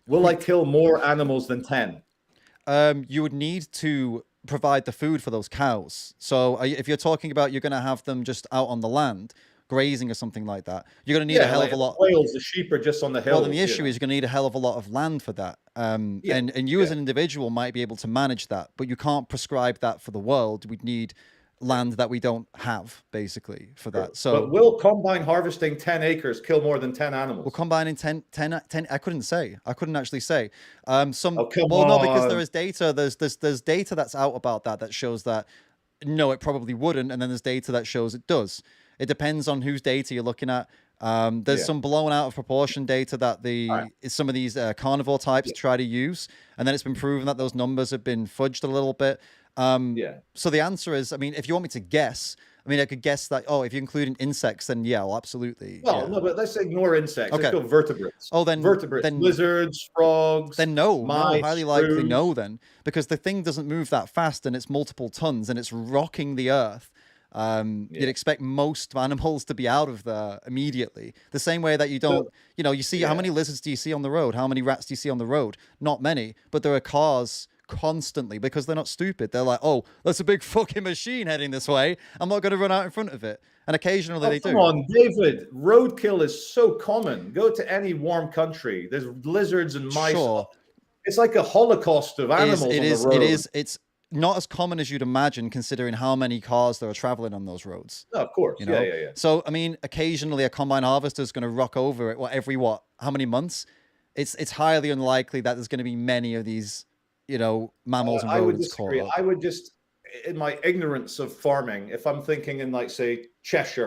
will I kill more animals than 10? You would need to provide the food for those cows. So if you're talking about you're going to have them just out on the land grazing or something like that, you're going to need a hell of a lot. Quails, the sheep are just on the hills. Well, then the issue is you're going to need a hell of a lot of land for that. And you as an individual might be able to manage that, but you can't prescribe that for the world. We'd need land that we don't have, basically, for that. So, but will combine harvesting 10 acres kill more than 10 animals? Well, combining 10, I couldn't say. I couldn't actually say. Oh, come on. No, because there is data. There's data that's out about that shows that no, it probably wouldn't, and then there's data that shows it does. It depends on whose data you're looking at. There's some blown out of proportion data that some of these carnivore types try to use, and then it's been proven that those numbers have been fudged a little bit. So the answer is, I mean, if you want me to guess, I mean, I could guess that, if you're including insects, then well, absolutely. Well, no, but let's ignore insects. Okay. Let's go vertebrates. Oh, then vertebrates, lizards, frogs. Then mice, highly likely no, then, because the thing doesn't move that fast and it's multiple tons and it's rocking the earth. You'd expect most animals to be out of there immediately. The same way that you don't, you see how many lizards do you see on the road? How many rats do you see on the road? Not many, but there are cars constantly because they're not stupid. They're like, oh, that's a big fucking machine heading this way. I'm not going to run out in front of it. And occasionally they do. Come on, David. Roadkill is so common. Go to any warm country. There's lizards and mice. Sure. It's like a holocaust of animals on the road. It's not as common as you'd imagine, considering how many cars there are traveling on those roads. No, of course. Yeah. So, I mean, occasionally a combine harvester is going to rock over it. How many months? It's highly unlikely that there's going to be many of these, mammals and rodents. I would disagree. I would just, in my ignorance of farming, if I'm thinking in, like, say, Cheshire,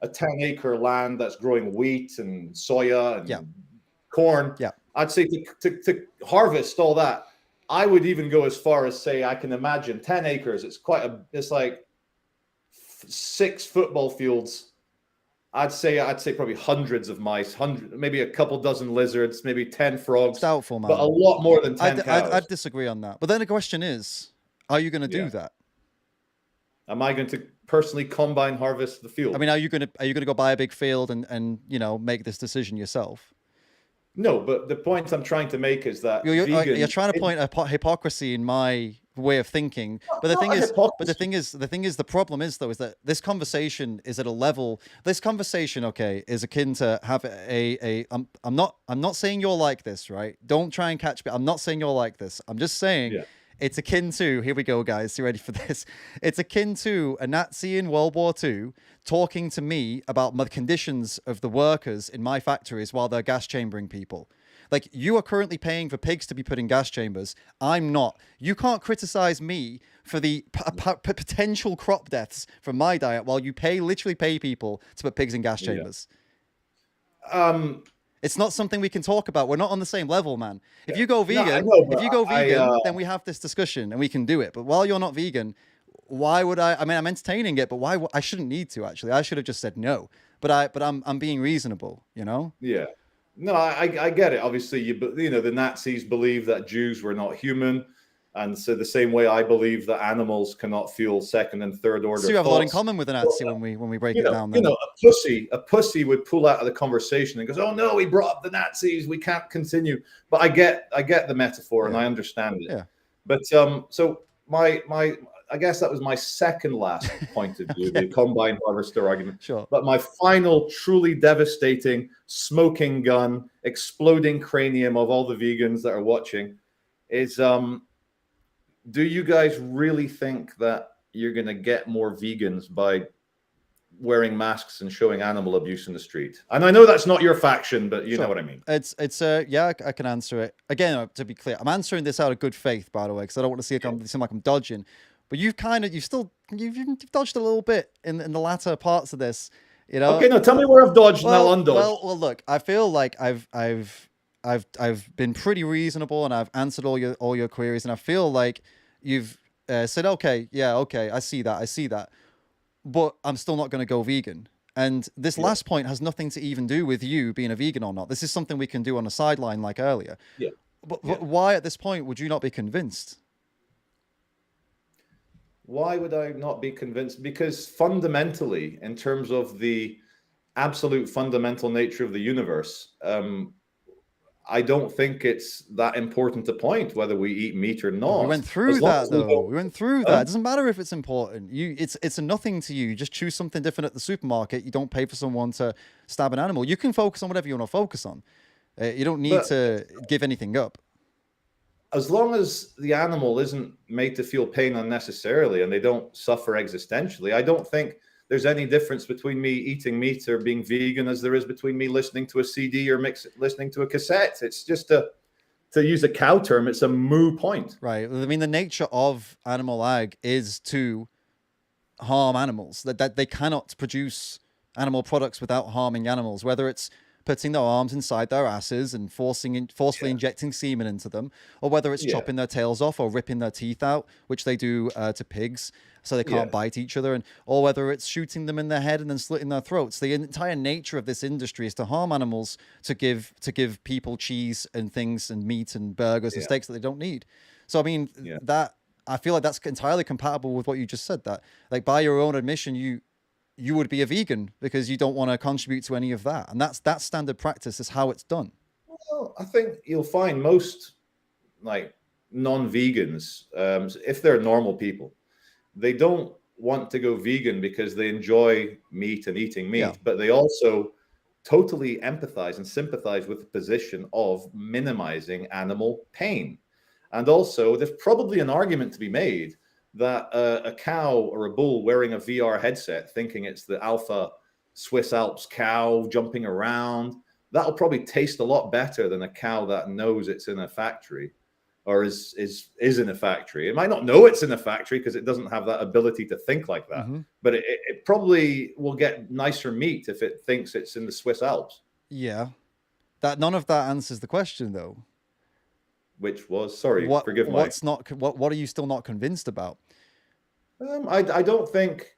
a 10-acre land that's growing wheat and soya and corn, I'd say to harvest all that, I would even go as far as say, I can imagine 10 acres. It's like 6 football fields. I'd say probably hundreds of mice, maybe a couple dozen lizards, maybe 10 frogs. Doubtful, man. But a lot more than 10 cows. I'd disagree on that. But then the question is, are you going to do that? Am I going to personally combine harvest the field? I mean, are you going to go buy a big field and make this decision yourself? No, but the point I'm trying to make is that you're trying to point a hypocrisy in my way of thinking. But the the problem is though, is that this conversation is at a level. This conversation, is akin to have I'm not saying you're like this, right? Don't try and catch me. I'm not saying you're like this. I'm just saying it's akin to. Here we go, guys. You ready for this? It's akin to a Nazi in World War II talking to me about the conditions of the workers in my factories while they're gas chambering people. Like, you are currently paying for pigs to be put in gas chambers. I'm not. You can't criticize me for the potential crop deaths from my diet while you literally pay people to put pigs in gas chambers. It's not something we can talk about. We're not on the same level, man. If you go vegan, then we have this discussion and we can do it. But while you're not vegan, why would I? I mean, I'm entertaining it, but why? I shouldn't need to, actually. I should have just said no. But I'm being reasonable, Yeah. No, I get it. Obviously, the Nazis believe that Jews were not human, and so the same way I believe that animals cannot feel second and third order. So you have a lot in common with a Nazi when we break it down. Then. A pussy would pull out of the conversation and goes, "Oh no, we brought up the Nazis. We can't continue." But I get the metaphor and I understand it. Yeah. But so my I guess that was my second last point of view, the combine harvester argument. Sure. But my final, truly devastating, smoking gun, exploding cranium of all the vegans that are watching is, do you guys really think that you're going to get more vegans by wearing masks and showing animal abuse in the street? And I know that's not your faction, but you know what I mean. It's I can answer it. Again, to be clear, I'm answering this out of good faith, by the way, because I don't want to seem like I'm dodging. But you've dodged a little bit in the latter parts of this, Okay, now tell me where I've dodged and I'll undodge. Well, look, I feel like I've been pretty reasonable and I've answered all your queries, and I feel like you've said, okay, yeah, okay, I see that, but I'm still not going to go vegan. And this Yeah, last point has nothing to even do with you being a vegan or not. This is something we can do on a sideline like earlier. yeah, But yeah. why at this point would you not be convinced? Why would I not be convinced? Because fundamentally, in terms of the absolute fundamental nature of the universe, I don't think it's that important to point whether we eat meat or Oh, we not, went through as long that as we though. don't. We went through that. Huh? It doesn't matter if it's important. It's a nothing to you. You just choose something different at the supermarket. You don't pay for someone to stab an animal. You can focus on whatever you want to focus on. You don't need But to give anything up. as long as the animal isn't made to feel pain unnecessarily and they don't suffer existentially, I don't think there's any difference between me eating meat or being vegan as there is between me listening to a CD or listening to a cassette. It's just to use a cow term, it's a moo point. Right. I mean, the nature of animal ag is to harm animals. That they cannot produce animal products without harming animals, whether it's putting their arms inside their asses and forcefully Yeah, injecting semen into them, or whether it's yeah, chopping their tails off or ripping their teeth out, which they do to pigs so they yeah, can't bite each other, and or whether it's shooting them in the head and then slitting their throats. The entire nature of this industry is to harm animals to give people cheese and things and meat and burgers and yeah, steaks that they don't need. So I mean yeah. that I feel like that's entirely compatible with what you just said. That like by your own admission, you would be a vegan because you don't want to contribute to any of that, and that's standard practice. Is how it's done. Well, I think you'll find most like non-vegans, if they're normal people, they don't want to go vegan because they enjoy meat and eating Yeah. meat, but they also totally empathize and sympathize with the position of minimizing animal pain. And also, there's probably an argument to be made that a cow or a bull wearing a VR headset, thinking it's the alpha Swiss Alps cow jumping around, that'll probably taste a lot better than a cow that knows it's in a factory or is in a factory. It might not know it's in a factory because it doesn't have that ability to think like that. Mm-hmm. But it probably will get nicer meat if it thinks it's in the Swiss Alps, Yeah. That none of that answers the question though. which was sorry, forgive my. What are you still not convinced about? I don't think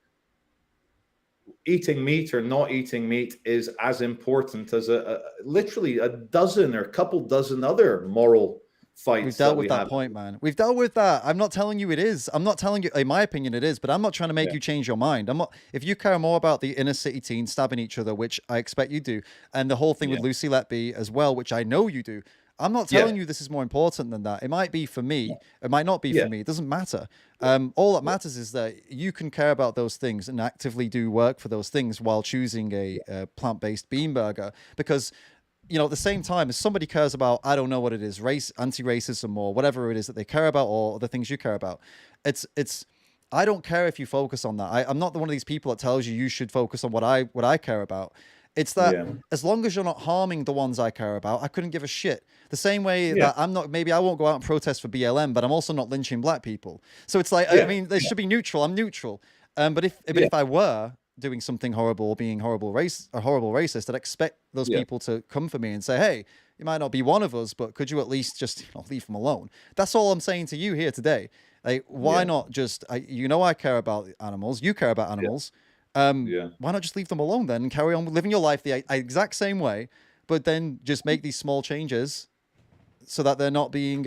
eating meat or not eating meat is as important as a literally a dozen or a couple dozen other moral We've fights that dealt with we that have. point, man. We've dealt with that. I'm not telling you it is. I'm not telling you, in my opinion, it is, but I'm not trying to make Yeah, you change your mind. I'm not, if you care more about the inner city teens stabbing each other, which I expect you do, and the whole thing with yeah, Lucy Letby as well, which I know you do, I'm not yeah, telling you this is more important than that. It might be for me. It might not be for yeah, me. It doesn't matter. All that matters is that you can care about those things and actively do work for those things while choosing a plant-based bean burger because at the same time, if somebody cares about, I don't know what it is, race, anti-racism, or whatever it is that they care about, or the things you care about, it's. I don't care if you focus on that. I'm not one of these people that tells you should focus on what I care about. It's that yeah, as long as you're not harming the ones I care about, I couldn't give a shit. The same way yeah, that I'm not, maybe I won't go out and protest for BLM, but I'm also not lynching black people. So it's like, I yeah, mean, they should be neutral. I'm neutral. But yeah, if I were doing something horrible or being a horrible racist, I'd expect those yeah, people to come for me and say, hey, you might not be one of us, but could you at least just leave them alone? That's all I'm saying to you here today. Like, why yeah, not just, I care about animals, you care about yeah, animals. yeah. Why not just leave them alone then and carry on living your life the exact same way, but then just make these small changes so that they're not being,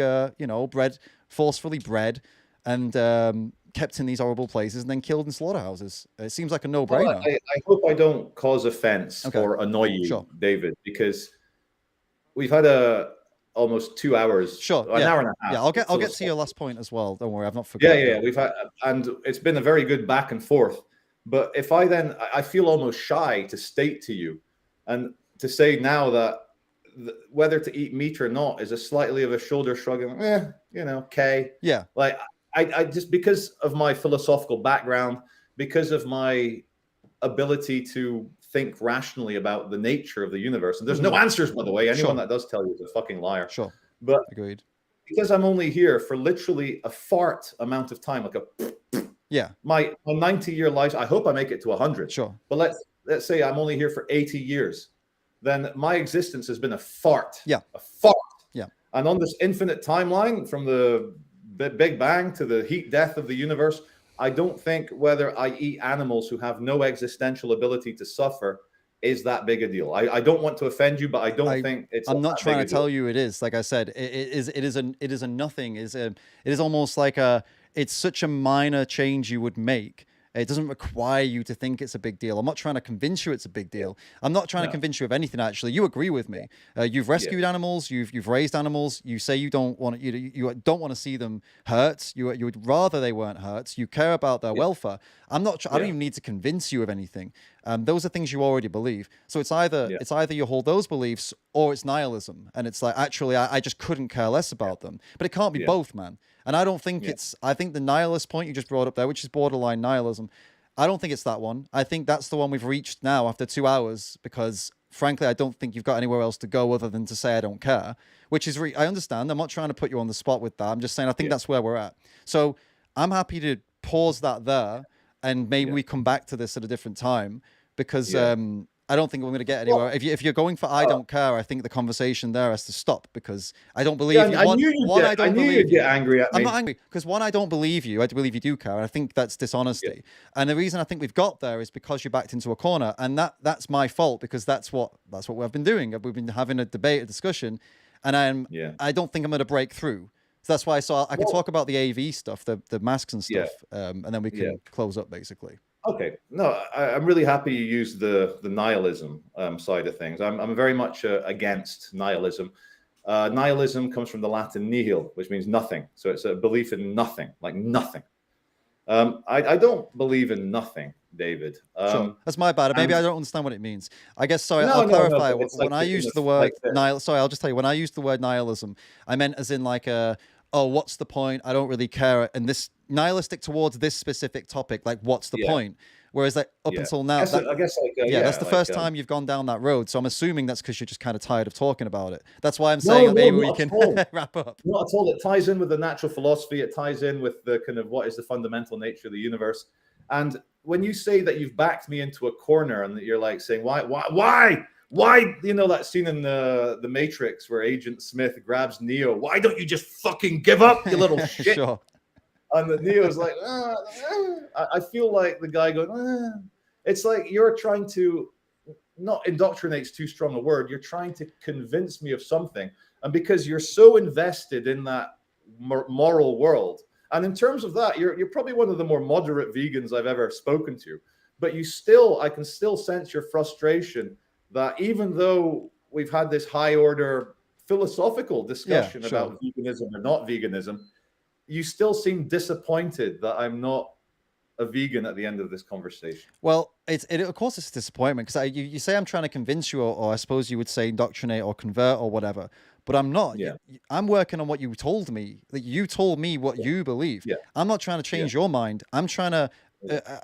forcefully bred and kept in these horrible places and then killed in slaughterhouses. It seems like a Well, no-brainer. I hope I don't cause offense Okay, or annoy you, sure. David, because we've had a almost 2 hours, Sure. an Yeah. hour and a half Yeah. I'll get to your philosophical. last point as well. Don't worry. I've not Yeah, forgot. yeah, Yeah. yeah. We've had, and it's been a very good back and forth. But if I then, I feel almost shy to state to you, and to say now that whether to eat meat or not is a slightly of a shoulder shrug. And, okay. Yeah. Like I just because of my philosophical background, because of my ability to think rationally about the nature of the universe, and there's no Hmm. answers, by the way. Anyone Sure. that does tell you is a fucking liar. Sure. But Agreed. because I'm only here for literally a fart amount of time, like Yeah. my 90-year life, I hope I make it to 100. Sure. But let's say I'm only here for 80 years. Then my existence has been a fart. Yeah. A fart. Yeah. And on this infinite timeline from the Big Bang to the heat death of the universe. I don't think whether I eat animals who have no existential ability to suffer is that big a deal. I don't want to offend you, but I don't I think it's I'm not that big trying a to deal. tell you it is. Like I said, it is a nothing. It is almost like a it's such a minor change you would make. It doesn't require you to think it's a big deal. I'm not trying to convince you it's a big Yeah. deal. I'm not trying to No. convince you of anything. Actually, you agree with me. You've Yeah. rescued animals. You've raised animals. You say you don't want you don't want to see them hurt. You would rather they weren't hurt. You care about their Yeah. welfare. I'm not. I don't Yeah. even need to convince you of anything. Those are things you already believe. So Yeah. it's either you hold those beliefs or it's nihilism. And it's like actually I just couldn't care less about them. But it can't be Yeah. both, man. And I don't think Yeah. it's. I think the nihilist point you just brought up there, which is borderline nihilism. I don't think it's that one. I think that's the one we've reached now after 2 hours because, frankly, I don't think you've got anywhere else to go other than to say I don't care, which is, I understand. I'm not trying to put you on the spot with that. I'm just saying I think Yeah. that's where we're at. So I'm happy to pause that there and maybe Yeah. we come back to this at a different time because Yeah. I don't think we're going to get Well, anywhere. If you're going for I uh, don't care, I think the conversation there has to stop because I don't yeah, believe you. I knew you'd One, get. I I don't knew believe you'd get you. angry at I'm not me. angry because one, I don't believe you. I believe you do care, and I think that's Yeah. dishonesty. And the reason I think we've got there is because you backed into a corner, and that's my fault because that's what we've been doing. We've been having a debate, a discussion, and Yeah. I don't think I'm going to break through. So that's why I can Well, talk about the AV stuff, the masks and yeah. stuff, and then we Yeah. can close up basically. Okay. No, I'm really happy you used the nihilism side of things. I'm very much against nihilism. Nihilism comes from the Latin nihil, which means nothing. So it's a belief in nothing, like nothing. I don't believe in nothing, David. Sure, that's my bad. Maybe I And don't understand what it means. I guess sorry. no, I'll no, no. clarify. But it's like When I in used the the word like the nihil, sorry, I'll just tell you. When I used the word nihilism, I meant as in like a oh, what's the point? I don't really care. And this nihilistic towards this specific topic, like what's the yeah, point? Whereas like up yeah. until now, that I guess like yeah, that's yeah, the like first time you've gone down that road. So I'm assuming that's because you're just kind of tired of talking about it. That's why I'm no, saying no, maybe we not at can all. wrap up. Not at all. It ties in with the natural philosophy. It ties in with the kind of what is the fundamental nature of the universe. And when you say that you've backed me into a corner and that you're like saying, why? You know that scene in the Matrix where Agent Smith grabs Neo. Why don't you just fucking give up, you little shit? Sure. And the Neo's like, I feel like the guy going, It's like you're trying to not indoctrinate's too strong a word. You're trying to convince me of something. And because you're so invested in that moral world, and in terms of that, you're probably one of the more moderate vegans I've ever spoken to. But I can still sense your frustration that even though we've had this high order philosophical discussion sure. about veganism or not veganism, you still seem disappointed that I'm not a vegan at the end of this conversation. Well, of course it's a disappointment because you say I'm trying to convince you, or I suppose you would say indoctrinate or convert or whatever, but I'm not. Yeah. I'm working on what you told me. That you told me what you believe. Yeah. I'm not trying to change your mind. I'm trying to.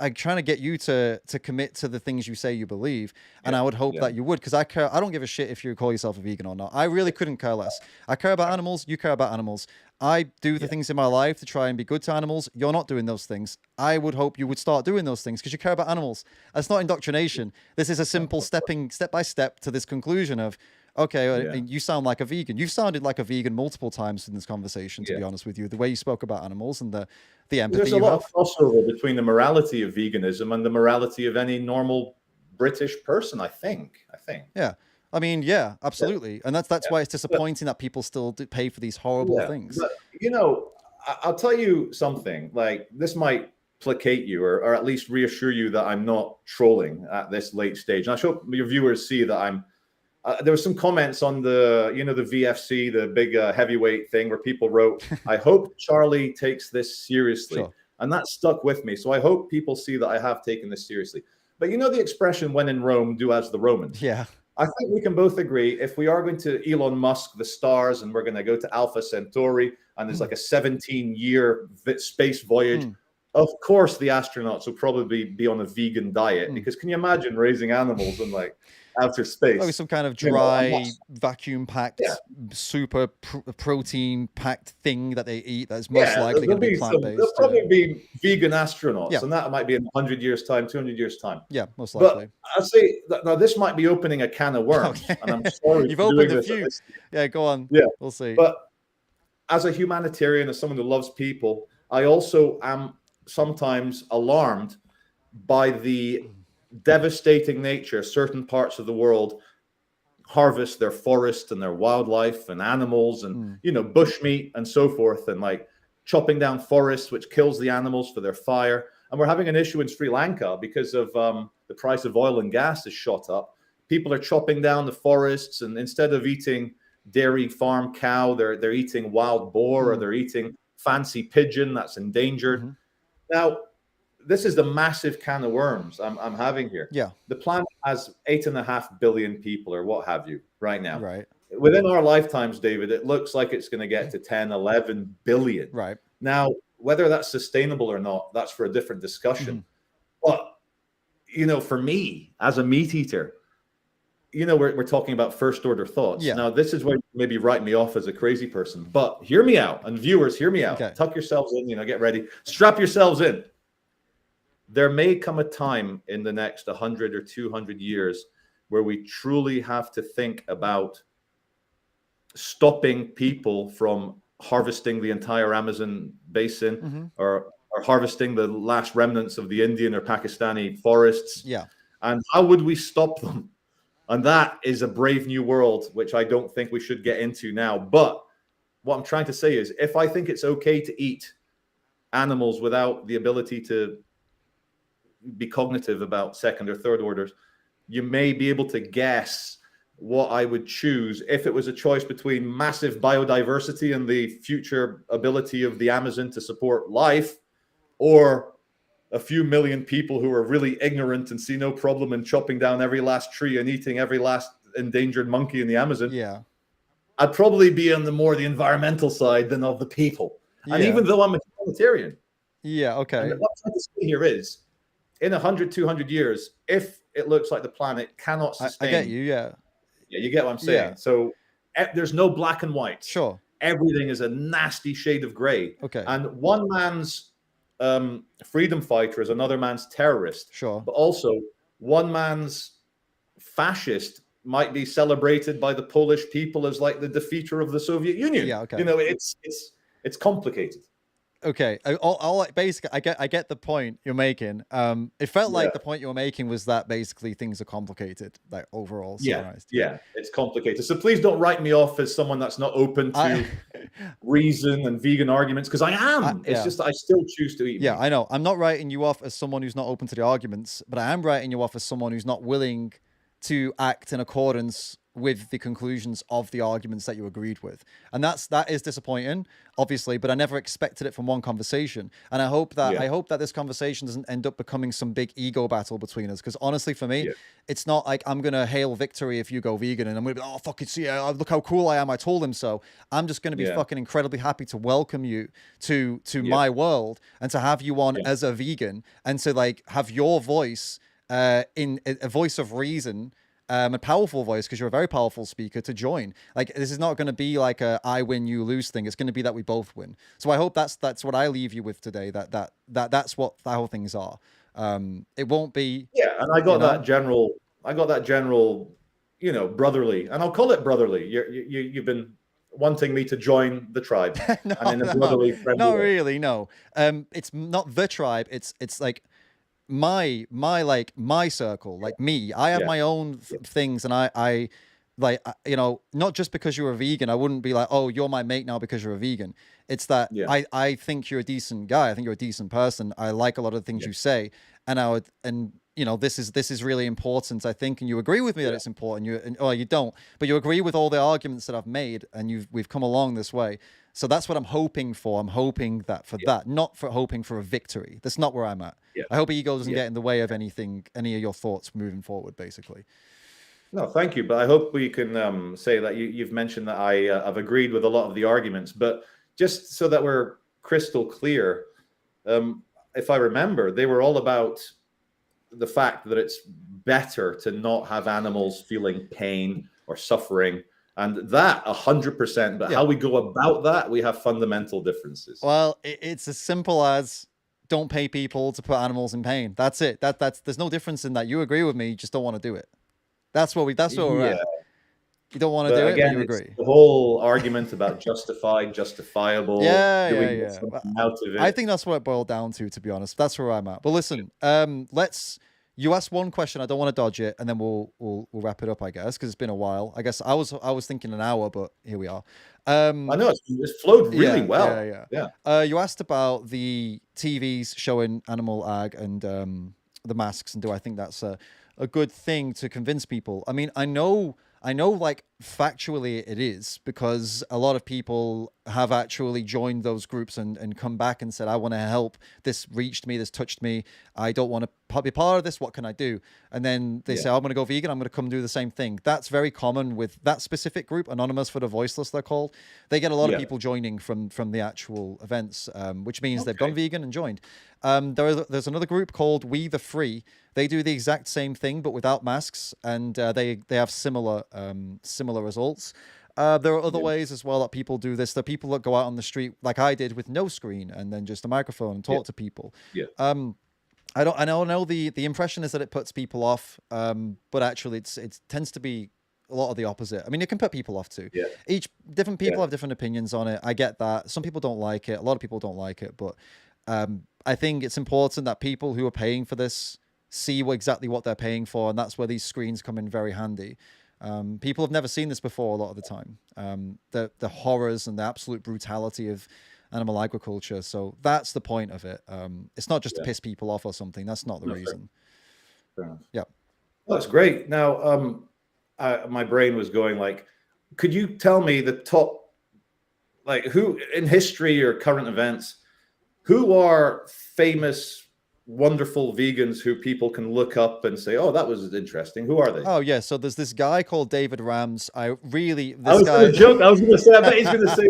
I'm trying to get you to commit to the things you say you believe, and I would hope that you would, because I care. I don't give a shit if you call yourself a vegan or not. I really couldn't care less. I care about animals. You care about animals. I do the things in my life to try and be good to animals. You're not doing those things. I would hope you would start doing those things because you care about animals. That's not indoctrination. This is a simple step by step to this conclusion of, okay, you sound like a vegan. You've sounded like a vegan multiple times in this conversation, to be honest with you. The way you spoke about animals and the empathy There's a lot of crossover between the morality of veganism and the morality of any normal British person, I think. Yeah. I mean, yeah, absolutely. And that's why it's disappointing that people still pay for these horrible things. But, you know, I'll tell you something. Like, this might placate you or at least reassure you that I'm not trolling at this late stage. And I hope your viewers see that I'm there were some comments on the VFC, the big heavyweight thing, where people wrote, I hope Charlie takes this seriously. Sure. And that stuck with me. So I hope people see that I have taken this seriously. But you know the expression, when in Rome, do as the Romans. Yeah. I think we can both agree, if we are going to Elon Musk the stars and we're going to go to Alpha Centauri and there's like a 17-year space voyage, of course the astronauts will probably be on a vegan diet, because can you imagine raising animals in like outer space? Probably some kind of dry, vacuum-packed, super protein packed thing that they eat that's most likely going to be plant-based. There'll probably be vegan astronauts, and that might be in 100 years' time, 200 years' time. Yeah, most likely. But I say now this might be opening a can of worms, and I'm sorry. You've opened a few. Yeah, go on. Yeah, we'll see. But as a humanitarian, as someone who loves people, I also am sometimes alarmed by the devastating nature certain parts of the world harvest their forests and their wildlife and animals and bushmeat and so forth, and like chopping down forests, which kills the animals for their fire. And we're having an issue in Sri Lanka because of the price of oil and gas has shot up. People are chopping down the forests, and instead of eating dairy farm cow, they're eating wild boar, or they're eating fancy pigeon that's endangered. Now, this is the massive can of worms I'm having here. Yeah. The planet has 8.5 billion people, or what have you, right now. Right. Within our lifetimes, David, it looks like it's going to get to 10, 11 billion. Right. Now, whether that's sustainable or not, that's for a different discussion. But, for me, as a meat eater, we're talking about first order thoughts. Yeah. Now, this is where you maybe write me off as a crazy person, but hear me out. And viewers, hear me out. Okay. Tuck yourselves in, get ready. Strap yourselves in. There may come a time in the next 100 or 200 years where we truly have to think about stopping people from harvesting the entire Amazon basin, or harvesting the last remnants of the Indian or Pakistani forests. Yeah. And how would we stop them? And that is a brave new world, which I don't think we should get into now. But what I'm trying to say is, if I think it's okay to eat animals without the ability to be cognitive about second or third orders, you may be able to guess what I would choose if it was a choice between massive biodiversity and the future ability of the Amazon to support life, or a few million people who are really ignorant and see no problem in chopping down every last tree and eating every last endangered monkey in the Amazon. Yeah. I'd probably be on the environmental side than of the people. And even though I'm a humanitarian. Yeah, okay. And what I'm trying to say here is, in 100, 200 years, if it looks like the planet cannot sustain... I get you, yeah. Yeah, you get what I'm saying. Yeah. So there's no black and white. Sure. Everything is a nasty shade of gray. Okay. And one man's freedom fighter is another man's terrorist. Sure. But also, one man's fascist might be celebrated by the Polish people as like the defeater of the Soviet Union. Yeah, okay. It's complicated. Okay, basically, I get the point you're making. It felt like the point you were making was that basically things are complicated, like overall summarized. Yeah, it's complicated. So please don't write me off as someone that's not open to reason and vegan arguments, because I am. It's just that I still choose to eat meat. I know. I'm not writing you off as someone who's not open to the arguments, but I am writing you off as someone who's not willing to act in accordance with the conclusions of the arguments that you agreed with. And that is disappointing, obviously, but I never expected it from one conversation. And I hope that this conversation doesn't end up becoming some big ego battle between us. Because honestly, for me, it's not like I'm gonna hail victory if you go vegan and I'm gonna be, oh fucking see, look how cool I am, I told him so. I'm just gonna be fucking incredibly happy to welcome you to my world, and to have you on as a vegan, and to like have your voice in a voice of reason, a powerful voice, because you're a very powerful speaker, to join. Like, this is not going to be like a I win, you lose thing. It's going to be that we both win. So I hope that's what I leave you with today. That's what how things are. It won't be. Yeah, and I got that general. Brotherly, and I'll call it brotherly. You've been wanting me to join the tribe, and in a brotherly, friendly not way. really. No, it's not the tribe. It's like my circle, like me. I have my own things, and I like, not just because you're a vegan, I wouldn't be like, oh, you're my mate now because you're a vegan. It's that I think you're a decent guy. I think you're a decent person. I like a lot of the things you say, and this is really important, I think, and you agree with me that it's important. You don't, but you agree with all the arguments that I've made, and we've come along this way. So that's what I'm hoping for. I'm hoping that for that, not for hoping for a victory. That's not where I'm at. I hope ego doesn't get in the way of any of your thoughts moving forward, basically. No, thank you. But I hope we can say that you've mentioned that I've agreed with a lot of the arguments. But just so that we're crystal clear, if I remember, they were all about the fact that it's better to not have animals feeling pain or suffering. And that 100%, but how we go about that, we have fundamental differences. Well, it's as simple as don't pay people to put animals in pain. That's it. That's there's no difference in that. You agree with me, you just don't want to do it. That's where we're at. You don't want to But do it, but again, you it's agree. the whole argument about justified, justifiable. Yeah, Do we yeah, get yeah. something out of I it? think that's what it boiled down to be honest. That's where I'm at. But listen, let's. You asked one question. I don't want to dodge it, and then we'll wrap it up, I guess, because it's been a while. I guess I was thinking an hour, but here we are. I Um, know it's flowed really yeah, yeah, well. yeah. Yeah, You asked about the TVs showing animal ag and the masks, and do I think that's a good thing to convince people? I mean, I know, like factually it is because a lot of people have actually joined those groups and come back and said, I want to help. This reached me, this touched me. I don't want to be part of this. What can I do? And then they yeah, say, I'm going to go vegan. I'm going to come do the same thing. That's very common with that specific group, Anonymous for the Voiceless, they're called. They get a lot of yeah. people joining from the actual events, which means they've gone Okay. vegan and joined. There's another group called We the Free. They do the exact same thing but without masks, and they have similar results. There are other Yeah, ways as well that people do this. There are people that go out on the street like I did with no screen and then just a microphone and yeah, talk to people. yeah, I know the impression is that it puts people off, but actually it tends to be a lot of the opposite. I mean, it can put people off too. yeah, Each different yeah, people have different opinions on it. I get that. Some people don't like it. A lot of people don't like it, but I think it's important that people who are paying for this see exactly what they're paying for, and that's where these screens come in very handy. People have never seen this before a lot of the time. The horrors and the absolute brutality of animal agriculture. So that's the point of it. It's not just to yeah. piss people off or something. That's not the No, reason. fair enough. Yeah. Well, that's great. Now, my brain was going like, could you tell me the top, like who in history or current events, who are famous, wonderful vegans who people can look up and say, oh, that was interesting. Who are they? Oh yeah. So there's this guy called David Rams. I This was going guy. to joke. I was going to say, I bet he's going to say,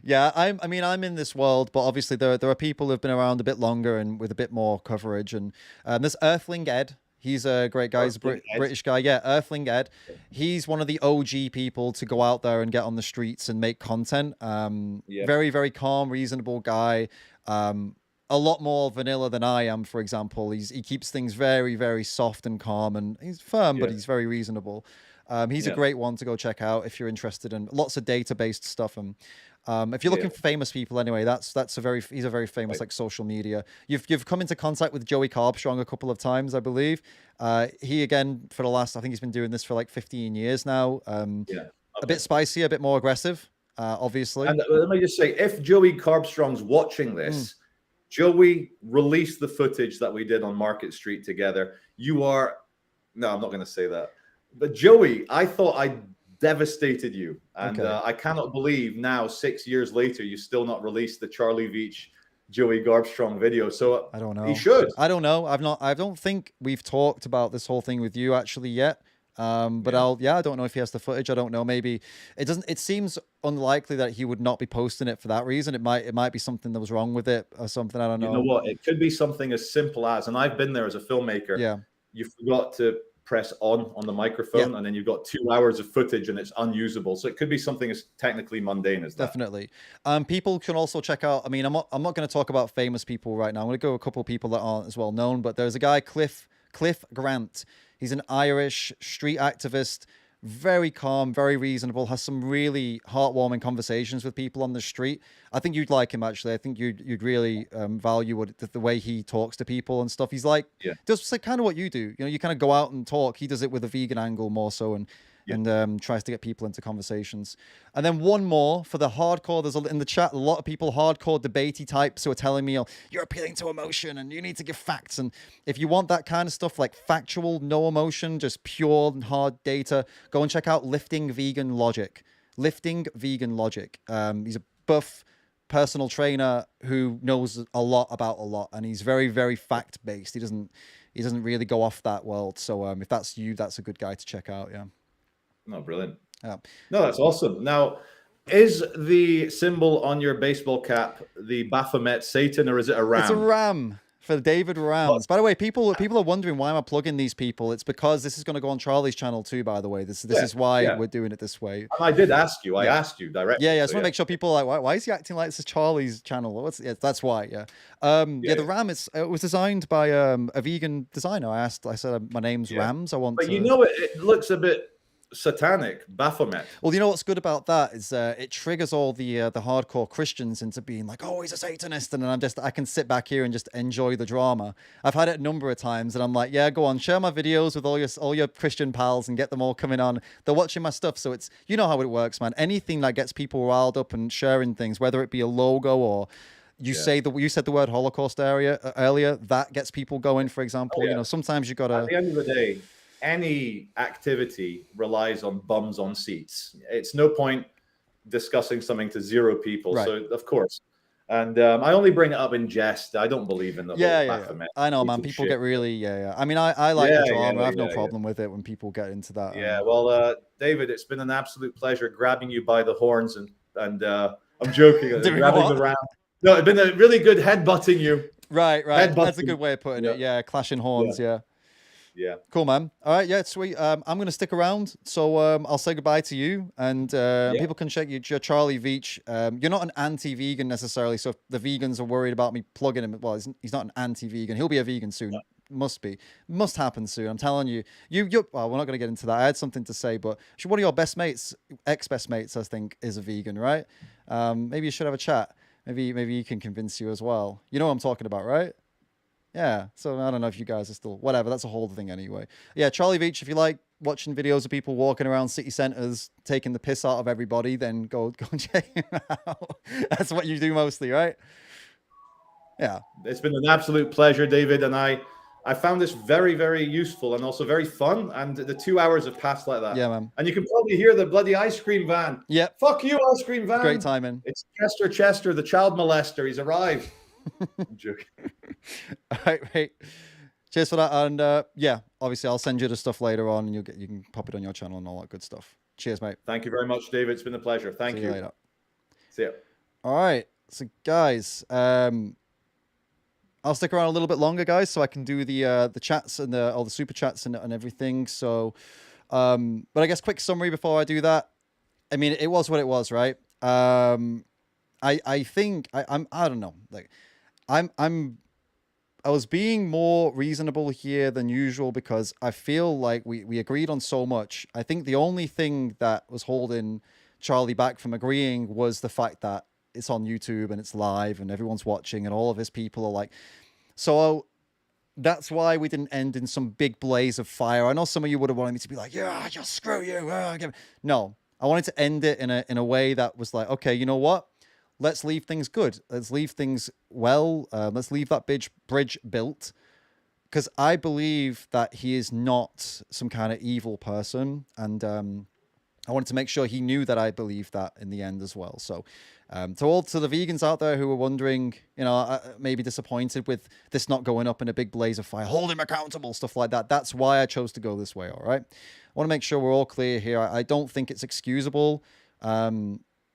Yeah, I'm in this world, but obviously there are people who've been around a bit longer and with a bit more coverage. And there's Earthling Ed. He's a great guy. He's a British guy. Yeah, Earthling Ed. He's one of the OG people to go out there and get on the streets and make content. yeah, Very, very calm, reasonable guy. A lot more vanilla than I am, for example. He keeps things very, very soft and calm, and he's firm, but yeah, he's very reasonable. He's a yeah, great one to go check out if you're interested in lots of data-based stuff. And if you're yeah. looking for famous people, anyway, he's a very famous Right. like social media. You've come into contact with Joey Carbstrong a couple of times, I believe. He again for the last, I think he's been doing this for like 15 years now. Yeah. A Okay. bit spicy, a bit more aggressive, obviously. And let me just say, if Joey Carbstrong's watching this, Joey, release the footage that we did on Market Street together. You are, no, I'm not going to say that. But Joey, I thought I devastated you. And Okay. I cannot believe now, 6 years later, you still not released the Charlie Veitch, Joey Carbstrong video. So I don't know. he should. I don't know. I don't think we've talked about this whole thing with you actually yet. But Yeah. I don't know if he has the footage. I don't know. Maybe it seems unlikely that he would not be posting it for that reason. It might be something that was wrong with it or something. I don't You know. know what? It could be something as simple as, and I've been there as a filmmaker. Yeah. You forgot to press on the microphone, and then you've got 2 hours of footage and it's unusable. So it could be something as technically mundane as that. Definitely. People can also check out. I mean, I'm not going to talk about famous people right now. I'm going to go a couple of people that aren't as well known. But there's a guy, Cliff Grant. He's an Irish street activist, very calm, very reasonable, has some really heartwarming conversations with people on the street. I think you'd like him actually. I think you'd really value the way he talks to people and stuff. He's like, does like kind of what you do. You know, you kind of go out and talk. He does it with a vegan angle more so, and tries to get people into conversations. And then one more for the hardcore. There's in the chat a lot of people, hardcore debatey types, who are telling me, oh, you're appealing to emotion and you need to give facts. And if you want that kind of stuff, like factual, no emotion, just pure and hard data, go and check out Lifting Vegan Logic. Lifting Vegan Logic. He's a buff personal trainer who knows a lot about a lot, and he's very, very fact based. He doesn't really go off that world. So if that's you, that's a good guy to check out. Yeah. No, brilliant. Yeah. No, that's awesome. Now, is the symbol on your baseball cap the Baphomet Satan, or is it a ram? It's a ram for David Rams. By the way, people are wondering why am I plugging these people. It's because this is going to go on Charlie's channel too. By the way, this is why we're doing it this way. And I did ask you. I asked you directly. Yeah. I just want to make sure people are like, why is he acting like this is Charlie's channel? That's why. Yeah. The ram it was designed by a vegan designer. I said my name's Rams. I want. But you know, it looks a bit satanic, Baphomet. Well, you know what's good about that is it triggers all the hardcore Christians into being like, oh, he's a Satanist, and then I can sit back here and just enjoy the drama. I've had it a number of times, and I'm like, yeah, go on, share my videos with all your Christian pals and get them all coming on. They're watching my stuff, so it's, you know how it works, man. Anything that gets people riled up and sharing things, whether it be a logo or you said the word Holocaust earlier, that gets people going. For example, Oh, you yeah. know, sometimes you At gotta. the end of the day, any activity relies on bums on seats. It's no point discussing something to zero people. Right. So, of course. And I only bring it up in jest. I don't believe in the Yeah, whole yeah, yeah. Baphomet I know, man. People shit. get really, yeah. I mean, I like the Yeah, drama. I have no yeah. problem with it when people get into that. Yeah, well, David, it's been an absolute pleasure grabbing you by the horns and I'm joking, Doing grabbing what? the ram. No, it's been a really good headbutting you. Right. That's a good way of putting Yeah, it. Yeah, clashing horns. Yeah. yeah. Cool, man. All right, yeah, sweet. I'm gonna stick around, so I'll say goodbye to you, and Yeah. people can check you, Charlie Veitch. You're not an anti-vegan necessarily, so if the vegans are worried about me plugging him, well, he's not an anti-vegan. He'll be a vegan soon. Must happen soon. I'm telling you. Well, we're not gonna get into that. I had something to say, but one of your best mates, ex-best mates, I think, is a vegan, right? Maybe you should have a chat. Maybe he can convince you as well. You know what I'm talking about, right? Yeah, so I don't know if you guys are still, whatever, that's a whole thing anyway. Yeah, Charlie Veitch, if you like watching videos of people walking around city centers taking the piss out of everybody, then go and check him out. That's what you do mostly, right? Yeah. It's been an absolute pleasure, David, and I found this very, very useful and also very fun, and the 2 hours have passed like that. Yeah, man. And you can probably hear the bloody ice cream van. Yep. Fuck you, ice cream van. Great timing. It's Chester, the child molester. He's arrived. I'm joking. All right, mate. Cheers for that, and yeah, obviously I'll send you the stuff later on, and you can pop it on your channel and all that good stuff. Cheers, mate. Thank you very much, David. It's been a pleasure. Thank See you. you later. See ya. All right, so guys, I'll stick around a little bit longer, guys, so I can do the chats and all the super chats and everything. So, but I guess quick summary before I do that. I mean, it was what it was, right? I think I don't know. Like, I was being more reasonable here than usual because I feel like we agreed on so much. I think the only thing that was holding Charlie back from agreeing was the fact that it's on YouTube and it's live and everyone's watching and all of his people are like, so that's why we didn't end in some big blaze of fire. I know some of you would have wanted me to be like, yeah, just screw you. No, I wanted to end it in a way that was like, okay, you know what? Let's leave things good. Let's leave things well. Let's leave that bridge built. Because I believe that he is not some kind of evil person. And I wanted to make sure he knew that I believed that in the end as well. So to the vegans out there who were wondering, you know, maybe disappointed with this not going up in a big blaze of fire, hold him accountable, stuff like that. That's why I chose to go this way, all right? I want to make sure we're all clear here. I don't think it's excusable.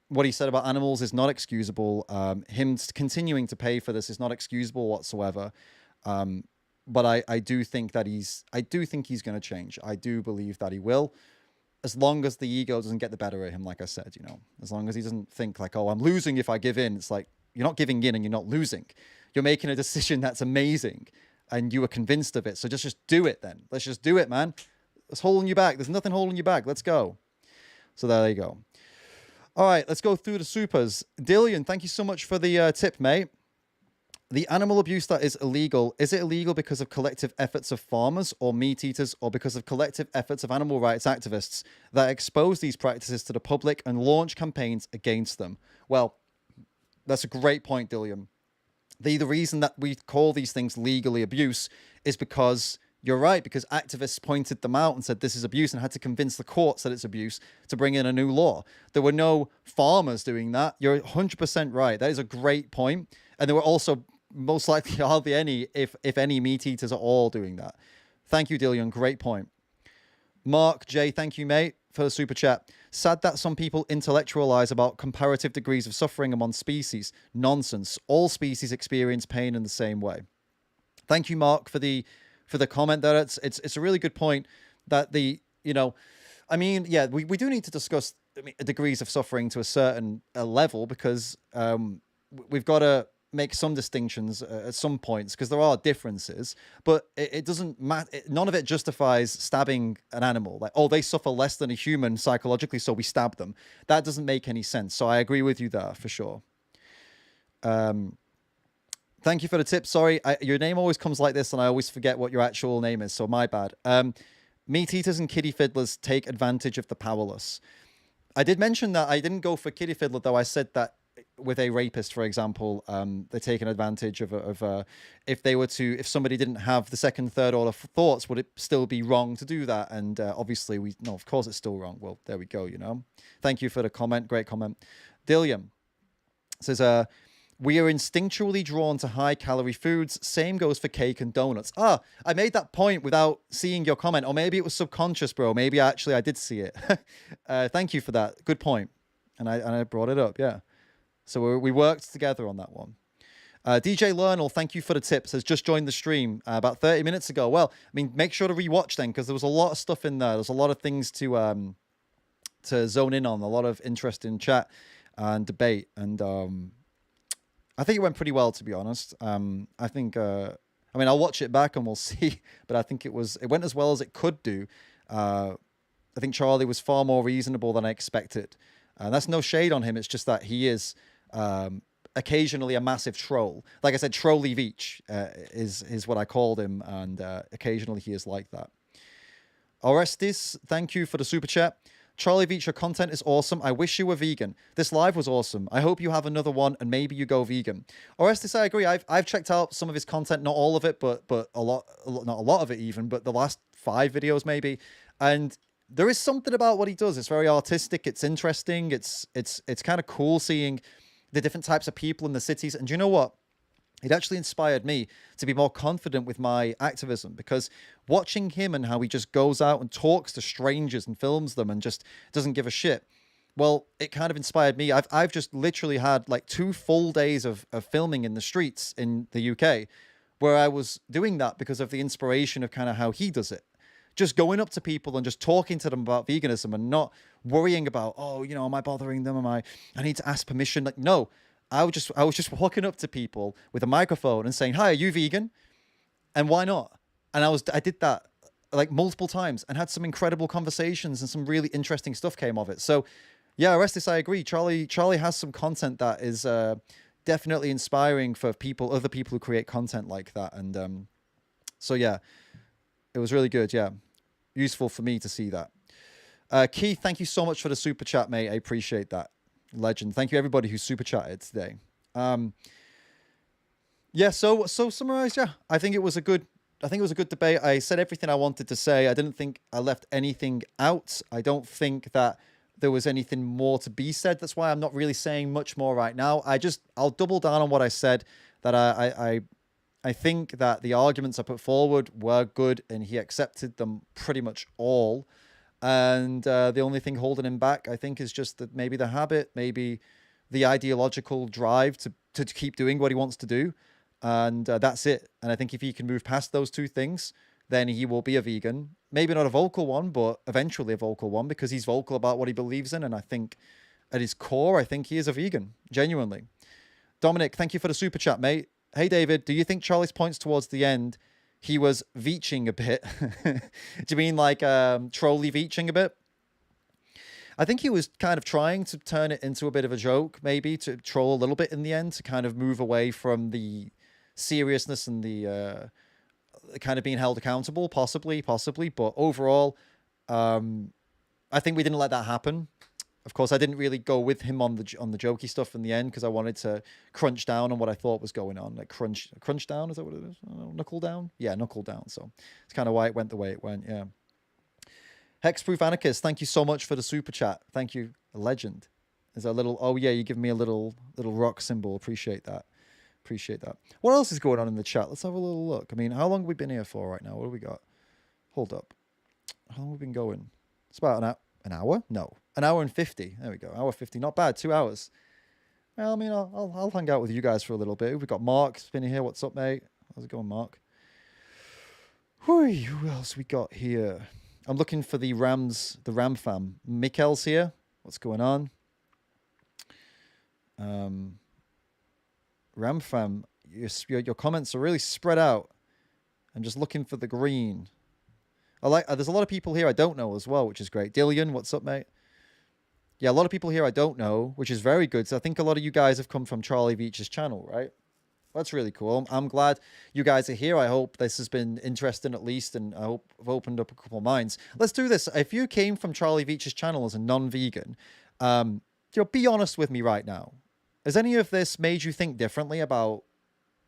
What he said about animals is not excusable. Him continuing to pay for this is not excusable whatsoever. But I do think that he's going to change. I do believe that he will, as long as the ego doesn't get the better of him. Like I said, you know, as long as he doesn't think like, oh, I'm losing if I give in. It's like, you're not giving in and you're not losing. You're making a decision that's amazing and you were convinced of it. So just do it then. Let's just do it, man. It's holding you back. There's nothing holding you back. Let's go. So there you go. All right, let's go through the supers. Dillian, thank you so much for the tip, mate. The animal abuse that is illegal, is it illegal because of collective efforts of farmers or meat eaters, or because of collective efforts of animal rights activists that expose these practices to the public and launch campaigns against them? Well, that's a great point, Dillian. The reason that we call these things legally abuse is because you're right, because activists pointed them out and said this is abuse and had to convince the courts that it's abuse to bring in a new law. There were no farmers doing that. You're 100% right. That is a great point. And there were also most likely hardly any, if any, meat eaters at all doing that. Thank you, Dillian. Great point. Mark J, thank you, mate, for the super chat. Sad that some people intellectualize about comparative degrees of suffering among species. Nonsense. All species experience pain in the same way. Thank you, Mark, for the comment there. It's a really good point that I mean, yeah, we do need to discuss degrees of suffering to a certain level, because we've got to make some distinctions at some points because there are differences, but it doesn't matter. None of it justifies stabbing an animal. Like, oh, they suffer less than a human psychologically, so we stab them. That doesn't make any sense. So I agree with you there for sure. Thank you for the tip. Sorry, your name always comes like this, and I always forget what your actual name is, so my bad. Meat eaters and kiddie fiddlers take advantage of the powerless. I did mention that I didn't go for kiddie fiddler, though. I said that with a rapist, for example, they're taking advantage of if somebody didn't have the second, third order thoughts, would it still be wrong to do that? And obviously, no, of course it's still wrong. Well, there we go. Thank you for the comment. Great comment. Dilliam says, we are instinctually drawn to high-calorie foods. Same goes for cake and donuts. I made that point without seeing your comment, or maybe it was subconscious, bro. Maybe I did see it. Thank you for that. Good point. And I brought it up, yeah. So we worked together on that one. DJ Lernal, thank you for the tips. Has just joined the stream about 30 minutes ago. Well, I mean, make sure to rewatch then, because there was a lot of stuff in there. There's a lot of things to zone in on, a lot of interesting chat and debate, and I think it went pretty well, to be honest. I think, I'll watch it back and we'll see, but I think it went as well as it could do. I think Charlie was far more reasonable than I expected. And that's no shade on him. It's just that he is occasionally a massive troll. Like I said, Trolly Veitch is what I called him, and occasionally he is like that. Orestes, thank you for the super chat. Charlie Veitch, your content is awesome. I wish you were vegan. This live was awesome. I hope you have another one and maybe you go vegan. Orestes, I agree. I've checked out some of his content, not all of it, but not a lot of it even, but the last 5 videos maybe. And there is something about what he does. It's very artistic. It's interesting. It's kind of cool seeing the different types of people in the cities. And you know what? It actually inspired me to be more confident with my activism, because watching him and how he just goes out and talks to strangers and films them and just doesn't give a shit. Well, it kind of inspired me. I've just literally had like 2 full days of filming in the streets in the UK where I was doing that because of the inspiration of kind of how he does it. Just going up to people and just talking to them about veganism and not worrying about, am I bothering them? I need to ask permission. Like, no. I was just walking up to people with a microphone and saying, "Hi, are you vegan?" And why not? And I did that like multiple times and had some incredible conversations, and some really interesting stuff came of it. So yeah, Orestes, I agree. Charlie has some content that is definitely inspiring for other people who create content like that. And so yeah, it was really good. Yeah, useful for me to see that. Keith, thank you so much for the super chat, mate. I appreciate that. Legend. Thank you everybody who super chatted today. So summarize, I think it was a good debate. I said everything I wanted to say. I didn't think I left anything out. I don't think that there was anything more to be said. That's why I'm not really saying much more right now. I'll double down on what I said, that I think that the arguments I put forward were good and he accepted them pretty much all. And the only thing holding him back, I think, is just that maybe the habit, maybe the ideological drive to keep doing what he wants to do. And that's it. And I think if he can move past those 2 things, then he will be a vegan. Maybe not a vocal one, but eventually a vocal one, because he's vocal about what he believes in. And I think at his core, I think he is a vegan, genuinely. Dominic, thank you for the super chat, mate. Hey, David, do you think Charlie's points towards the end, he was veaching a bit? Do you mean like trolly veaching a bit? I think he was kind of trying to turn it into a bit of a joke, maybe to troll a little bit in the end, to kind of move away from the seriousness and the kind of being held accountable, possibly. But overall, I think we didn't let that happen. Of course, I didn't really go with him on the jokey stuff in the end, because I wanted to crunch down on what I thought was going on. Like crunch down, is that what it is? Knuckle down? Yeah, knuckle down. So it's kind of why it went the way it went, yeah. Hexproof Anarchist, thank you so much for the super chat. Thank you, a legend. There's a little, oh yeah, you give me a little rock symbol. Appreciate that. What else is going on in the chat? Let's have a little look. I mean, how long have we been here for right now? What do we got? Hold up. How long have we been going? It's about an hour? No. An hour and 50. There we go. Hour 50. Not bad. 2 hours. Well, I mean, I'll hang out with you guys for a little bit. We've got Mark spinning here. What's up, mate? How's it going, Mark? Who else we got here? I'm looking for the Ram fam. Mikkel's here. What's going on? Ramfam, your comments are really spread out. I'm just looking for the green. I like. There's a lot of people here I don't know as well, which is great. Dillian, what's up, mate? Yeah, a lot of people here I don't know, which is very good. So I think a lot of you guys have come from Charlie Veitch's channel, right? That's really cool. I'm glad you guys are here. I hope this has been interesting at least, and I hope I've opened up a couple of minds. Let's do this. If you came from Charlie Veitch's channel as a non-vegan, be honest with me right now. Has any of this made you think differently about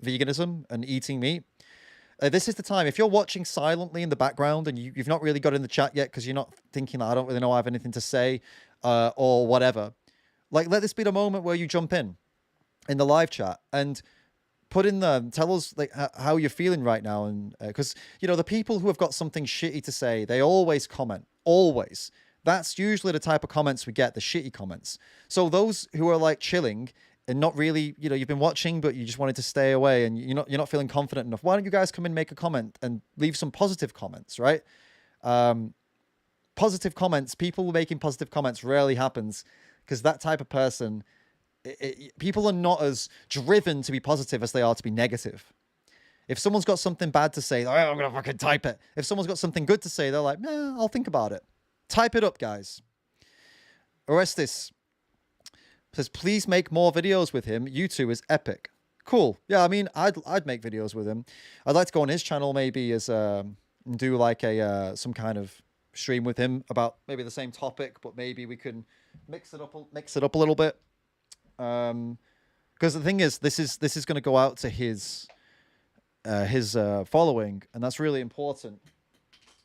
veganism and eating meat? This is the time. If you're watching silently in the background and you've not really got in the chat yet because you're not thinking that I don't really know I have anything to say or whatever, like let this be the moment where you jump in the live chat and put in tell us like how you're feeling right now. And because the people who have got something shitty to say, they always comment, always. That's usually the type of comments we get, the shitty comments. So those who are like chilling and not really, you've been watching, but you just wanted to stay away and you're not feeling confident enough. Why don't you guys come and make a comment and leave some positive comments, right? Positive comments, people making positive comments rarely happens because that type of person, people are not as driven to be positive as they are to be negative. If someone's got something bad to say, I'm going to fucking type it. If someone's got something good to say, they're like, I'll think about it. Type it up, guys. Orestes says, please make more videos with him. You2 is epic. Cool. Yeah, I mean, I'd make videos with him. I'd like to go on his channel maybe as do like a some kind of stream with him about maybe the same topic, but maybe we can mix it up a little bit. Because the thing is, this is going to go out to his following, and that's really important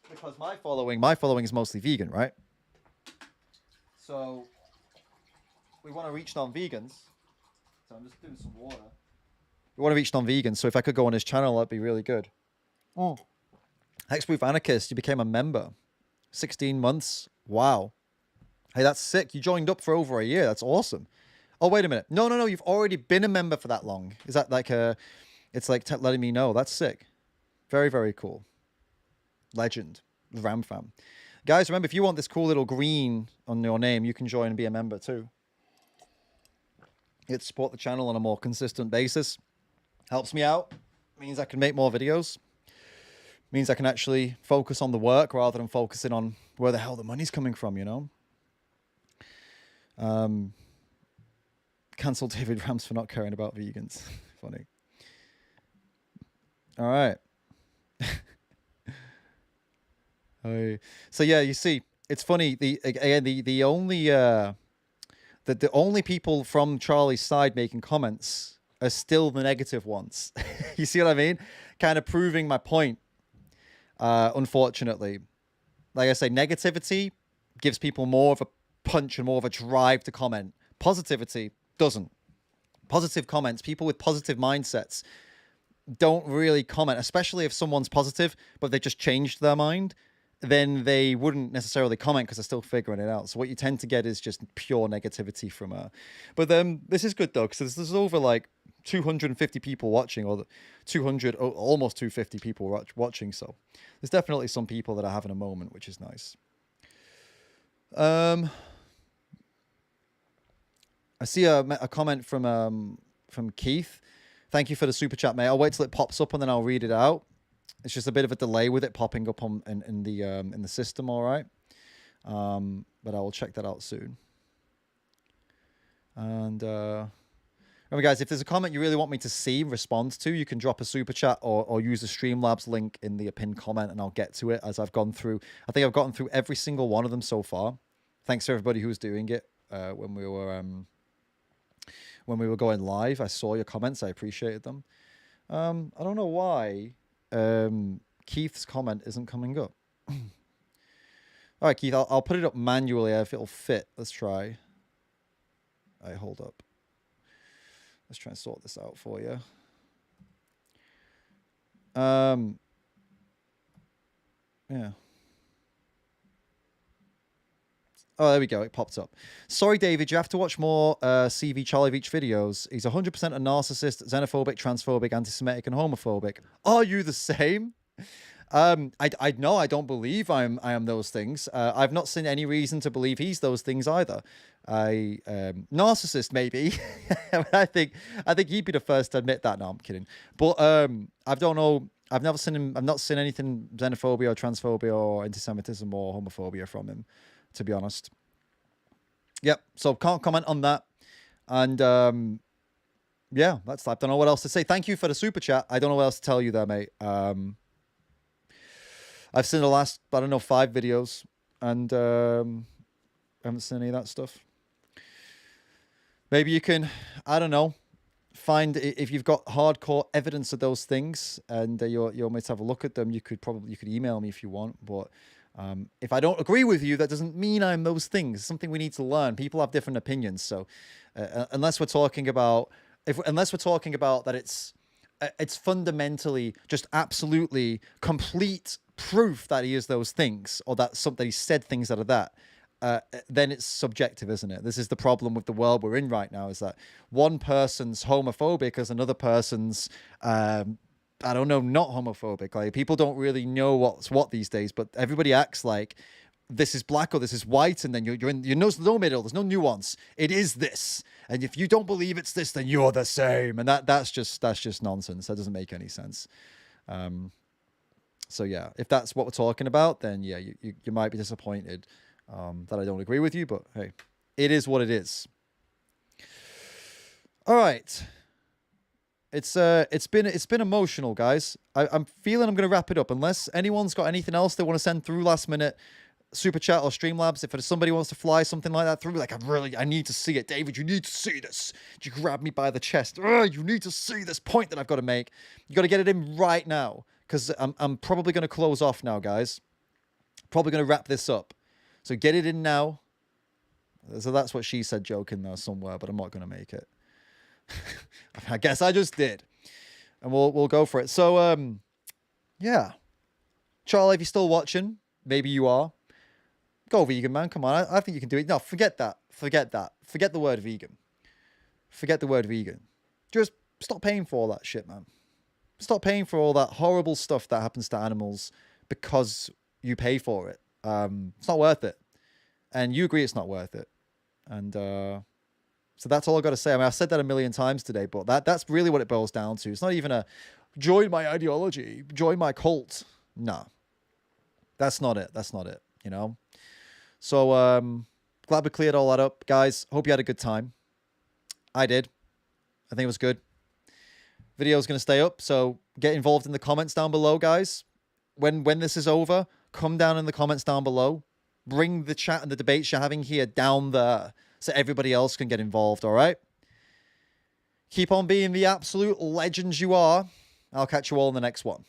because my following is mostly vegan, right? So we want to reach non-vegans. So I'm just doing some water. We want to reach non-vegans, so if I could go on his channel, that'd be really good. Oh, Hexproof Anarchist, you became a member. 16 months. Wow. Hey, that's sick. You joined up for over a year. That's awesome. Oh, wait a minute. No. You've already been a member for that long. Is that like it's like letting me know. That's sick. Very, very cool. Legend. Ramfam. Guys, remember, if you want this cool little green on your name, you can join and be a member too. It support the channel on a more consistent basis. Helps me out. Means I can make more videos. Means I can actually focus on the work rather than focusing on where the hell the money's coming from, Cancel David Rams for not caring about vegans. Funny. All right. So yeah, you see, it's funny. The only people from Charlie's side making comments are still the negative ones. You see what I mean? Kind of proving my point. Unfortunately, like I say, negativity gives people more of a punch and more of a drive to comment. Positivity doesn't. Positive comments, people with positive mindsets don't really comment, especially if someone's positive, but they just changed their mind, then they wouldn't necessarily comment because they're still figuring it out. So what you tend to get is just pure negativity from But this is good though, because there's over like 250 people watching, or 200, almost 250 people watching. So there's definitely some people that are having a moment, which is nice. I see a comment from Keith. Thank you for the super chat, mate. I'll wait till it pops up and then I'll read it out. It's just a bit of a delay with it popping up in the system. All right, but I will check that out soon. And remember, guys, if there's a comment you really want me to respond to, you can drop a super chat or use the Streamlabs link in the pinned comment, and I'll get to it as I've gone through. I think I've gotten through every single one of them so far. Thanks to everybody who was doing it when we were going live. I saw your comments. I appreciated them. I don't know why Keith's comment isn't coming up. All right, Keith, I'll put it up manually if it'll fit. Let's try. All right, hold up. Let's try and sort this out for you. Yeah. Oh, there we go. It popped up. Sorry, David. You have to watch more CV Charlie Veitch videos. He's 100% a narcissist, xenophobic, transphobic, anti-Semitic, and homophobic. Are you the same? I know I don't believe I am those things. I've not seen any reason to believe he's those things either. Narcissist maybe. I think he'd be the first to admit that. No, I'm kidding. But I don't know. I've never seen him. I've not seen anything xenophobia or transphobia or anti-Semitism or homophobia from him, to be honest. Yep. So can't comment on that. And yeah, that's. I don't know what else to say. Thank you for the super chat. I don't know what else to tell you there, mate. I've seen the last, I don't know, 5 videos, and I haven't seen any of that stuff. Maybe you can, I don't know, find if you've got hardcore evidence of those things, and you want me to have a look at them. You could email me if you want, but if I don't agree with you, that doesn't mean I'm those things. It's something we need to learn. People have different opinions, so unless we're talking about that it's fundamentally just absolutely complete proof that he is those things, or that he said things out of that, then it's subjective, isn't it? This is the problem with the world we're in right now, is that one person's homophobic as another person's I don't know, not homophobic. Like, people don't really know what's what these days, but everybody acts like this is black or this is white, and then you're in, there's no middle, there's no nuance. It is this, and if you don't believe it's this, then you're the same, and that's just nonsense. That doesn't make any sense. So yeah, if that's what we're talking about, then yeah, you might be disappointed that I don't agree with you, but hey, it is what it is. All right, it's been emotional, guys. I'm feeling I'm gonna wrap it up, unless anyone's got anything else they want to send through last minute. Super chat or Streamlabs, if somebody wants to fly something like that through, like, I need to see it. David, you need to see this. You grab me by the chest. You need to see this point that I've got to make. You got to get it in right now, because I'm probably going to close off now, guys. Probably going to wrap this up. So get it in now. So that's what she said, joking there somewhere, but I'm not going to make it. I guess I just did. And we'll go for it. So, yeah. Charlie, if you're still watching, maybe you are. Go vegan, man. Come on. I think you can do it. No, forget that. Forget that. Forget the word vegan. Forget the word vegan. Just stop paying for all that shit, man. Stop paying for all that horrible stuff that happens to animals because you pay for it. It's not worth it. And you agree it's not worth it. And so that's all I've got to say. I mean, I've said that a million times today, but that's really what it boils down to. It's not even a join my ideology, join my cult. No. That's not it. That's not it, you know? So, glad we cleared all that up. Guys, hope you had a good time. I did. I think it was good. Video's going to stay up, so get involved in the comments down below, guys. When this is over, come down in the comments down below. Bring the chat and the debates you're having here down there so everybody else can get involved, all right? Keep on being the absolute legends you are. I'll catch you all in the next one.